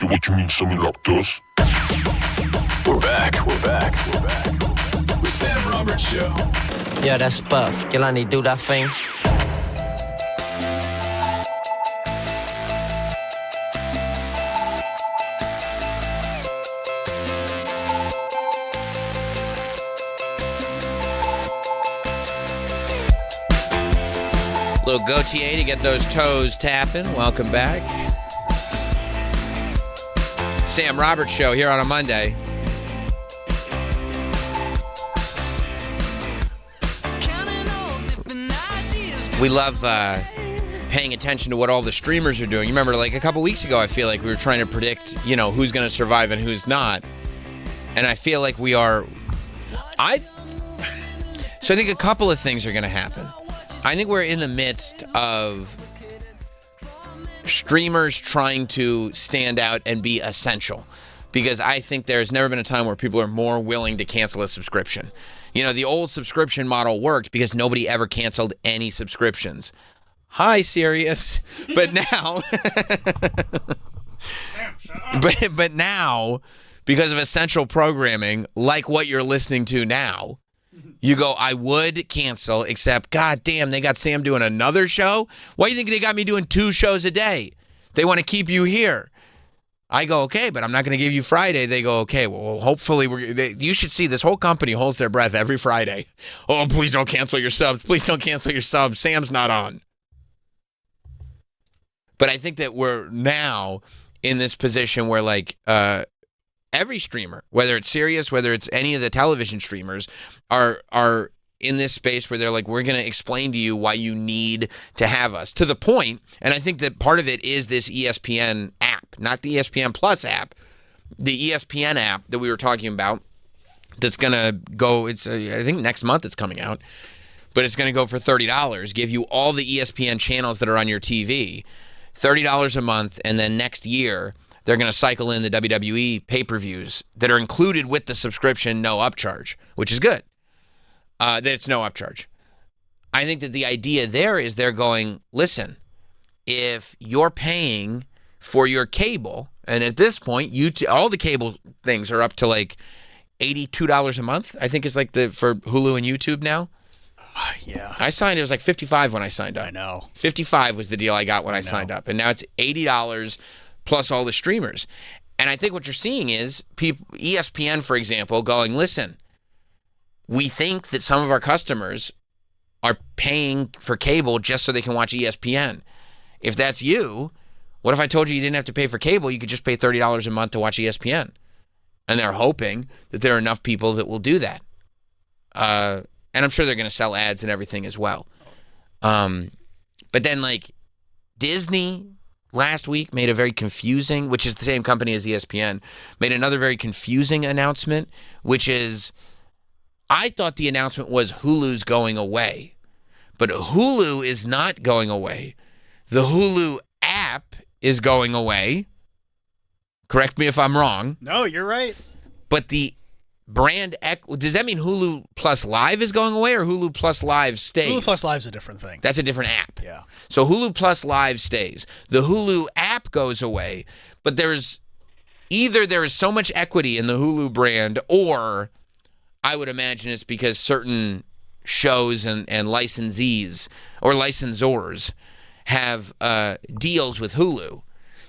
Yo, what you mean, something like this? We're back. With Sam Roberts Show. Yeah, that's Puff. Jelani, do that thing. Little Gautier to get those toes tapping. Welcome back. Sam Roberts Show here on a Monday. We love paying attention to what all the streamers are doing. You remember, like a couple weeks ago, I feel like we were trying to predict, who's going to survive and who's not. And I feel like we are. So I think a couple of things are going to happen. I think we're in the midst of streamers trying to stand out and be essential, because I think there's never been a time where people are more willing to cancel a subscription. The old subscription model worked because nobody ever canceled any subscriptions. Hi, Sirius. But now, but now, because of essential programming like what you're listening to now, you go, I would cancel, except, God damn, they got Sam doing another show? Why do you think they got me doing 2 shows a day? They want to keep you here. I go, okay, but I'm not going to give you Friday. They go, okay, well, hopefully, you should see this whole company holds their breath every Friday. Oh, please don't cancel your subs. Please don't cancel your subs. Sam's not on. But I think that we're now in this position where, like, every streamer, whether it's Sirius, whether it's any of the television streamers, are in this space where they're like, we're going to explain to you why you need to have us. To the point, and I think that part of it is this ESPN app, not the ESPN Plus app, the ESPN app that we were talking about that's going to go, I think next month it's coming out, but it's going to go for $30, give you all the ESPN channels that are on your TV, $30 a month, and then next year, they're going to cycle in the WWE pay-per-views that are included with the subscription, no upcharge, which is good. That it's no upcharge. I think that the idea there is they're going, listen, if you're paying for your cable, and at this point, all the cable things are up to like $82 a month, I think is like for Hulu and YouTube now. Yeah. It was like $55 when I signed up. I know. $55 was the deal I got when I signed up, and now it's $80 plus all the streamers. And I think what you're seeing is people, ESPN, for example, going, listen, we think that some of our customers are paying for cable just so they can watch ESPN. If that's you, what if I told you didn't have to pay for cable, you could just pay $30 a month to watch ESPN? And they're hoping that there are enough people that will do that. And I'm sure they're going to sell ads and everything as well. But then, like, Disney last week made a very confusing, which is the same company as ESPN, made another very confusing announcement, which is, I thought the announcement was Hulu's going away. But Hulu is not going away. The Hulu app is going away. Correct me if I'm wrong. No, you're right. But the brand, does that mean Hulu Plus Live is going away, or Hulu Plus Live stays? Hulu Plus Live is a different thing. That's a different app. Yeah. So Hulu Plus Live stays. The Hulu app goes away, but there's either there is so much equity in the Hulu brand, or I would imagine it's because certain shows and licensees or licensors have deals with Hulu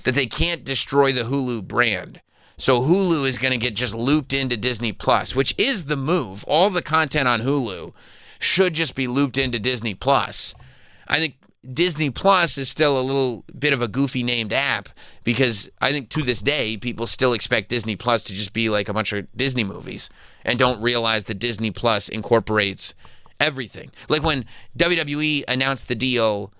that they can't destroy the Hulu brand. So Hulu is going to get just looped into Disney Plus, which is the move. All the content on Hulu should just be looped into Disney Plus. I think Disney Plus is still a little bit of a goofy named app, because I think to this day people still expect Disney Plus to just be like a bunch of Disney movies and don't realize that Disney Plus incorporates everything. Like when WWE announced the deal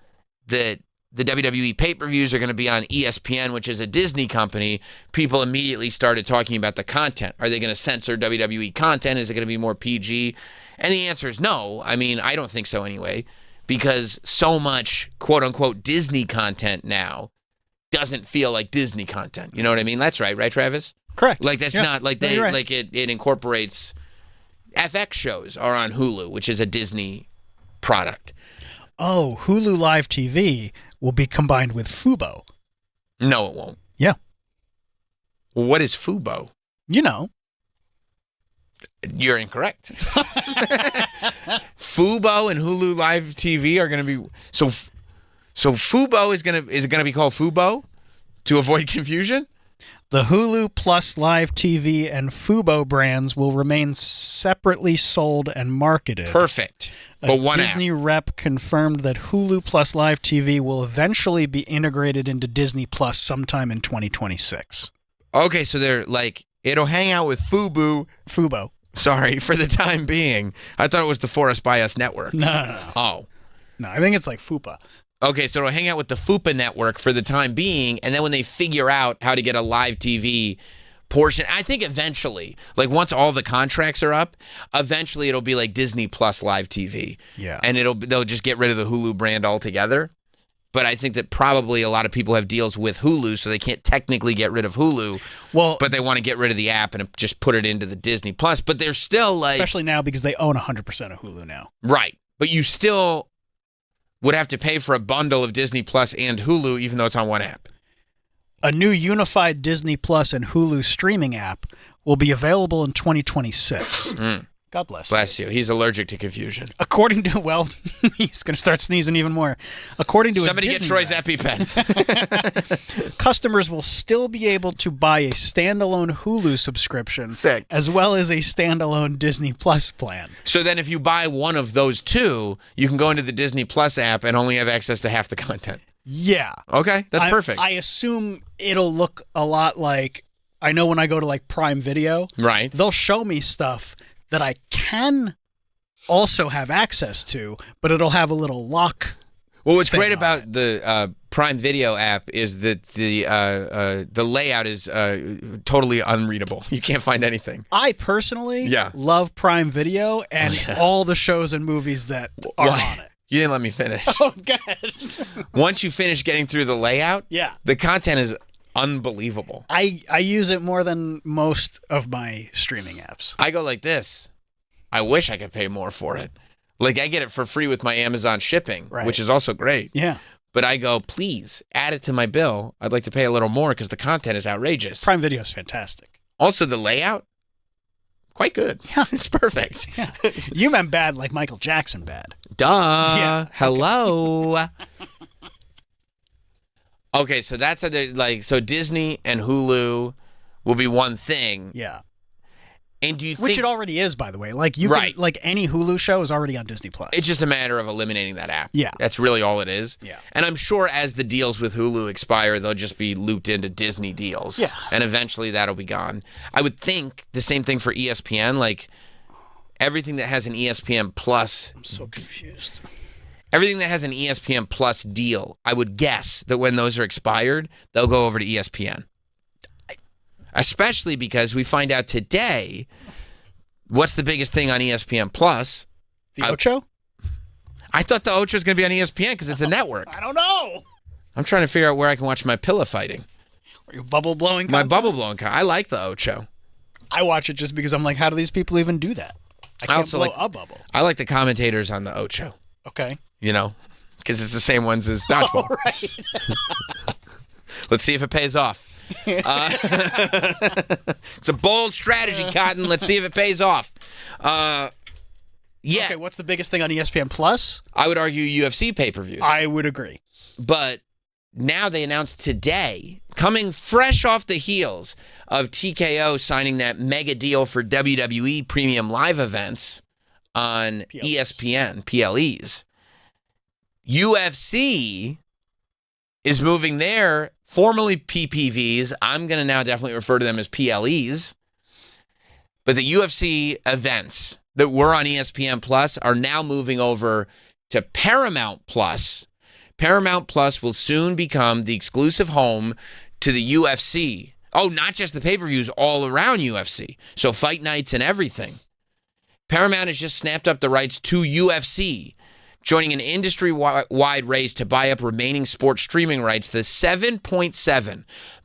that the WWE pay-per-views are going to be on ESPN, which is a Disney company, people immediately started talking about the content. Are they going to censor WWE content? Is it going to be more PG? And the answer is no. I mean, I don't think so anyway, because so much quote-unquote Disney content now doesn't feel like Disney content. You know what I mean? That's right, Travis? Correct. Like that's not like No, they you're right. like it incorporates FX shows are on Hulu, which is a Disney product. Oh, Hulu Live TV will be combined with Fubo. No, it won't. Yeah. Well, what is Fubo? You know. You're incorrect. Fubo and Hulu Live TV are going to be so Fubo is it going to be called Fubo to avoid confusion? The Hulu Plus Live TV and Fubo brands will remain separately sold and marketed. Perfect. But one Disney rep confirmed that Hulu Plus Live TV will eventually be integrated into Disney Plus sometime in 2026. Okay, so they're like it'll hang out with Fubo. Sorry, for the time being. I thought it was the Forest by Us network. No. Oh. No, I think it's like Fupa. Okay, so it'll hang out with the FUPA network for the time being, and then when they figure out how to get a live TV portion, I think eventually, like once all the contracts are up, eventually it'll be like Disney Plus Live TV. Yeah. And they'll just get rid of the Hulu brand altogether. But I think that probably a lot of people have deals with Hulu, so they can't technically get rid of Hulu. Well, but they want to get rid of the app and just put it into the Disney Plus. But they're still like, especially now because they own 100% of Hulu now. Right. But you still would have to pay for a bundle of Disney Plus and Hulu, even though it's on one app. A new unified Disney Plus and Hulu streaming app will be available in 2026. God bless. Bless you. He's allergic to confusion. According to, well, he's going to start sneezing even more. According to somebody get Troy's EpiPen. Customers will still be able to buy a standalone Hulu subscription, as well as a standalone Disney Plus plan. So then if you buy one of those two, you can go into the Disney Plus app and only have access to half the content. Yeah. Okay, that's perfect. I assume it'll look a lot like, I know when I go to like Prime Video, right? They'll show me stuff that I can also have access to, but it'll have a little lock. Well, what's great about the Prime Video app is that the layout is totally unreadable. You can't find anything. I personally love Prime Video and all the shows and movies that are on it. You didn't let me finish. Oh, God. Once you finish getting through the layout, yeah, the content is unbelievable. I use it more than most of my streaming apps. I go like this. I wish I could pay more for it. Like I get it for free with my Amazon shipping, which is also great. Yeah. But I go, please add it to my bill. I'd like to pay a little more because the content is outrageous. Prime Video is fantastic. Also, the layout, quite good. Yeah. It's perfect. Yeah. You meant bad like Michael Jackson bad. Duh. Yeah. Hello. Okay, so that's so Disney and Hulu will be one thing. Yeah. And do you think, which it already is, by the way. Like you can, like any Hulu show is already on Disney Plus. It's just a matter of eliminating that app. Yeah. That's really all it is. Yeah. And I'm sure as the deals with Hulu expire, they'll just be looped into Disney deals. Yeah. And eventually that'll be gone. I would think the same thing for ESPN, like everything that has an ESPN Plus. I'm so confused. Everything that has an ESPN Plus deal, I would guess that when those are expired, they'll go over to ESPN. Especially because we find out today, what's the biggest thing on ESPN Plus? The Ocho? I thought the Ocho was going to be on ESPN because it's a network. I don't know. I'm trying to figure out where I can watch my pillow fighting. Are you bubble blowing? My bubble blowing. I like the Ocho. I watch it just because I'm like, how do these people even do that? I can't also blow like a bubble. I like the commentators on the Ocho. Okay. You know, because it's the same ones as dodgeball. Oh, right. Let's see if it pays off. It's a bold strategy, Cotton. Let's see if it pays off. Yeah. Okay, what's the biggest thing on ESPN Plus? I would argue UFC pay-per-views. I would agree. But now they announced today, coming fresh off the heels of TKO signing that mega deal for WWE premium live events on ESPN, PLEs. UFC is moving their formerly PPVs. I'm going to now definitely refer to them as PLEs. But the UFC events that were on ESPN Plus are now moving over to Paramount Plus Paramount Plus will soon become the exclusive home to the UFC. Oh, not just the pay-per-views, all around UFC. So fight nights and everything. Paramount has just snapped up the rights to UFC, joining an industry-wide race to buy up remaining sports streaming rights. The $7.7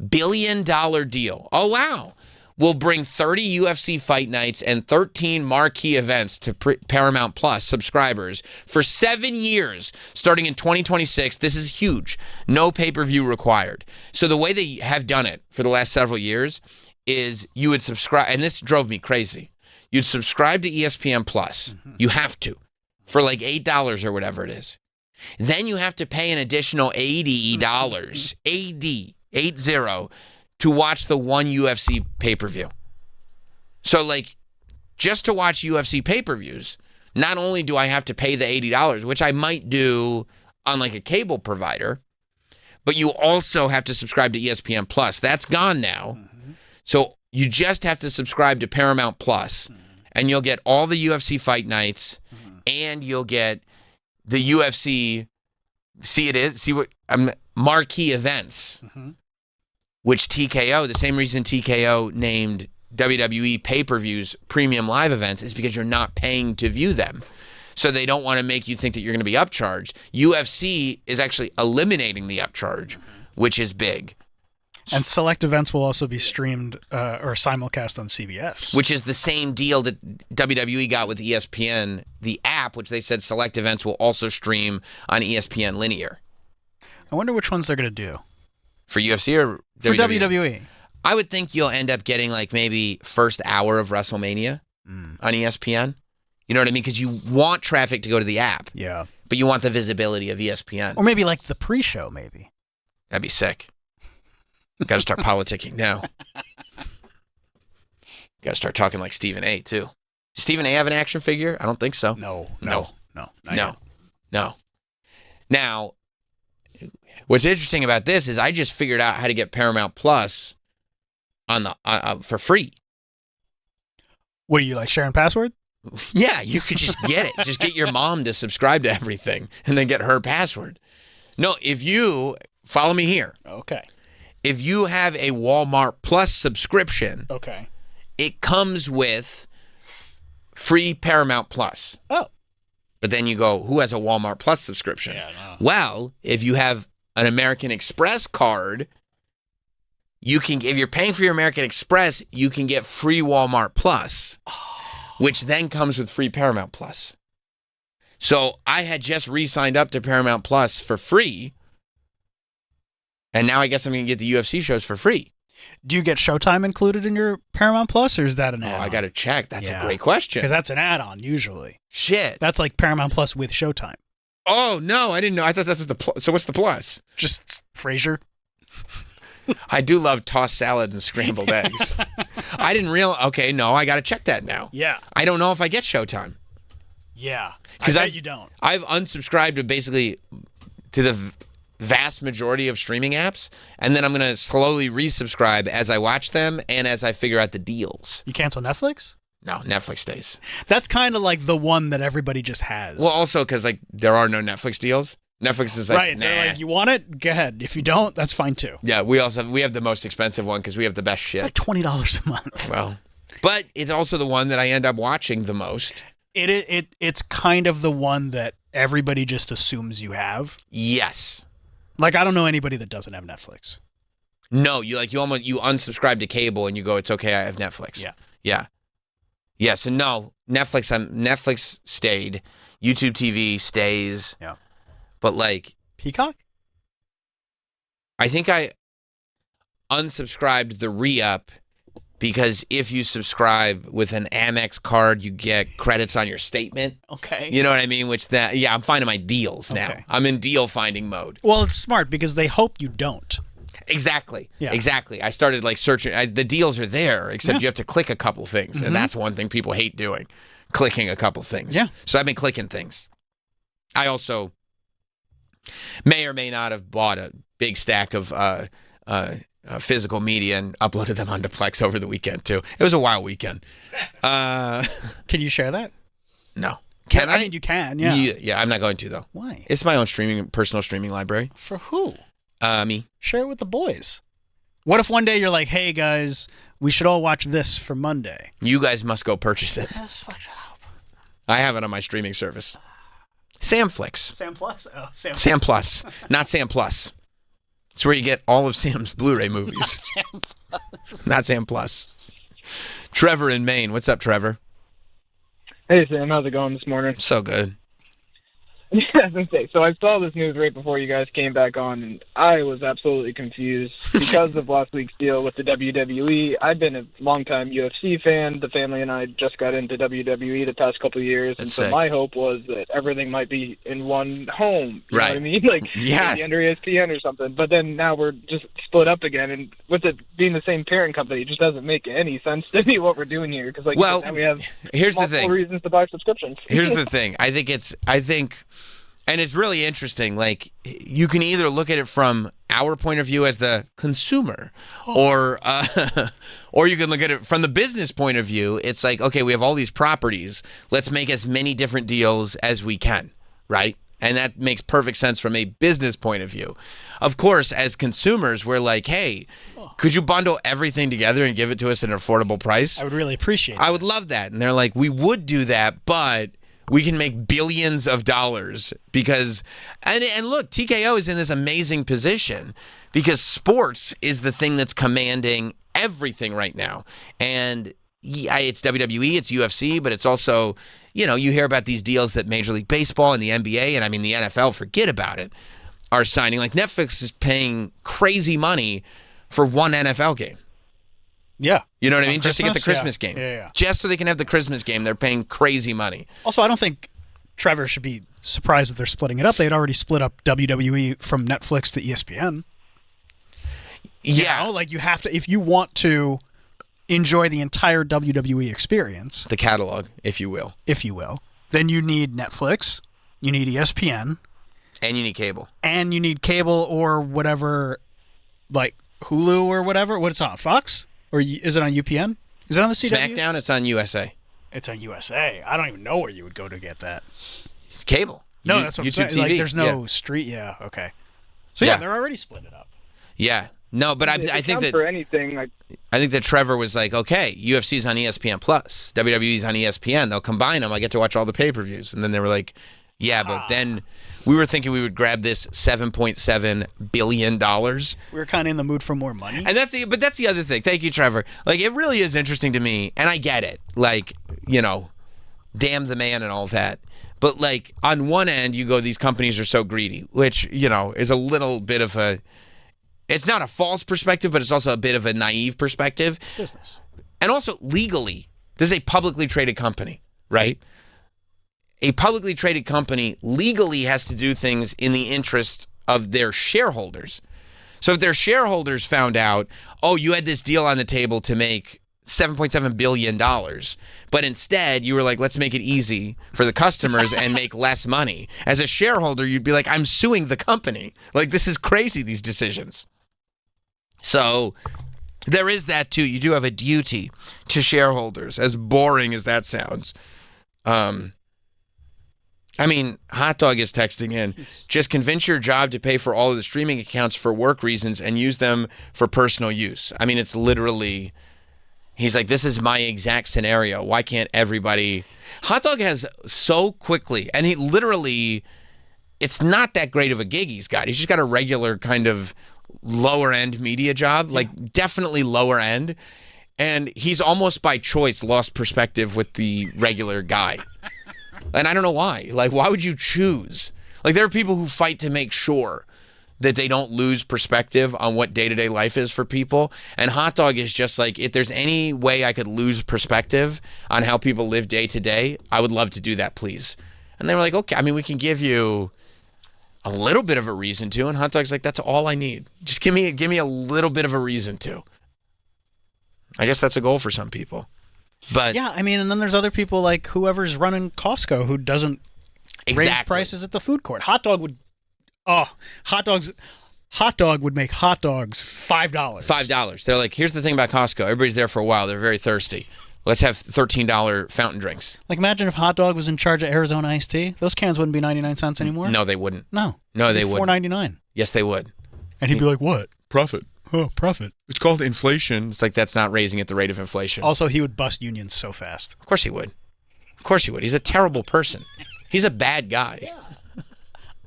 billion deal, oh wow, will bring 30 UFC fight nights and 13 marquee events to Paramount Plus subscribers for 7 years, starting in 2026. This is huge. No pay-per-view required. So the way they have done it for the last several years is you would subscribe, and this drove me crazy. You'd subscribe to ESPN Plus. You have to, for like $8 or whatever it is. Then you have to pay an additional $80, $80, to watch the one UFC pay-per-view. So like, just to watch UFC pay-per-views, not only do I have to pay the $80, which I might do on like a cable provider, but you also have to subscribe to ESPN Plus. That's gone now. So you just have to subscribe to Paramount Plus, and you'll get all the UFC fight nights, and you'll get the UFC, marquee events, which TKO, the same reason TKO named WWE pay-per-views premium live events is because you're not paying to view them. So they don't want to make you think that you're going to be upcharged. UFC is actually eliminating the upcharge, which is big. And select events will also be streamed or simulcast on CBS. Which is the same deal that WWE got with ESPN, the app, which they said select events will also stream on ESPN Linear. I wonder which ones they're going to do. For UFC or For WWE? I would think you'll end up getting like maybe first hour of WrestleMania on ESPN. You know what I mean? Because you want traffic to go to the app. Yeah. But you want the visibility of ESPN. Or maybe like the pre-show, maybe. That'd be sick. Got to start politicking now. Got to start talking like Stephen A. too. Does Stephen A. have an action figure? I don't think so. No. Now, what's interesting about this is I just figured out how to get Paramount Plus on the for free. What do you like, sharing password? Yeah, you could just get it. Just get your mom to subscribe to everything and then get her password. No, if you follow me here. Okay. If you have a Walmart Plus subscription, okay, it comes with free Paramount Plus. Oh. But then you go, who has a Walmart Plus subscription? Yeah, no. Well, if you have an American Express card, you can, if you're paying for your American Express, you can get free Walmart Plus, which then comes with free Paramount Plus. So I had just re-signed up to Paramount Plus for free, and now I guess I'm going to get the UFC shows for free. Do you get Showtime included in your Paramount Plus, or is that an add-on? I got to check. That's a great question. Because that's an add-on, usually. Shit. That's like Paramount Plus with Showtime. Oh, no, I didn't know. I thought that's what so what's the plus? Just Frasier. I do love tossed salad and scrambled eggs. I didn't realize. Okay, no, I got to check that now. Yeah. I don't know if I get Showtime. Yeah. Because I bet you don't. I've unsubscribed to the vast majority of streaming apps, and then I'm going to slowly resubscribe as I watch them and as I figure out the deals. You cancel Netflix? No, Netflix stays. That's kind of like the one that everybody just has. Well, also because like there are no Netflix deals. Netflix is like, right. nah. They're like, you want it? Go ahead. If you don't, that's fine too. Yeah, we have the most expensive one because we have the best shit. It's like $20 a month. Well, but it's also the one that I end up watching the most. It's kind of the one that everybody just assumes you have. Yes. Like, I don't know anybody that doesn't have Netflix. No, you unsubscribe to cable and you go, it's okay, I have Netflix. Yeah. So no, Netflix stayed. YouTube TV stays. Yeah. But like Peacock? I think I unsubscribed the re-up because if you subscribe with an Amex card, you get credits on your statement. Okay. You know what I mean? I'm finding my deals now. Okay. I'm in deal finding mode. Well, it's smart because they hope you don't. Exactly. Yeah. Exactly. I started like searching. The deals are there, except you have to click a couple things. Mm-hmm. And that's one thing people hate doing, clicking a couple things. Yeah. So I've been clicking things. I also may or may not have bought a big stack of physical media and uploaded them onto Plex over the weekend too. It was a wild weekend. Can you share that? No. Can I? I mean, you can, yeah. Yeah, I'm not going to, though. Why? It's my own personal streaming library. For who? Me. Share it with the boys. What if one day you're like, hey, guys, we should all watch this for Monday? You guys must go purchase it. I have it on my streaming service. Samflix. Sam Plus? Oh, Sam Plus. Not Sam Plus. It's where you get all of Sam's Blu-ray movies. Not Sam Plus. Trevor in Maine. What's up, Trevor? Hey, Sam. How's it going this morning? So good. So I saw this news right before you guys came back on, and I was absolutely confused because of last week's deal with the WWE. I've been a longtime UFC fan. The family and I just got into WWE the past couple of years, and so my hope was that everything might be in one home. You know what I mean? Like maybe under ESPN or something. But then now we're just split up again, and with it being the same parent company, it just doesn't make any sense to me what we're doing here. Because now we have multiple reasons to buy subscriptions. Here's the thing. I think. And it's really interesting. Like, you can either look at it from our point of view as the consumer, or you can look at it from the business point of view. It's like, okay, we have all these properties. Let's make as many different deals as we can, right? And that makes perfect sense from a business point of view. Of course, as consumers, we're like, hey, could you bundle everything together and give it to us at an affordable price? I would really appreciate that. I would love that. And they're like, we would do that, but we can make billions of dollars because, and look, TKO is in this amazing position because sports is the thing that's commanding everything right now. And it's WWE, it's UFC, but it's also, you hear about these deals that Major League Baseball and the NBA, and I mean the NFL, forget about it, are signing. Like Netflix is paying crazy money for one NFL game. Yeah. You know what I mean? Just to get the Christmas game. Yeah. Just so they can have the Christmas game, they're paying crazy money. Also, I don't think Trevor should be surprised that they're splitting it up. They'd already split up WWE from Netflix to ESPN. Yeah. Like you have to, if you want to enjoy the entire WWE experience. The catalog, if you will. Then you need Netflix, you need ESPN. And you need cable. And you need cable or whatever, like Hulu or whatever. What's it on? Fox? Or is it on UPN? Is it on the CW? SmackDown, it's on USA. It's on USA. I don't even know where you would go to get that. Cable. No, that's what YouTube I'm saying. TV. Like, there's no street. Yeah, okay. So, yeah, they're already split it up. Yeah. No, but I think that for anything, I think that Trevor was like, okay, UFC's on ESPN Plus, WWE's on ESPN. They'll combine them. I get to watch all the pay-per-views. And then they were like, yeah, but then we were thinking we would grab this $7.7 billion. We were kind of in the mood for more money. And that's the other thing. Thank you, Trevor. Like, it really is interesting to me, and I get it. Like, damn the man and all that. But, like, on one end, you go, these companies are so greedy, which, is a little bit of a, it's not a false perspective, but it's also a bit of a naive perspective. It's business. And also, legally, this is a publicly traded company, right? A publicly traded company legally has to do things in the interest of their shareholders. So if their shareholders found out, oh, you had this deal on the table to make $7.7 billion, but instead you were like, let's make it easy for the customers and make less money. As a shareholder, you'd be like, I'm suing the company. Like, this is crazy, these decisions. So there is that too. You do have a duty to shareholders, as boring as that sounds. Hot Dog is texting in. Just convince your job to pay for all of the streaming accounts for work reasons and use them for personal use. I mean, it's literally, he's like, this is my exact scenario. Why can't everybody? Hot Dog has so quickly, and he literally, it's not that great of a gig he's got. He's just got a regular kind of lower end media job, like definitely lower end. And he's almost by choice lost perspective with the regular guy. And I don't know why. Like, why would you choose? Like, there are people who fight to make sure that they don't lose perspective on what day-to-day life is for people. And Hot Dog is just like, if there's any way I could lose perspective on how people live day to day, I would love to do that, please. And they were like, okay, we can give you a little bit of a reason to. And Hot Dog's like, that's all I need. Just give me a little bit of a reason to. I guess that's a goal for some people. But yeah, and then there's other people like whoever's running Costco who doesn't raise prices at the food court. Hot Dog would make hot dogs $5. $5. They're like, here's the thing about Costco. Everybody's there for a while. They're very thirsty. Let's have $13 fountain drinks. Like, imagine if Hot Dog was in charge of Arizona iced tea. Those cans wouldn't be 99 cents anymore. No, they wouldn't. No. No, they wouldn't. $4.99. Yes, they would. And he'd be like, what? Profit. Oh, profit. It's called inflation. It's like that's not raising at the rate of inflation. Also, he would bust unions so fast. Of course he would. Of course he would. He's a terrible person. He's a bad guy. Yeah.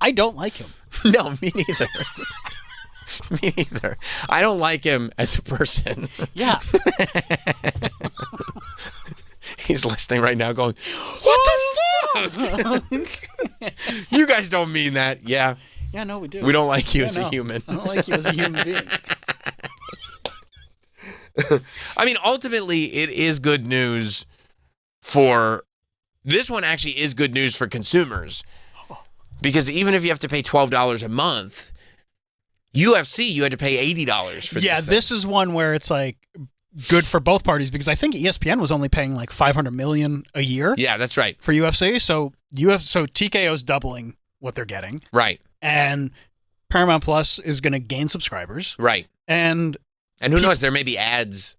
I don't like him. No, me neither. Me neither. I don't like him as a person. Yeah. He's listening right now going, what the fuck? You guys don't mean that. Yeah. Yeah, no, we do. We don't like you as a human. I don't like you as a human being. I mean, ultimately, it is good news for... This one actually is good news for consumers. Because even if you have to pay $12 a month, UFC, you had to pay $80 for Yeah, this is one where it's like good for both parties because I think ESPN was only paying like $500 million a year. Yeah, that's right. For UFC. So TKO's doubling what they're getting. Right. And Paramount Plus is going to gain subscribers. Right. And who knows, there may be ads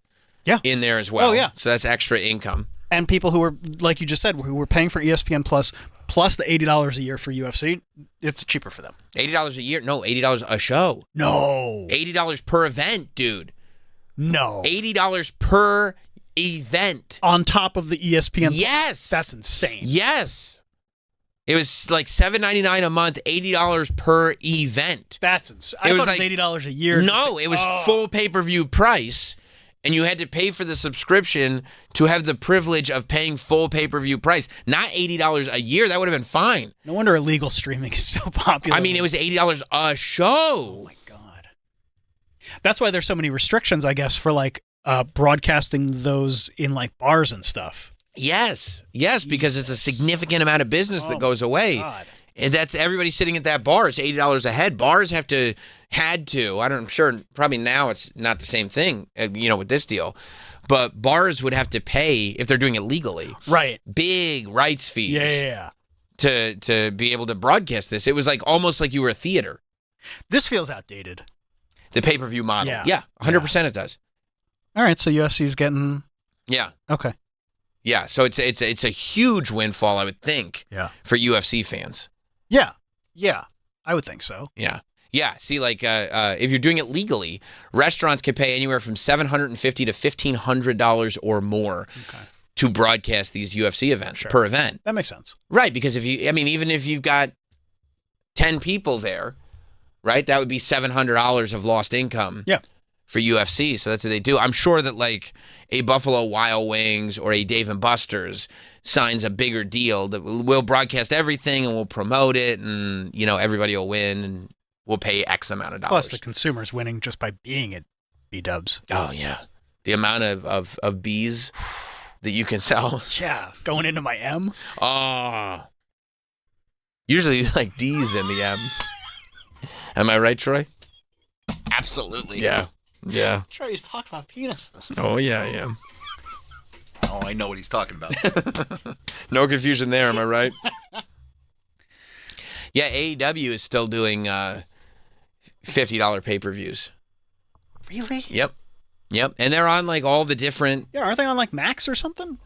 in there as well. Oh, yeah. So that's extra income. And people who were, like you just said, who were paying for ESPN Plus the $80 a year for UFC, it's cheaper for them. $80 a year? No, $80 a show. No. $80 per event, dude. No. $80 per event. On top of the ESPN. Yes. That's insane. Yes. It was like $7.99 a month, $80 per event. That's insane. I thought it was $80 a year. No, it was full pay-per-view price, and you had to pay for the subscription to have the privilege of paying full pay-per-view price. Not $80 a year. That would have been fine. No wonder illegal streaming is so popular. I mean, it was $80 a show. Oh, my God. That's why there's so many restrictions, I guess, for like broadcasting those in like bars and stuff. Yes, because it's a significant amount of business that goes away. God. And that's everybody sitting at that bar. It's $80 a head. Bars had to. I'm sure probably now it's not the same thing, with this deal. But bars would have to pay if they're doing it legally. Right. Big rights fees. Yeah. To be able to broadcast this. It was like almost like you were a theater. This feels outdated. The pay-per-view model. Yeah. 100% it does. All right, so UFC's getting. Yeah. Okay. Yeah, so it's a huge windfall, I would think. Yeah. For UFC fans. Yeah, I would think so. Yeah. See, like if you're doing it legally, restaurants can pay anywhere from $750 to $1,500 or more to broadcast these UFC events per event. That makes sense. Right, because even if you've got 10 people there, right, that would be $700 of lost income. Yeah. For UFC, so that's what they do. I'm sure that like a Buffalo Wild Wings or a Dave & Buster's signs a bigger deal that we'll broadcast everything and we'll promote it and everybody will win and we'll pay X amount of dollars. Plus the consumer's winning just by being at B-dubs. Oh yeah, the amount of bees that you can sell. Yeah, going into my M. Usually like D's in the M. Am I right, Troy? Absolutely. Yeah. Sure, he's talking about penises. Oh, yeah, I am. Oh, I know what he's talking about. No confusion there, am I right? Yeah, AEW is still doing $50 pay-per-views. Really? Yep. And they're on like all the different... Yeah, aren't they on like Max or something?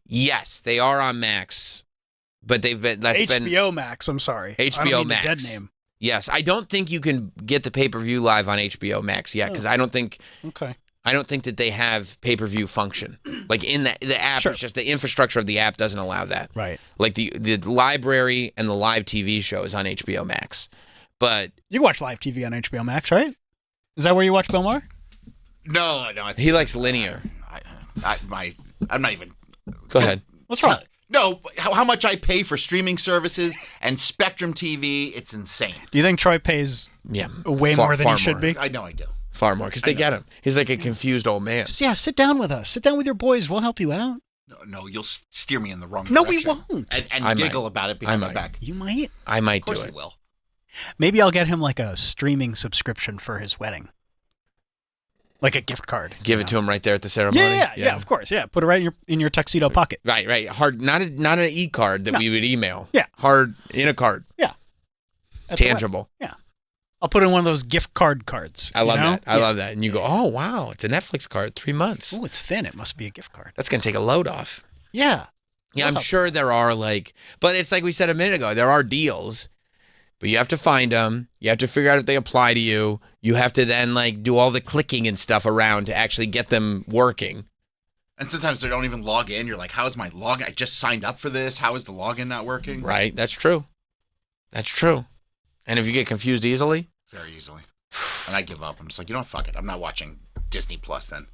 Yes, they are on Max. But they've been... HBO Max, I'm sorry. HBO Max. Dead name. Yes, I don't think you can get the pay-per-view live on HBO Max yet because I don't think that they have pay-per-view function. Like in the app, It's just the infrastructure of the app doesn't allow that. Right. Like the library and the live TV show is on HBO Max. But you can watch live TV on HBO Max, right? Is that where you watch Bill Maher? No. He likes linear. I'm not even. Go ahead. What's wrong? No, how much I pay for streaming services and Spectrum TV, it's insane. Do you think Troy pays way more than he should be? I know I do. Far more, because they get him. He's like a confused old man. Yeah, sit down with us. Sit down with your boys. We'll help you out. No, you'll steer me in the wrong direction. No, we won't. And giggle about it behind my back. You might. I might do it. Of course you will. Maybe I'll get him like a streaming subscription for his wedding. Like a gift card. Give it to him right there at the ceremony. Yeah, of course. Yeah, put it right in your tuxedo pocket. Right. Hard, not an e-card that we would email. Yeah. Hard in a card. Yeah. Tangible. Yeah. I'll put in one of those gift card cards. I love you know? that. I love that. And you go, oh, wow, it's a Netflix card, 3 months. Oh, it's thin. It must be a gift card. That's going to take a load off. Yeah. Yeah, I'm sure there are but it's like we said a minute ago, there are deals, but you have to find them. You have to figure out if they apply to you. You have to then do all the clicking and stuff around to actually get them working. And sometimes they don't even log in. You're like, how's my login? I just signed up for this. How is the login not working? Right. That's true. That's true. And if you get confused easily? Very easily. And I give up. I'm just like, fuck it. I'm not watching Disney Plus then.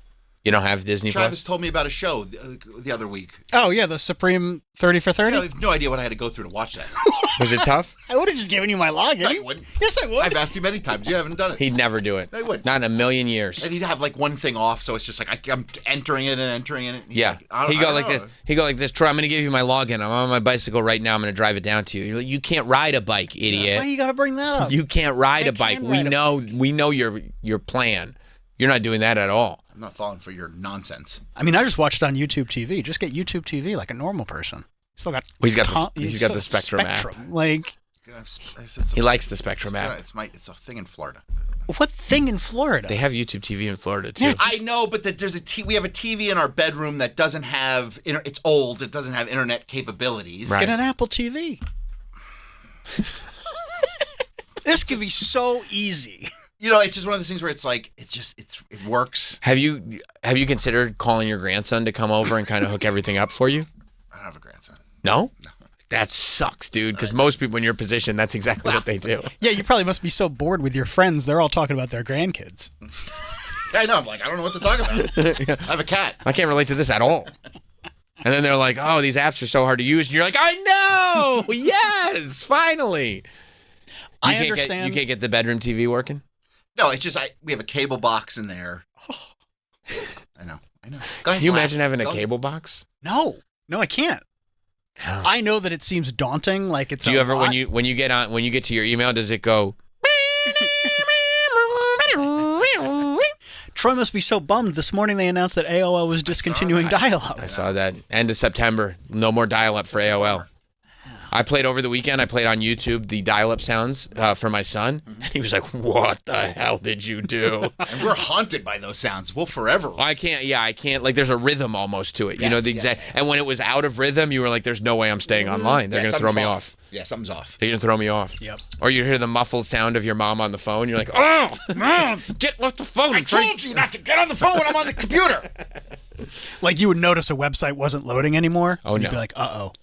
You don't have Disney Travis Plus? told me about a show the other week. Oh, yeah, the Supreme 30 for 30? I have no idea what I had to go through to watch that. Was it tough? I would have just given you my login. No, you wouldn't. Yes, I would. I've asked you many times. You haven't done it. He'd never do it. I would. Not in a million years. And he'd have one thing off, so it's just I'm entering it and entering it. Yeah. He'd go like this. He'd go like this. Troy, I'm going to give you my login. I'm on my bicycle right now. I'm going to drive it down to you. You're like, you can't ride a bike, idiot. Why you got to bring that up? You can't ride a bike. We know your plan. You're not doing that at all. I'm not falling for your nonsense. I mean, I just watched it on YouTube TV. Just get YouTube TV like a normal person. Still got. Well, he's got the Spectrum app. He likes the Spectrum app. It's a thing in Florida. What thing in Florida? They have YouTube TV in Florida too. Yeah, I know, but we have a TV in our bedroom that doesn't have. It's old. It doesn't have internet capabilities. Right. Get an Apple TV. This could be so easy. It's just one of those things where it's like it works. Have you considered calling your grandson to come over and kind of hook everything up for you? I don't have a grandson. No? No. That sucks, dude, because most people in your position, that's exactly what they do. Yeah, you probably must be so bored with your friends. They're all talking about their grandkids. Yeah, I know. I'm like, I don't know what to talk about. Yeah. I have a cat. I can't relate to this at all. And then they're like, oh, these apps are so hard to use. And you're like, I know! Yes! Finally! I understand. You can't get the bedroom TV working? No, it's just we have a cable box in there. I know. Go ahead. Can you imagine having a cable box? No, I can't. No. I know that it seems daunting. Like it's. Do you ever when you get to your email, does it go? Troy must be so bummed. This morning they announced that AOL was discontinuing dial-up. I saw that. End of September. No more dial-up for AOL. I played over the weekend. I played on YouTube the dial-up sounds for my son. And he was like, what the hell did you do? And we're haunted by those sounds. We'll forever. I can't. Like, there's a rhythm almost to it. Yes, you know, the exact. And when it was out of rhythm, you were like, there's no way I'm staying online. They're going to throw me off. Yeah, something's off. They're going to throw me off. Yep. Or you hear the muffled sound of your mom on the phone. You're like, oh, Mom, get off the phone. I told you not to get on the phone when I'm on the computer. Like you would notice a website wasn't loading anymore. Oh, and no. You'd be like, uh-oh.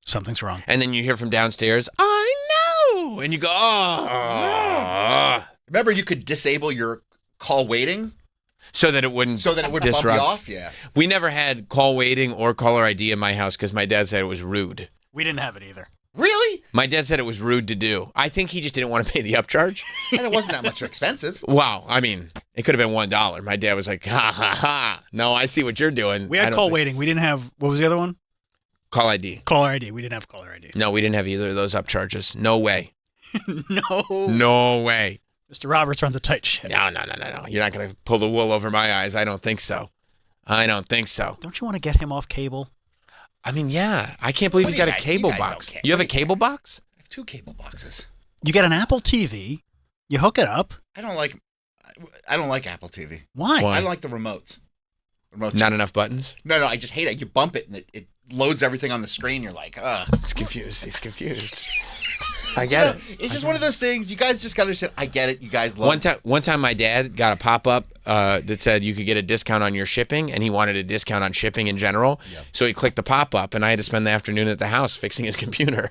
Something's wrong. And then you hear from downstairs, I know. And you go, oh. Remember, you could disable your call waiting? So that it wouldn't disrupt. Bump you off? Yeah. We never had call waiting or caller ID in my house because my dad said it was rude. We didn't have it either. Really? My dad said it was rude to do. I think he just didn't want to pay the upcharge. And it wasn't that much expensive. Wow. I mean, it could have been $1. My dad was like, ha, ha, ha. No, I see what you're doing. We had call waiting. We didn't have, what was the other one? Call ID. Caller ID. We didn't have caller ID. No, we didn't have either of those upcharges. No way. No. No way. Mr. Roberts runs a tight ship. No. You're not going to pull the wool over my eyes. I don't think so. Don't you want to get him off cable? I mean, yeah. I can't believe he's got a cable box. You have a cable box? I have 2 cable boxes. You get an Apple TV. You hook it up. I don't like Apple TV. Why? I don't like the remotes. Not enough buttons? No, I just hate it. You bump it and it loads everything on the screen. You're like, ugh. He's confused. I get it. It's just one of those things. You guys just got to understand. I get it. You guys love it. One time my dad got a pop-up that said you could get a discount on your shipping, and he wanted a discount on shipping in general. Yep. So he clicked the pop-up, and I had to spend the afternoon at the house fixing his computer.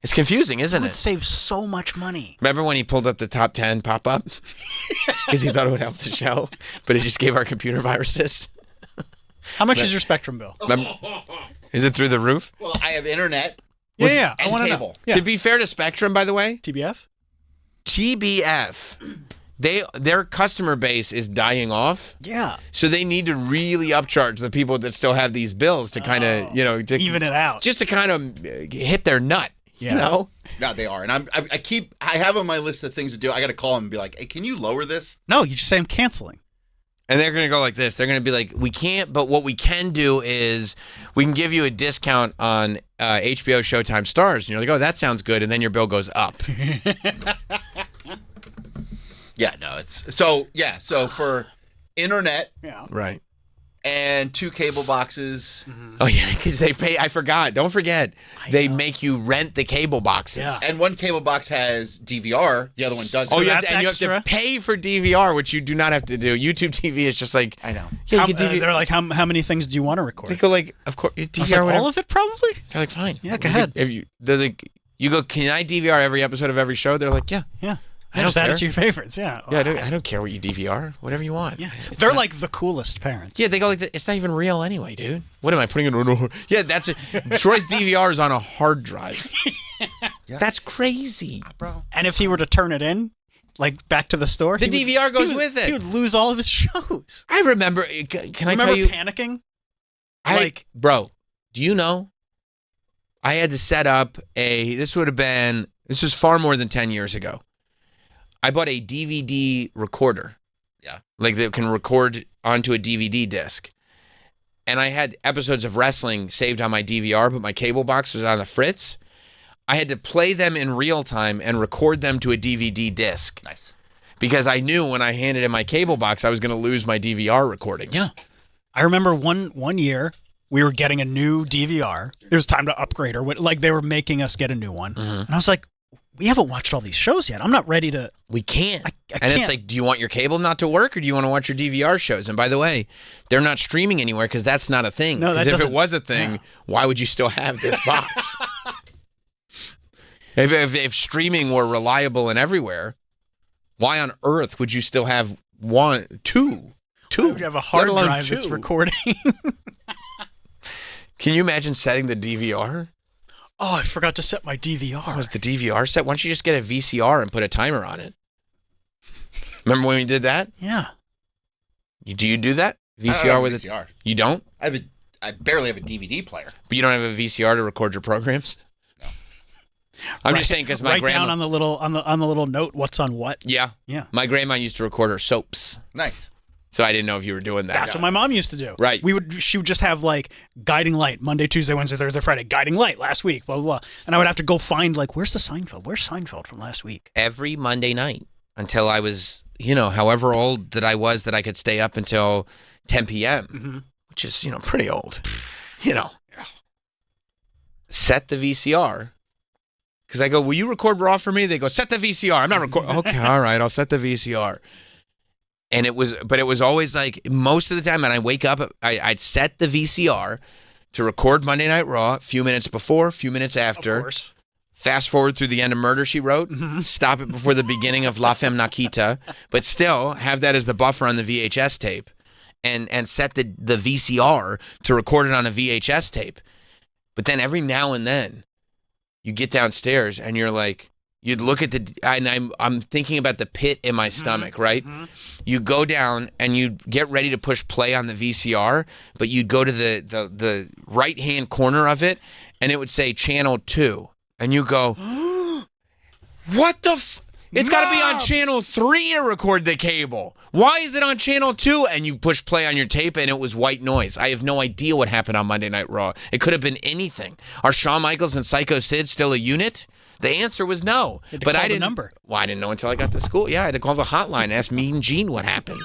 It's confusing, isn't it? It would save so much money. Remember when he pulled up the top 10 pop-up? Because he thought it would help the show, but it just gave our computer viruses. How much is your Spectrum bill? Is it through the roof? Well, I have internet. Yeah. And I want cable. Yeah. To be fair to Spectrum, by the way. TBF? TBF. Their customer base is dying off. Yeah. So they need to really upcharge the people that still have these bills to kind of, to even it out. Just to kind of hit their nut. Yeah. You know? No, they are. And I have on my list of things to do. I got to call them and be like, hey, can you lower this? No, you just say I'm canceling. And they're going to go like this. They're going to be like, we can't, but what we can do is we can give you a discount on HBO Showtime Stars. And you're like, oh, that sounds good. And then your bill goes up. Yeah, no, it's so for internet, Right. and 2 cable boxes. Oh yeah, because they pay. I forgot. Don't forget, they make you rent the cable boxes. And one cable box has DVR, the other one doesn't. Oh, you have to pay for DVR, which you do not have to do. YouTube TV is just like I know. Yeah, you can they're like, how many things do you want to record? They go like, of course, I was DVR like, all of it, probably. They're like, fine. Yeah, go ahead. If they're like, you go, can I DVR every episode of every show? They're like, yeah. I don't Just add care. it to your favorites. Yeah. Yeah, I don't care what you DVR. Whatever you want. Yeah. They're like the coolest parents. Yeah, they go like, it's not even real anyway, dude. What am I putting in? Yeah, that's it. Troy's DVR is on a hard drive. That's crazy, bro. And if he were to turn it in, like back to the store, the DVR goes with it. He would lose all of his shows. I remember. Can I tell you? Panicking? Bro, do you know? I had to set up this was far more than 10 years ago. I bought a DVD recorder. Yeah. Like that can record onto a DVD disc. And I had episodes of wrestling saved on my DVR, but my cable box was on the fritz. I had to play them in real time and record them to a DVD disc. Nice. Because I knew when I handed in my cable box, I was going to lose my DVR recordings. Yeah. I remember one year we were getting a new DVR. It was time to upgrade or like they were making us get a new one. And I was like, we haven't watched all these shows yet. I'm not ready to. We can't. I and can't. it's like, do you want your cable not to work or do you want to watch your DVR shows? And by the way, they're not streaming anywhere because that's not a thing. No, because that if it doesn't- was a thing, why would you still have this box? If streaming were reliable and everywhere, why on earth would you still have two? Why would you have a hard let alone drive that's two? recording? Can you imagine setting the DVR? Oh, I forgot to set my DVR. What was the DVR set? Why don't you just get a VCR and put a timer on it? Remember when we did that? Yeah. Do you do that? I don't VCR have with a VCR. You don't? I barely have a DVD player. But you don't have a VCR to record your programs? No. I'm just saying because my write grandma. down on the little note what's on what. Yeah. Yeah. My grandma used to record her soaps. Nice. So I didn't know if you were doing that. That's what my mom used to do. Right. She would just have like Guiding Light Monday, Tuesday, Wednesday, Thursday, Friday. Guiding Light last week. Blah blah blah. And I would have to go find like where's the Seinfeld? Where's Seinfeld from last week? Every Monday night until I was, however old that I was that I could stay up until 10 p.m., which is, pretty old. Set the VCR. Because I go, will you record Raw for me? They go, set the VCR. I'm not recording. Okay, all right, I'll set the VCR. And it was always like most of the time when I wake up, I'd set the VCR to record Monday Night Raw a few minutes before, a few minutes after. Of course. Fast forward through the end of Murder, She Wrote. Stop it before the beginning of La Femme Nikita. But still have that as the buffer on the VHS tape. And set the VCR to record it on a VHS tape. But then every now and then, you get downstairs and you're like, you'd look at and I'm thinking about the pit in my stomach, right? You go down and you get ready to push play on the VCR, but you'd go to the right-hand corner of it and it would say channel 2. And you go, what the It's got to be on channel 3 to record the cable. Why is it on channel 2? And you push play on your tape and it was white noise. I have no idea what happened on Monday Night Raw. It could have been anything. Are Shawn Michaels and Psycho Sid still a unit? The answer was no. But I didn't. Number. Well, I didn't know until I got to school. Yeah, I had to call the hotline and ask Mean Gene what happened.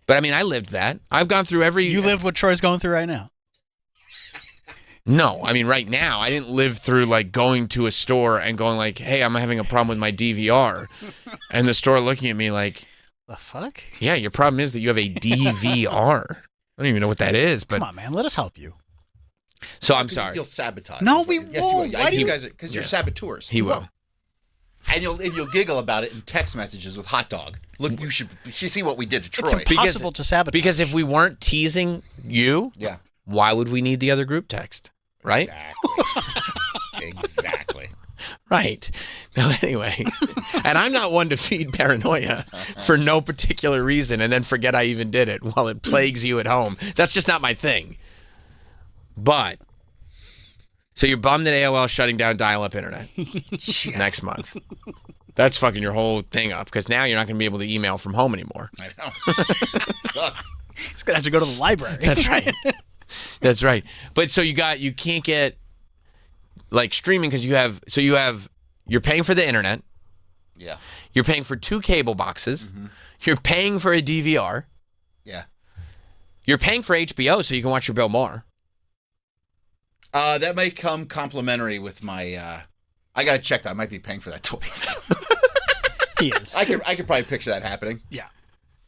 But I mean, I lived that. I've gone through every. You lived what Troy's going through right now. No, I mean, right now, I didn't live through like going to a store and going like, "Hey, I'm having a problem with my DVR," and the store looking at me like, "The fuck?" Yeah, your problem is that you have a DVR. I don't even know what that is, but come on, man, let us help you. So I'm sorry. You'll sabotage. No, we Yes, you won't. will. Why do you guys? Because you're saboteurs. He will. And you'll giggle about it in text messages with hot dog. Look, you should see what we did to Troy. It's impossible to sabotage. Because if we weren't teasing you, yeah, why would we need the other group text? Right? Exactly. Right. Now, anyway, and I'm not one to feed paranoia for no particular reason and then forget I even did it while it plagues you at home. That's just not my thing. But, so you're bummed that AOL shutting down dial-up internet next month. That's fucking your whole thing up because now you're not going to be able to email from home anymore. I know. Sucks. He's going to have to go to the library. That's right. That's right. But so you can't get like streaming because you're paying for the internet Yeah. You're paying for 2 cable boxes. You're paying for a DVR. Yeah. You're paying for HBO so you can watch your Bill Maher. That may come complimentary with my. I gotta check that. I might be paying for that twice. He is. I could probably picture that happening. Yeah.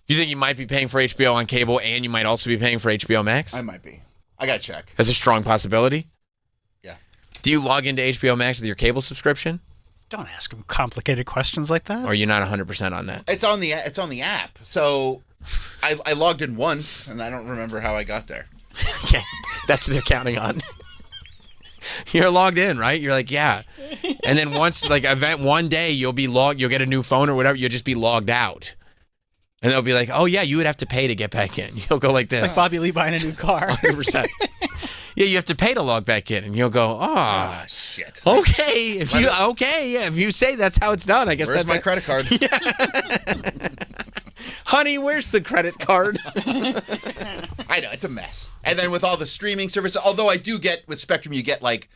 You think you might be paying for HBO on cable and you might also be paying for HBO Max? I might be. I gotta check. That's a strong possibility. Yeah. Do you log into HBO Max with your cable subscription? Don't ask him complicated questions like that. Or are you not 100% on that? It's on the app. So I logged in once and I don't remember how I got there. Okay. That's what they're counting on. You're logged in, right? You're like, yeah. And then once, like, one day you'll get a new phone or whatever, you'll just be logged out. And they'll be like, oh, yeah, you would have to pay to get back in. You'll go like this. Like Bobby Lee buying a new car. 100%. Yeah, you have to pay to log back in. And you'll go, oh, shit. Okay. If you say that's how it's done, I guess Where's that's my credit card? Honey, where's the credit card? I know, it's a mess. And then with all the streaming services, although I do get, with Spectrum, you get like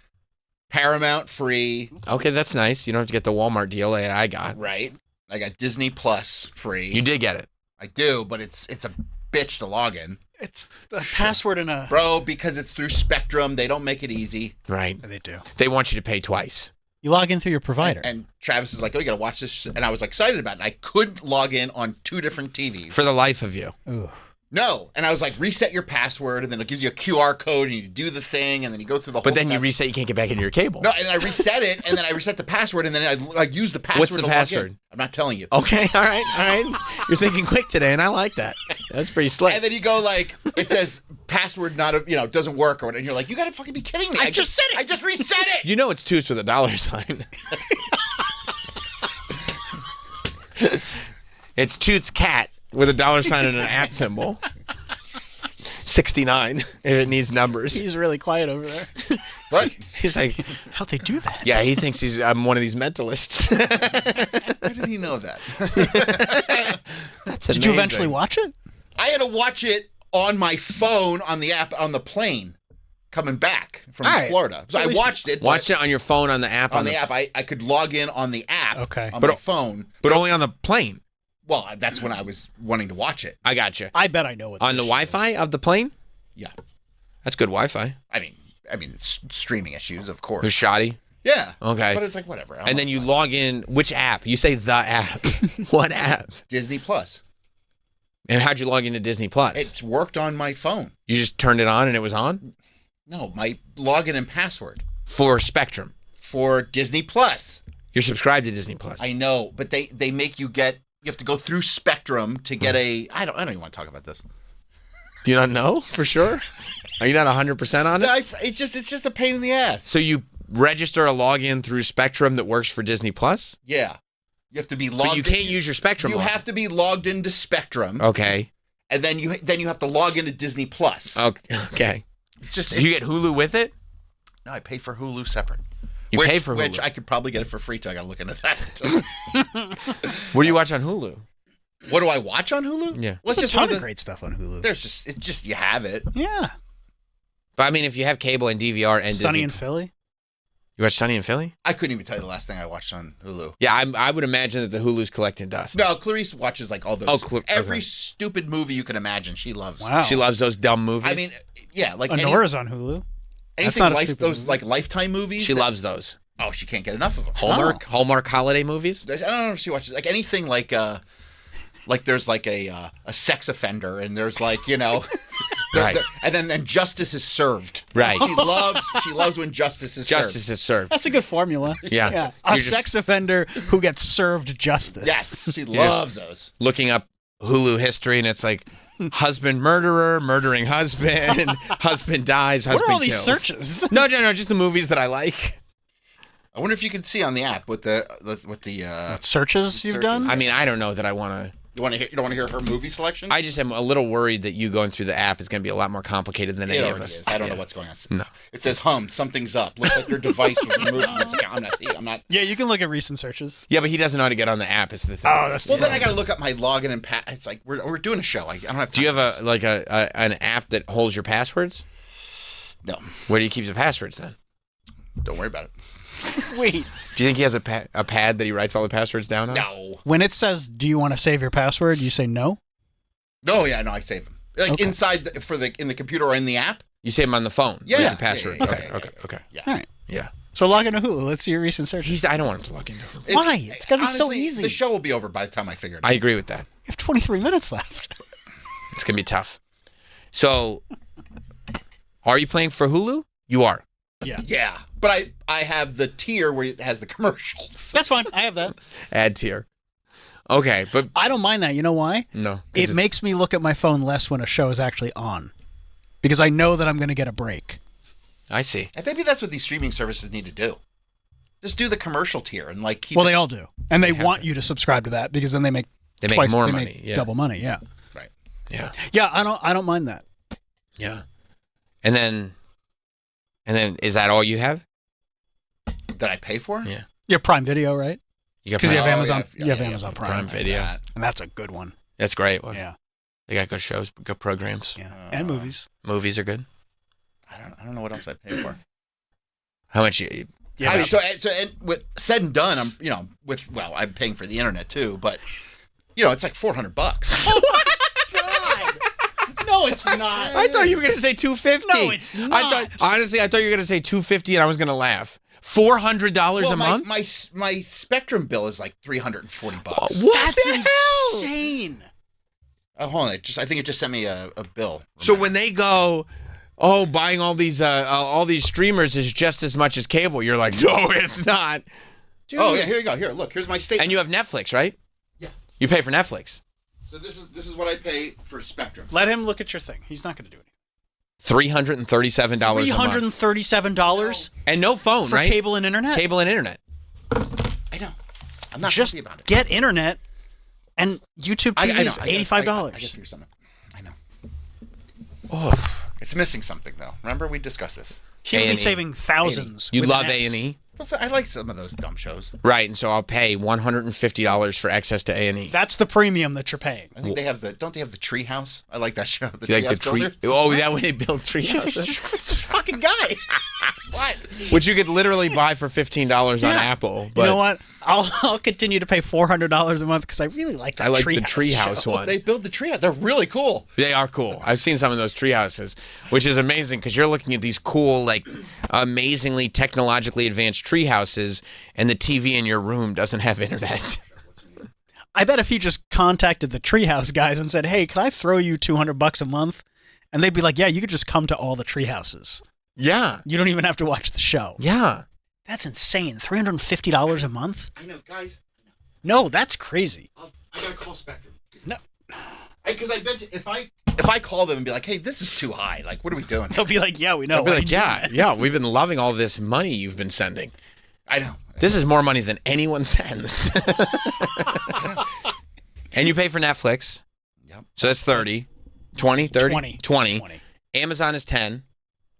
Paramount free. Okay, that's nice. You don't have to get the Walmart deal that I got. Right. I got Disney Plus free. You did get it. I do, but it's a bitch to log in. It's a password in a... Bro, because it's through Spectrum, they don't make it easy. Right. They do. They want you to pay twice. You log in through your provider. And Travis is like, oh, you got to watch this. And I was excited about it. I couldn't log in on 2 different TVs. For the life of you. Ooh. No. And I was like, reset your password, and then it gives you a QR code, and you do the thing, and then you go through the whole But then step. you reset, you can't get back into your cable. No, and I reset it, and then I reset the password, and then I use the password What's the to password? log in. I'm not telling you. Okay, all right. You're thinking quick today, and I like that. That's pretty slick. And then you go like, it says password not, doesn't work, or whatever, and you're like, you got to fucking be kidding me. I just said it. I just reset it. You know it's Toots with a $sign. It's Toots cat with a $sign and an @ symbol. 69 if it needs numbers. He's really quiet over there. What? He's like, how'd they do that? Yeah, he thinks I'm one of these mentalists. How did he know that? That's Did you eventually watch it? I had to watch it on my phone on the app on the plane coming back from Florida. So I watched it. Watched it on your phone on the app. On the app. I could log in on the app on my phone. But only on the plane. Well, that's when I was wanting to watch it. I got you. I bet I know what on the Wi-Fi of the plane? Yeah. That's good Wi-Fi. I mean, it's streaming issues, of course. It was shoddy? Yeah. Okay. But it's like, whatever. And then you log in. Which app? You say the app. What app? Disney Plus. And how'd you log into Disney Plus? It's worked on my phone. You just turned it on and it was on? No, my login and password. For Spectrum. For Disney Plus. You're subscribed to Disney Plus. I know, but they make you get. You have to go through Spectrum to get a. I don't even want to talk about this. Do you not know for sure? Are you not 100% on it? No, it's just a pain in the ass. So you register a login through Spectrum that works for Disney Plus? Yeah, you have to be logged. But you can't use your Spectrum. You login. have to be logged into Spectrum. Okay. And then you have to log into Disney Plus. Okay. It's just. Do you get Hulu with it? No, I pay for Hulu separate. You pay for Hulu. Which I could probably get it for free, so I got to look into that. What do you watch on Hulu? What do I watch on Hulu? Yeah. Well, There's a ton of great stuff on Hulu. There's just you have it. Yeah. But I mean, if you have cable and DVR and Sunny Disney, in Philly. You watch Sunny in Philly? I couldn't even tell you the last thing I watched on Hulu. Yeah, I would imagine that the Hulu's collecting dust. No, Clarice watches like all those. Every okay. stupid movie you can imagine, she loves. Wow. She loves those dumb movies. I mean, yeah, like Honora's on Hulu. Anything those like Lifetime movies. She loves those. Oh, she can't get enough of them. Hallmark holiday movies. I don't know if she watches like anything like there's like a sex offender and there's like right. And then justice is served. Right. She loves when justice is served. Justice is served. That's a good formula. Yeah. A sex offender who gets served justice. Yes, she loves those. Looking up Hulu history and it's like husband murderer, murdering husband, husband dies, husband What are all killed. these searches? No, just the movies that I like. I wonder if you can see on the app with the searches you've done. I mean, I don't know that I want to. You don't want to hear her movie selection? I just am a little worried that you going through the app is going to be a lot more complicated than any of us. Is. I don't know what's going on. No. It says something's up. Looks like your device was removed from this account. I'm not. Yeah, you can look at recent searches. Yeah, but he doesn't know how to get on the app. Is the thing. Oh, that's well. Then I got to look up my login and It's like we're doing a show. I don't have. Do you have an app that holds your passwords? No. Where do you keep the passwords then? Don't worry about it. Wait. Do you think he has a pad that he writes all the passwords down on? No. When it says, "Do you want to save your password?" you say no. No, yeah, no, I save them. Like inside in the computer or in the app. You save them on the phone. Yeah, with the password. yeah. Okay. Yeah. All right. Yeah. So log into Hulu. Let's see your recent searches. I don't want him to log into Hulu. Why? It's got to be so honestly, easy. The show will be over by the time I figure it out. I agree with that. You have 23 minutes left. It's gonna be tough. So, are you playing for Hulu? You are. Yeah. Yeah, but I have the tier where it has the commercials. That's fine. I have that. Ad tier. Okay, but I don't mind that. You know why? No. It makes me look at my phone less when a show is actually on, because I know that I'm going to get a break. I see. And maybe that's what these streaming services need to do. Just do the commercial tier and like keep. Well, they all do, and they want you to subscribe to that because then they make more they money. make Yeah. double money. Yeah. Right. Yeah. Yeah. I don't mind that. Yeah. And then is that all you have? That I pay for? Yeah. You have Prime Video, right? Because you have Amazon. You have Amazon Prime Video, and that's a good one. That's great. Yeah. They got good shows, good programs. Yeah. And movies. Movies are good. I don't know what else I pay for. How much you? Yeah. I mean, so and with said and done, I'm paying for the internet too, but it's like $400. No, it's not. I thought you were going to say $250. No, it's not. I thought you were going to say $250, and I was going to laugh. $400 a month. My Spectrum bill is like $340. What That's the hell? insane. Hold on, I think it just sent me a bill. So when they go, buying all these streamers is just as much as cable, you're like, no, it's not. Dude. Oh yeah, here you go. Here, look. Here's my statement. And you have Netflix, right? Yeah. You pay for Netflix. So this is what I pay for Spectrum. Let him look at your thing. He's not going to do anything. $337 a month. $337 and no phone, for right? Cable and internet. Cable and internet. I know. I'm not just happy about it. Get internet, and YouTube TV is $85. I get through something. I know. Oh, it's missing something though. Remember we discussed this. He'll be saving thousands. You with love an S. A&E. Well, so I like some of those dumb shows. Right, and so I'll pay $150 for access to A&E. That's the premium that you're paying. I think don't they have the Treehouse? I like that show. You like the tree? Builder? Oh, that way they build tree houses. This fucking guy. What? Which you could literally buy for $15 on Apple. But you know what? I'll continue to pay $400 a month because I really like that. I like tree the treehouse one. They build the treehouse. They're really cool. They are cool. I've seen some of those tree houses, which is amazing because you're looking at these cool, like, amazingly technologically advanced tree houses, and the TV in your room doesn't have internet. I bet if he just contacted the treehouse guys and said, "Hey, can I throw you $200 a month?" and they'd be like, "Yeah, you could just come to all the tree houses. Yeah, you don't even have to watch the show." Yeah, that's insane. $350 a month. I know, guys. No, that's crazy. I gotta call Spectrum. No, because I bet you if I call them and be like, "Hey, this is too high. Like, what are we doing?" They'll be like, "Yeah, we know." They'll be like, "Yeah, we've been loving all this money you've been sending." I know. This is more money than anyone sends. And you pay for Netflix. Yep. So that's 30. 20, 30? 20. Amazon is 10.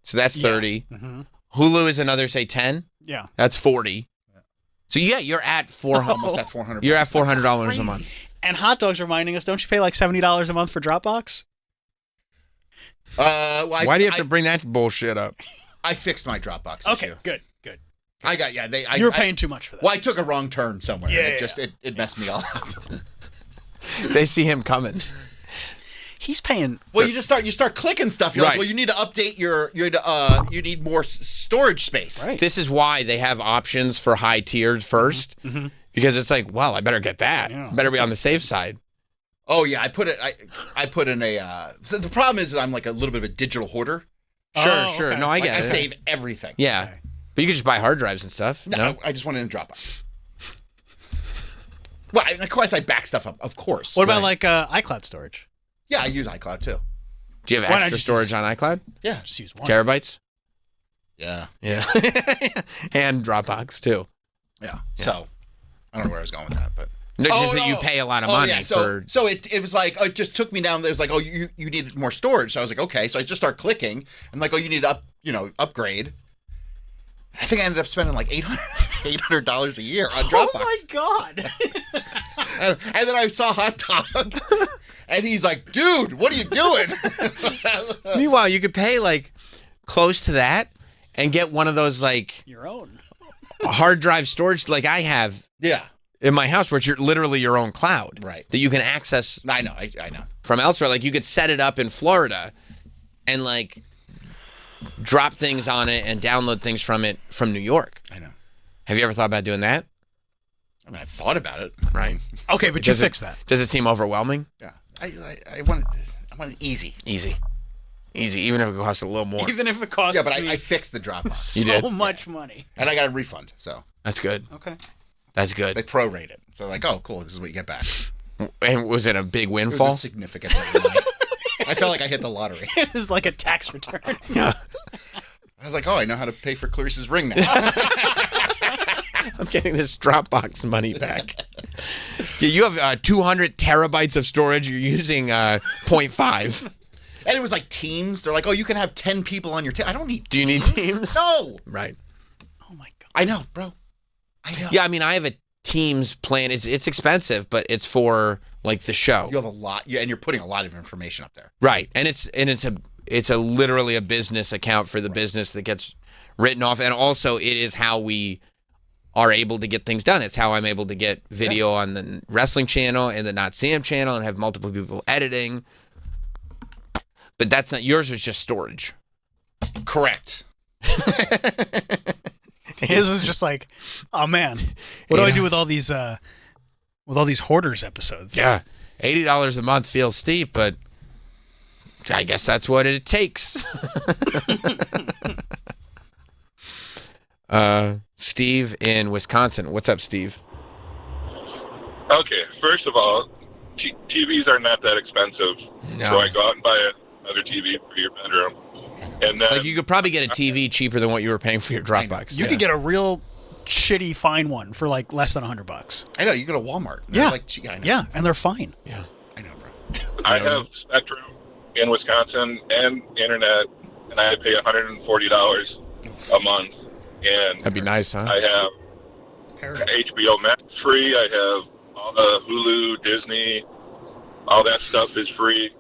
So that's 30. Mm-hmm. Hulu is another, say, 10. Yeah. That's 40. So yeah, you're at $400. Almost at $400. You're at $400 a month. And Hot Dog's reminding us, don't you pay like $70 a month for Dropbox? Why do you have to bring that bullshit up? I fixed my Dropbox issue. Good. I got you were paying too much for that. Well, I took a wrong turn somewhere. Yeah, and it messed me all up. They see him coming. He's paying. Well, you start clicking stuff. You're Right. like, well, you need to update you need more storage space. Right. This is why they have options for high tiers 1st, because it's like, well, I better get that. Better be on the safe side. Oh yeah, I put in a. So the problem is I'm like a little bit of a digital hoarder. Sure. No, I get I it. save everything. Yeah. Okay. But you could just buy hard drives and stuff. No? I just want it in Dropbox. Well, of course I back stuff up. Of course. What about like iCloud storage? Yeah, I use iCloud too. Do you have extra storage on iCloud? Yeah, just use one. Terabytes? Yeah. And Dropbox too. Yeah. So I don't know where I was going with that, but just that you pay a lot of money for. So it was like it just took me down. It was like, oh, you needed more storage. So I was like, okay. So I just start clicking and like, oh, you need to upgrade. I think I ended up spending like $800 a year on Dropbox. Oh my god! and then I saw Hot Dog, and he's like, "Dude, what are you doing?" Meanwhile, you could pay like close to that and get one of those like your own. hard drive storage like I have in my house, where it's literally your own cloud, right? That you can access. I know, I know. From elsewhere, like you could set it up in Florida, and like drop things on it and download things from it from New York. I know. Have you ever thought about doing that? I mean, I've thought about it. Right. Okay, but you fix that. Does it seem overwhelming? Yeah. I want it easy. Easy, even if it costs a little more. Even if it costs. Yeah, but I fixed the Dropbox. You did? So much money. And I got a refund, so. That's good. Okay. That's good. They prorate it. So like, oh, cool, this is what you get back. And was it a big It windfall? was a significant amount of money. I felt like I hit the lottery. It was like a tax return. Yeah. I was like, oh, I know how to pay for Clarice's ring now. I'm getting this Dropbox money back. Yeah, you have 200 terabytes of storage. You're using 0.5. And it was like Teams. They're like, oh, you can have 10 people on your team. I don't need Teams. Do you need Teams? No. Right. Oh, my God. I know, bro. I know. Yeah, I mean, I have a Teams plan. It's expensive, but it's for like the show. You have a lot, and you're putting a lot of information up there. Right. And it's a literally a business account for the business that gets written off. And also it is how we are able to get things done. It's how I'm able to get video on the wrestling channel and the Not Sam channel and have multiple people editing. But that's not yours. Was just storage. Correct. His was just like, oh man, what do I do with all these hoarders episodes? Yeah, $80 a month feels steep, but I guess that's what it takes. Steve in Wisconsin. What's up, Steve? Okay, first of all, TVs are not that expensive. No. So I go out and buy another TV for your bedroom. And then, Like you could probably get a TV cheaper than what you were paying for your Dropbox. You could get a real shitty fine one for like less than $100. I know. You go to Walmart. They're Yeah. Like, I know. Yeah, and they're fine. Yeah. I know, bro. I have Spectrum in Wisconsin and internet, and I pay $140 a month. And That'd be nice, huh? I have HBO Max free. I have all the Hulu, Disney, all that stuff is free.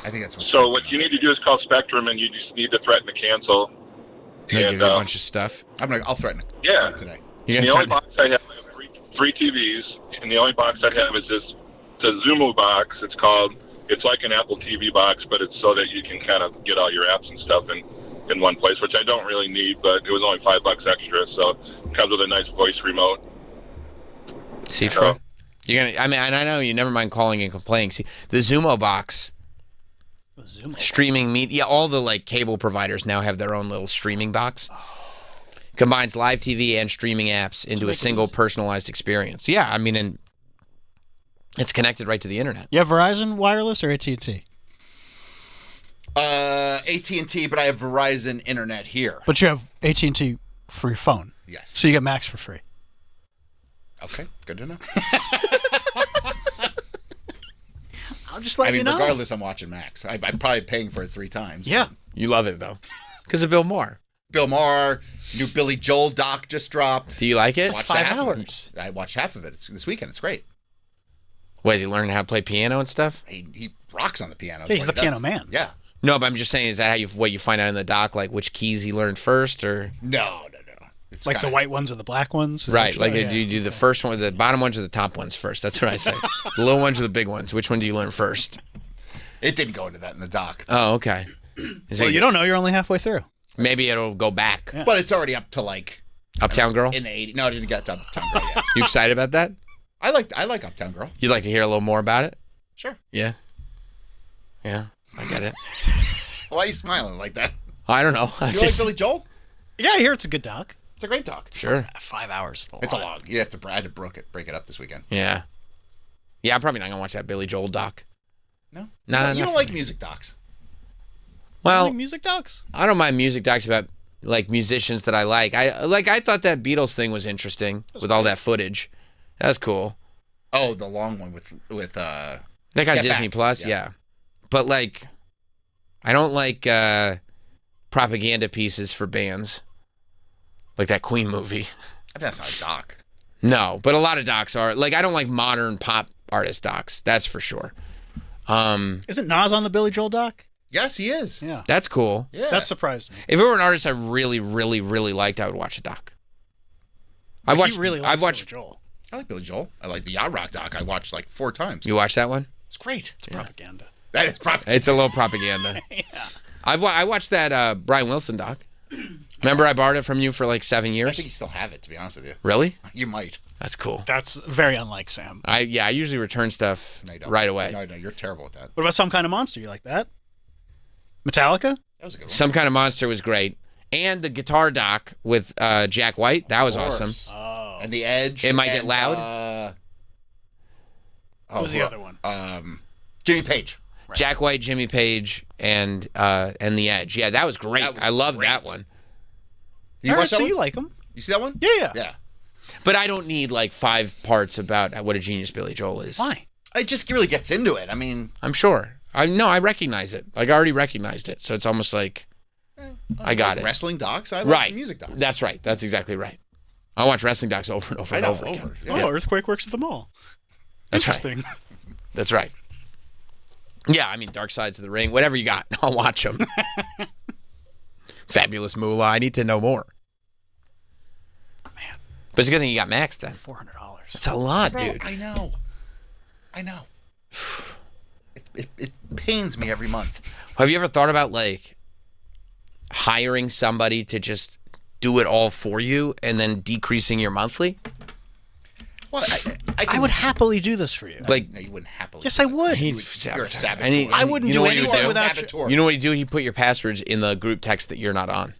I think that's what's So what you need to do is call Spectrum, and you just need to threaten to cancel. They give you a bunch of stuff. I'll threaten it. Yeah. Today. You The gonna only box I have three TVs, and the only box I have is this. It's a Zumo box. It's called. It's like an Apple TV box, but it's so that you can kind of get all your apps and stuff in one place, which I don't really need. But it was only $5 extra, so it comes with a nice voice remote. See, Troy? You're gonna. I mean, and I know you never mind calling and complaining. See, the Zumo box. Streaming media, all the like cable providers now have their own little streaming box. Combines live TV and streaming apps into a single personalized experience. Yeah, I mean, and it's connected right to the internet. You have Verizon wireless or AT&T? AT&T, but I have Verizon internet here. But you have AT&T for your phone. Yes. So you get Max for free. Okay, good to know. I'm just letting I mean, you know. regardless, I'm watching Max. I'm probably paying for it 3 times. Yeah. You love it, though. Because of Bill Maher. Bill Maher, new Billy Joel doc just dropped. Do you like it? Watched 5 half of it. hours. I watched half of it this weekend. It's great. What, is he learning how to play piano and stuff? He rocks on the piano. Yeah, he's the piano man. Yeah. No, but I'm just saying, is that what you find out in the doc, like which keys he learned first, or? No. It's like the white ones or the black ones? Is Right, that like what- do you do the first one, the bottom ones or the top ones first? That's what I say. The little ones or the big ones? Which one do you learn first? It didn't go into that in the doc. Oh, okay. Well, you don't know. You're only halfway through. Maybe it'll go back. Yeah. But it's already up to like Uptown Girl? in the 80s. No, I didn't get to Uptown Girl yet. You excited about that? I like Uptown Girl. You'd like to hear a little more about it? Sure. Yeah. Yeah, I get it. Why are you smiling like that? I don't know. You like Billy Joel? Yeah, I hear it's a good doc. It's a great doc. Sure. 5 hours. It's a long. You have to break it up this weekend. Yeah. Yeah, I'm probably not going to watch that Billy Joel doc. No? Nah, you don't like music docs. Well, You like music docs? I don't mind music docs about like musicians that I like. I thought that Beatles thing was interesting with all that footage. That's cool. Oh, the long one with That got Get Disney Back. Plus, yeah. But like, I don't like propaganda pieces for bands, like that Queen movie. That's not a doc. No, but a lot of docs are like, I don't like modern pop artist docs. That's for sure. Isn't Nas on the Billy Joel doc? Yes, he is. Yeah. That's cool. Yeah. That surprised me. If it were an artist I really, really, really liked, I would watch a doc. I've watched. He really likes I've watched. Billy Joel. I like Billy Joel. I like the Yacht Rock doc. I watched like 4 times. You watched that one? It's great. It's propaganda. That is propaganda. It's a little propaganda. Yeah. I watched that Brian Wilson doc. Remember, I borrowed it from you for like 7 years. I think you still have it, to be honest with you. Really? You might. That's cool. That's very unlike Sam. I usually return stuff No, you don't. right away. No, you're terrible at that. What about Some Kind of Monster? You like that? Metallica? That was a good one. Some Kind of Monster was great, and the guitar doc with Jack White, that was awesome. Oh. And The Edge. It Might Get and, Loud. What was the other one? Jimmy Page. Right. Jack White, Jimmy Page, and The Edge. Yeah, that was great. I loved that one. Did you watch that so one? you like them? You see that one? Yeah. Yeah. But I don't need like 5 parts about what a genius Billy Joel is. Why? It just really gets into it. I mean, I'm sure. I recognize it. Like I already recognized it, so it's almost like I got it. Wrestling docs. I like music docs. That's right. That's exactly right. I watch wrestling docs over and over and over again. Yeah. Oh, Earthquake works at the mall. That's right. Interesting. That's right. Yeah, I mean, Dark Sides of the Ring, whatever you got, I'll watch them. Fabulous Moolah. I need to know more. Man. But it's a good thing you got Max then. $400. That's a lot, Bro, dude. I know. It pains me every month. Have you ever thought about like hiring somebody to just do it all for you and then decreasing your monthly? Well, I would happily do this for you. Like, no, you wouldn't happily. Yes, I would. You're a saboteur. I wouldn't do anything without you. You know what he'd do? He'd put your passwords in the group text that you're not on.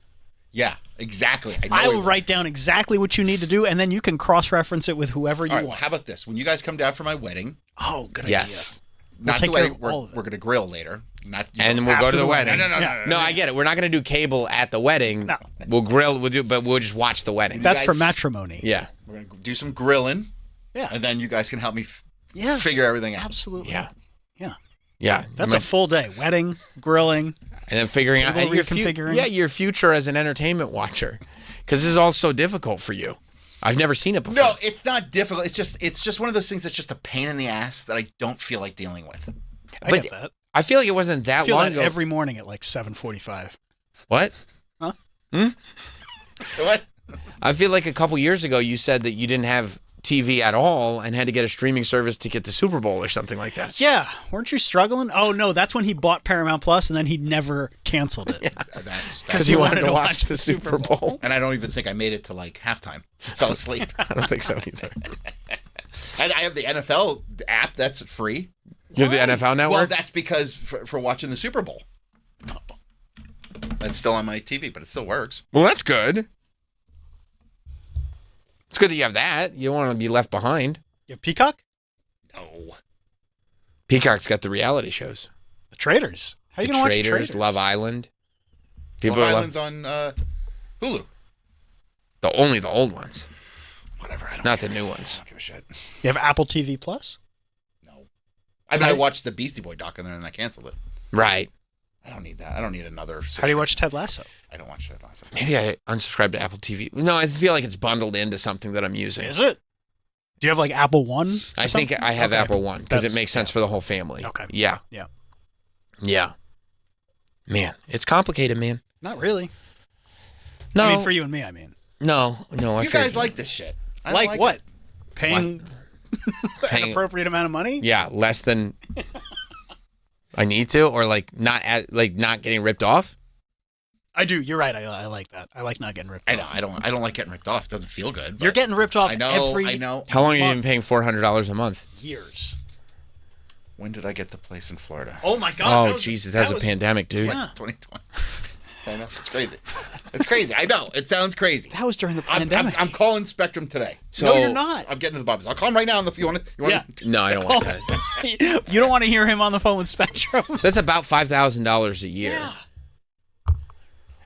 Yeah, exactly. I will write down exactly what you need to do, and then you can cross-reference it with whoever you All right, want. how about this? When you guys come down for my wedding, Oh, good Yes. We'll not take the wedding, care of all of it. we're going to grill later. Not And then we'll go to the wedding. No. No, I get it. We're not going to do cable at the wedding. No. We'll grill. But we'll just watch the wedding. That's guys- for matrimony. Yeah. We're going to do some grilling. Yeah. And then you guys can help me Yeah. figure everything out. Absolutely. Yeah. Yeah. Yeah. That's a full day. Wedding, grilling. And then figuring out Table your reconfiguring. your future as an entertainment watcher, because this is all so difficult for you. I've never seen it before. No, it's not difficult. It's just one of those things that's just a pain in the ass that I don't feel like dealing with. I But get that. I feel like it wasn't that I feel long that ago. every morning at like 7:45. What? Huh? What? I feel like a couple years ago you said that you didn't have TV at all and had to get a streaming service to get the Super Bowl or something like that. Yeah, weren't you struggling? Oh no, that's when he bought Paramount Plus and then he never canceled it. That's Because he wanted to watch the Super Bowl. And I don't even think I made it to like halftime. Fell asleep. I don't think so either. And I have the NFL app that's free. You have the NFL Network? Well, that's because for watching the Super Bowl. That's still on my TV, but it still works. Well, that's good. It's good that you have that. You don't want to be left behind. You have Peacock? No. Peacock's got the reality shows. The Traitors. How are you The going to watch Traitors, Traitors? Love Island. Love Island's on Hulu. Only the old ones. Whatever. I don't Not care. the new ones. I don't give a shit. You have Apple TV Plus? I mean, I watched the Beastie Boy doc and then I canceled it. Right. I don't need that. I don't need another. How do you watch Ted Lasso? I don't watch Ted Lasso. Maybe I unsubscribed to Apple TV. No, I feel like it's bundled into something that I'm using. Is it? Do you have like Apple One? I think I have Okay. Apple One because it That's- makes sense for the whole family. Okay. Yeah. Yeah. Yeah. Man, it's complicated, man. Not really. No. I mean, for you and me, I mean. No. I You feel- guys like this shit. I don't Like what? it. Paying an appropriate amount of money? Yeah, less than I need to, or like not getting ripped off. I do. You're right. I like that. I like not getting ripped I know. off. I don't like getting ripped off. It doesn't feel good. You're but getting ripped off I know. every I know. How long have you been month. paying $400 a month? Years. When did I get the place in Florida? Oh my God. Oh, Jesus, that was a pandemic, dude. Yeah. 2020. I know. It's crazy. It's crazy. I know. It sounds crazy. That was during the pandemic. I'm calling Spectrum today. So, no, you're not. I'm getting to the bottom. I'll call him right now if you want to. Yeah. No, I don't want that. You don't want to hear him on the phone with Spectrum. So that's about $5,000 a year. Yeah.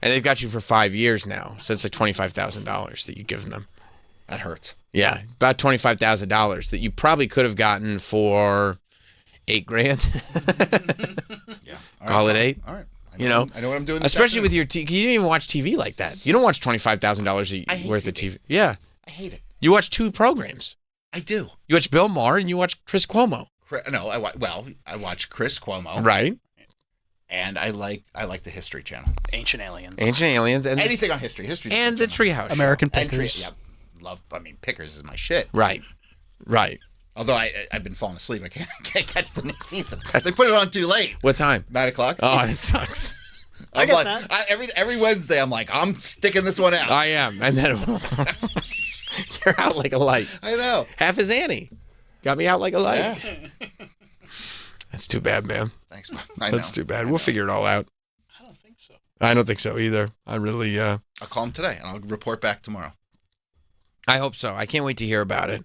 And they've got you for 5 years now. So it's like $25,000 that you've given them. That hurts. Yeah, about $25,000 that you probably could have gotten for $8,000. Yeah. Call it $8. All right. You know, I know what I'm doing. This especially afternoon. with your TV. You didn't even watch TV like that. You don't watch $25,000 worth of TV. Yeah, I hate it. you watch 2 programs. I do. You watch Bill Maher and you watch Chris Cuomo. No, I watch Chris Cuomo. Right. And I like the History Channel. Ancient Aliens. Ancient Aliens and Anything on history. History. and the Treehouse. American And Pickers. Yep. love. I mean, Pickers is my shit. Right. Although I've been falling asleep. I can't catch the new season. They put it on too late. What time? 9:00. Oh, it sucks. I'm like, every Wednesday, I'm like, I'm sticking this one out. I am. And then you're out like a light. I know. Half as Annie. Got me out like a light. Yeah. That's too bad, man. Thanks, man. I know. That's too bad. We'll figure it all out. I don't think so either. I really... I'll call him today, and I'll report back tomorrow. I hope so. I can't wait to hear about it.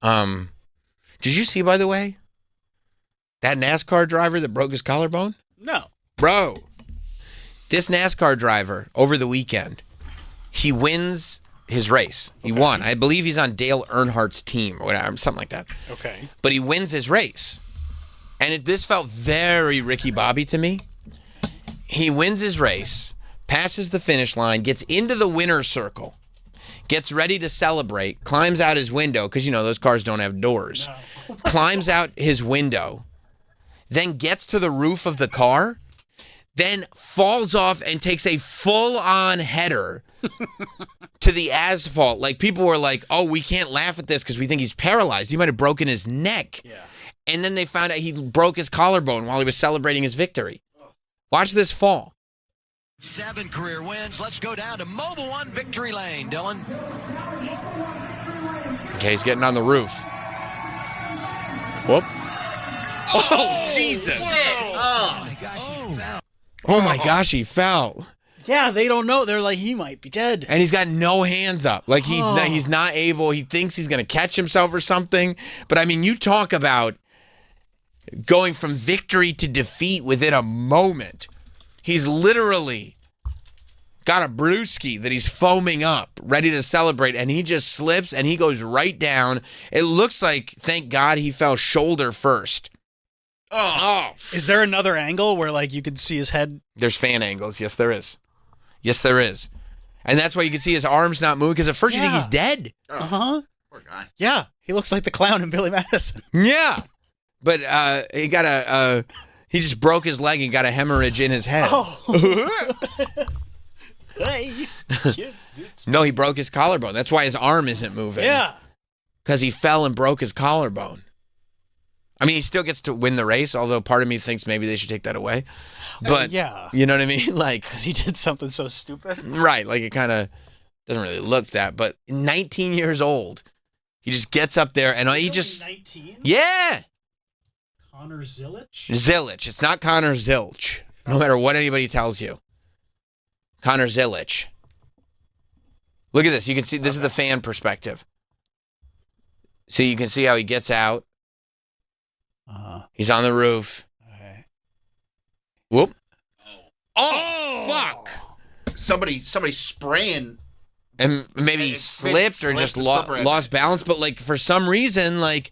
Did you see, by the way, that NASCAR driver that broke his collarbone? No. Bro, this NASCAR driver, over the weekend, he wins his race. He won. I believe he's on Dale Earnhardt's team or whatever, something like that. Okay. But he wins his race. And this felt very Ricky Bobby to me. He wins his race, passes the finish line, gets into the winner's circle, gets ready to celebrate, climbs out his window, because, you know, those cars don't have doors. No. Climbs out his window, then gets to the roof of the car, then falls off and takes a full-on header to the asphalt. Like, people were like, oh, we can't laugh at this because we think he's paralyzed. He might have broken his neck. Yeah. And then they found out he broke his collarbone while he was celebrating his victory. Watch this fall. 7 career wins. Let's go down to Mobile One Victory Lane, Dylan. Okay, he's getting on the roof. Whoop. Oh, Jesus. Oh, my gosh, he fell. Oh, my gosh, he fell. Yeah, they don't know. They're like, he might be dead. And he's got no hands up. Like, he's not able. He thinks he's going to catch himself or something. But, I mean, you talk about going from victory to defeat within a moment. He's literally got a brewski that he's foaming up, ready to celebrate, and he just slips and he goes right down. It looks like, thank God, he fell shoulder first. Oh. Is there another angle where, like, you can see his head? There's fan angles. Yes, there is. Yes, there is. And that's why you can see his arms not moving, because at first you think he's dead. Uh-huh. Poor guy. Yeah, he looks like the clown in Billy Madison. Yeah. But he got he just broke his leg and got a hemorrhage in his head. Oh. Hey. No, he broke his collarbone. That's why his arm isn't moving. Yeah. Because he fell and broke his collarbone. I mean, he still gets to win the race, although part of me thinks maybe they should take that away. But, yeah. You know what I mean? Like, because he did something so stupid. Right. Like, it kind of doesn't really look that. But 19 years old, he just gets up there and he just... 19? Yeah. Connor Zillich? Zillich. It's not Connor Zilch, no matter what anybody tells you. Connor Zillich. Look at this. You can see, this is the fan perspective. So you can see how he gets out. He's on the roof. Okay. Whoop. Oh, fuck. Somebody spraying. And maybe he slipped or just lost balance. But, like, for some reason, like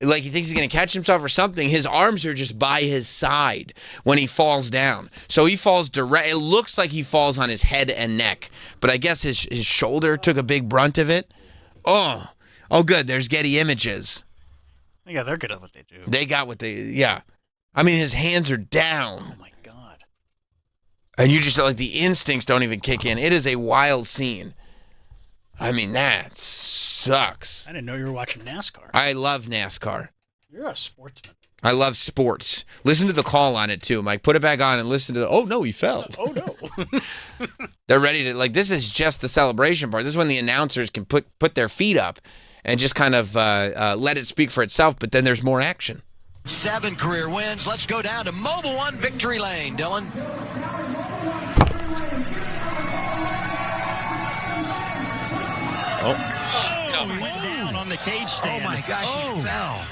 he thinks he's going to catch himself or something. His arms are just by his side when he falls down. So he falls direct. It looks like he falls on his head and neck. But I guess his shoulder took a big brunt of it. Oh, good. There's Getty Images. Yeah, they're good at what they do. They got what they, yeah. I mean, his hands are down. Oh, my God. And you just, like, the instincts don't even kick in. It is a wild scene. I mean, that sucks. I didn't know you were watching NASCAR. I love NASCAR. You're a sportsman. I love sports. Listen to the call on it, too, Mike. Put it back on and listen to the, oh, no, he fell. Oh, no. They're ready to, like, this is just the celebration part. This is when the announcers can put their feet up and just kind of let it speak for itself, but then there's more action. 7 career wins. Let's go down to Mobile One Victory Lane, Dylan. Oh, he went down on the cage stand. Oh, my gosh, he fell.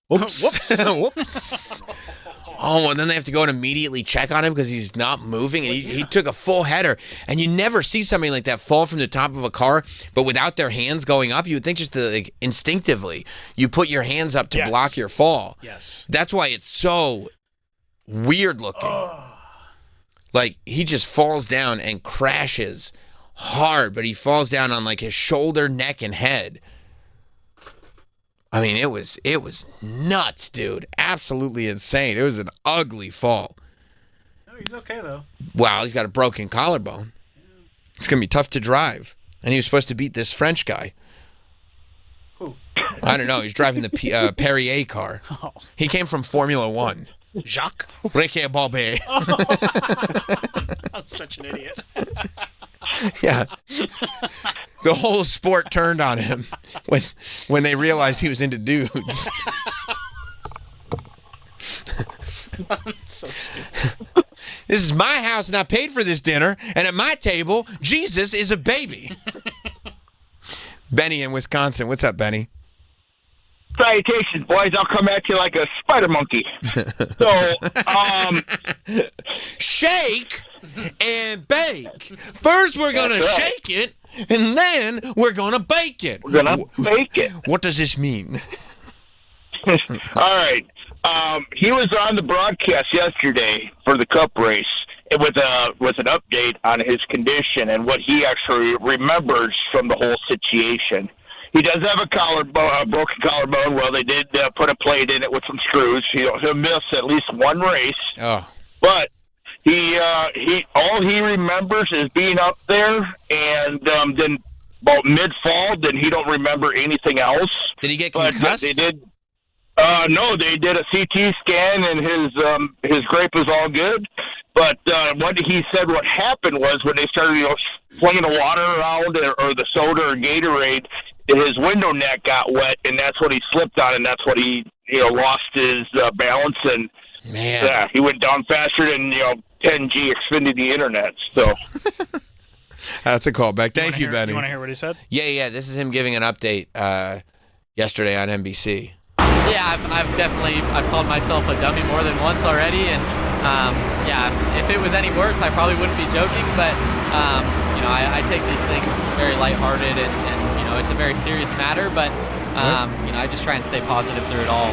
Whoops. Whoops. Oh, and then they have to go and immediately check on him because he's not moving, and he took a full header. And you never see somebody like that fall from the top of a car, but without their hands going up. You would think just like instinctively you put your hands up to block your fall. Yes. That's why it's so weird looking. Like, he just falls down and crashes hard, but he falls down on like his shoulder, neck, and head. I mean, it was nuts, dude. Absolutely insane. It was an ugly fall. No, he's okay, though. Wow, he's got a broken collarbone. It's going to be tough to drive. And he was supposed to beat this French guy. Who? I don't know. He's driving the Perrier car. Oh. He came from Formula One. Jacques? Ricky Bobet. I'm such an idiot. Yeah. The whole sport turned on him when they realized he was into dudes. I'm so stupid. This is my house and I paid for this dinner, and at my table, Jesus is a baby. Benny in Wisconsin. What's up, Benny? Salutations, boys. I'll come at you like a spider monkey. So, shake and bake. First, we're going to shake it, and then we're going to bake it. We're going to bake it. What does this mean? All right. He was on the broadcast yesterday for the Cup race with an update on his condition and what he actually remembers from the whole situation. He does have a broken collarbone. Well, they did put a plate in it with some screws. He'll miss at least one race. Oh. But he all he remembers is being up there, and then about mid-fall, then he don't remember anything else. Did he get concussed? They did. No, they did a CT scan, and his grape was all good. But what he said, what happened was when they started, flinging the water around or the soda or Gatorade, his window neck got wet, and that's what he slipped on, and that's what he lost his balance, and man, he went down faster than 10G Xfinity internet. So that's a callback. Thank you, Benny. You want to hear what he said? Yeah. This is him giving an update yesterday on NBC. Yeah, I've called myself a dummy more than once already, and if it was any worse, I probably wouldn't be joking. But I take these things very lighthearted, and it's a very serious matter. But I just try and stay positive through it all.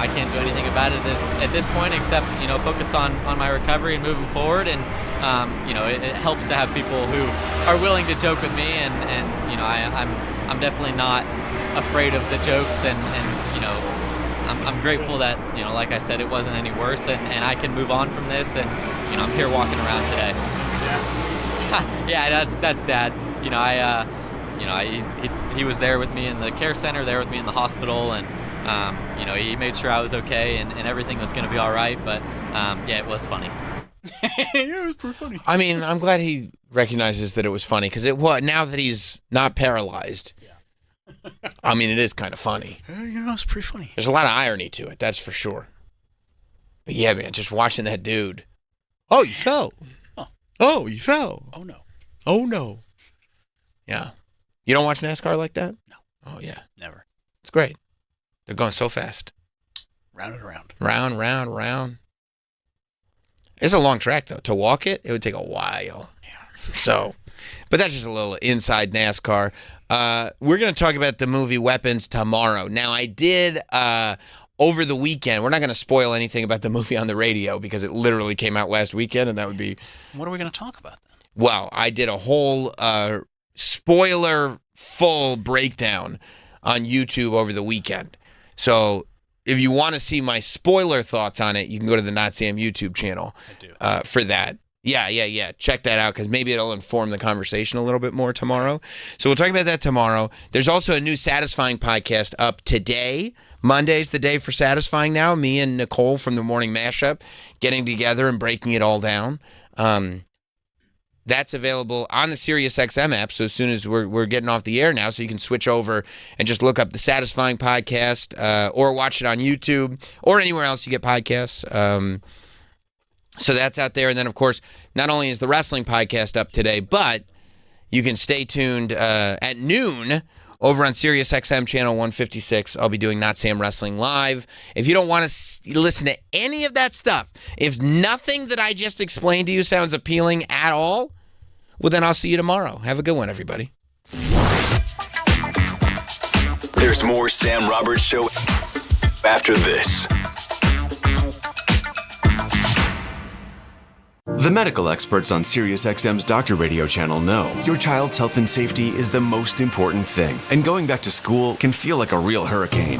I can't do anything about it at this point except focus on my recovery and moving forward. And it helps to have people who are willing to joke with me, and I'm definitely not afraid of the jokes, and I'm grateful that like I said, it wasn't any worse, and I can move on from this, and I'm here walking around today. Yeah, that's Dad. He was there with me in the care center, there with me in the hospital, and he made sure I was okay and everything was going to be all right. But it was funny. Yeah, it was pretty funny. I mean, I'm glad he recognizes that it was funny, because now that he's not paralyzed. I mean, it is kind of funny. It's pretty funny. There's a lot of irony to it, that's for sure. But yeah, man, just watching that dude. Oh, you fell. Oh, you fell. Oh, no. Oh, no. Yeah. You don't watch NASCAR like that? No. Oh, yeah. Never. It's great. They're going so fast. Round and around. Round. It's a long track, though. To walk it would take a while. Yeah. So, but that's just a little inside NASCAR. We're going to talk about the movie Weapons tomorrow. Now, I did over the weekend. We're not going to spoil anything about the movie on the radio because it literally came out last weekend, and that would be... What are we going to talk about then? Well, I did a whole spoiler-full breakdown on YouTube over the weekend. So if you want to see my spoiler thoughts on it, you can go to the Not Sam YouTube channel for that. Yeah. Check that out, because maybe it'll inform the conversation a little bit more tomorrow. So we'll talk about that tomorrow. There's also a new Satisfying podcast up today. Monday's the day for Satisfying now. Me and Nicole from the Morning Mashup getting together and breaking it all down. That's available on the SiriusXM app. So as soon as we're getting off the air now, so you can switch over and just look up the Satisfying podcast or watch it on YouTube or anywhere else you get podcasts. So that's out there. And then, of course, not only is the wrestling podcast up today, but you can stay tuned at noon over on SiriusXM channel 156. I'll be doing Not Sam Wrestling Live. If you don't want to listen to any of that stuff, if nothing that I just explained to you sounds appealing at all, well, then I'll see you tomorrow. Have a good one, everybody. There's more Sam Roberts Show after this. The medical experts on SiriusXM's Doctor Radio channel know your child's health and safety is the most important thing, and going back to school can feel like a real hurricane.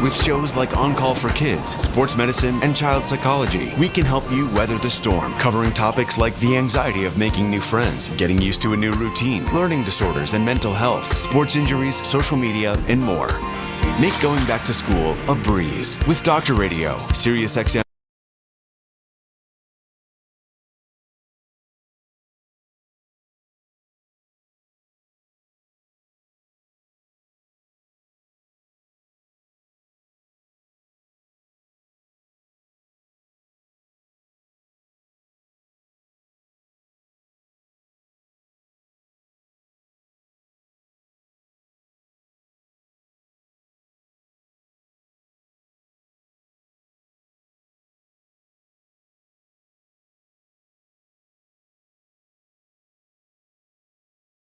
With shows like On Call for Kids, Sports Medicine, and Child Psychology, we can help you weather the storm, covering topics like the anxiety of making new friends, getting used to a new routine, learning disorders and mental health, sports injuries, social media, and more. Make going back to school a breeze with Doctor Radio, SiriusXM.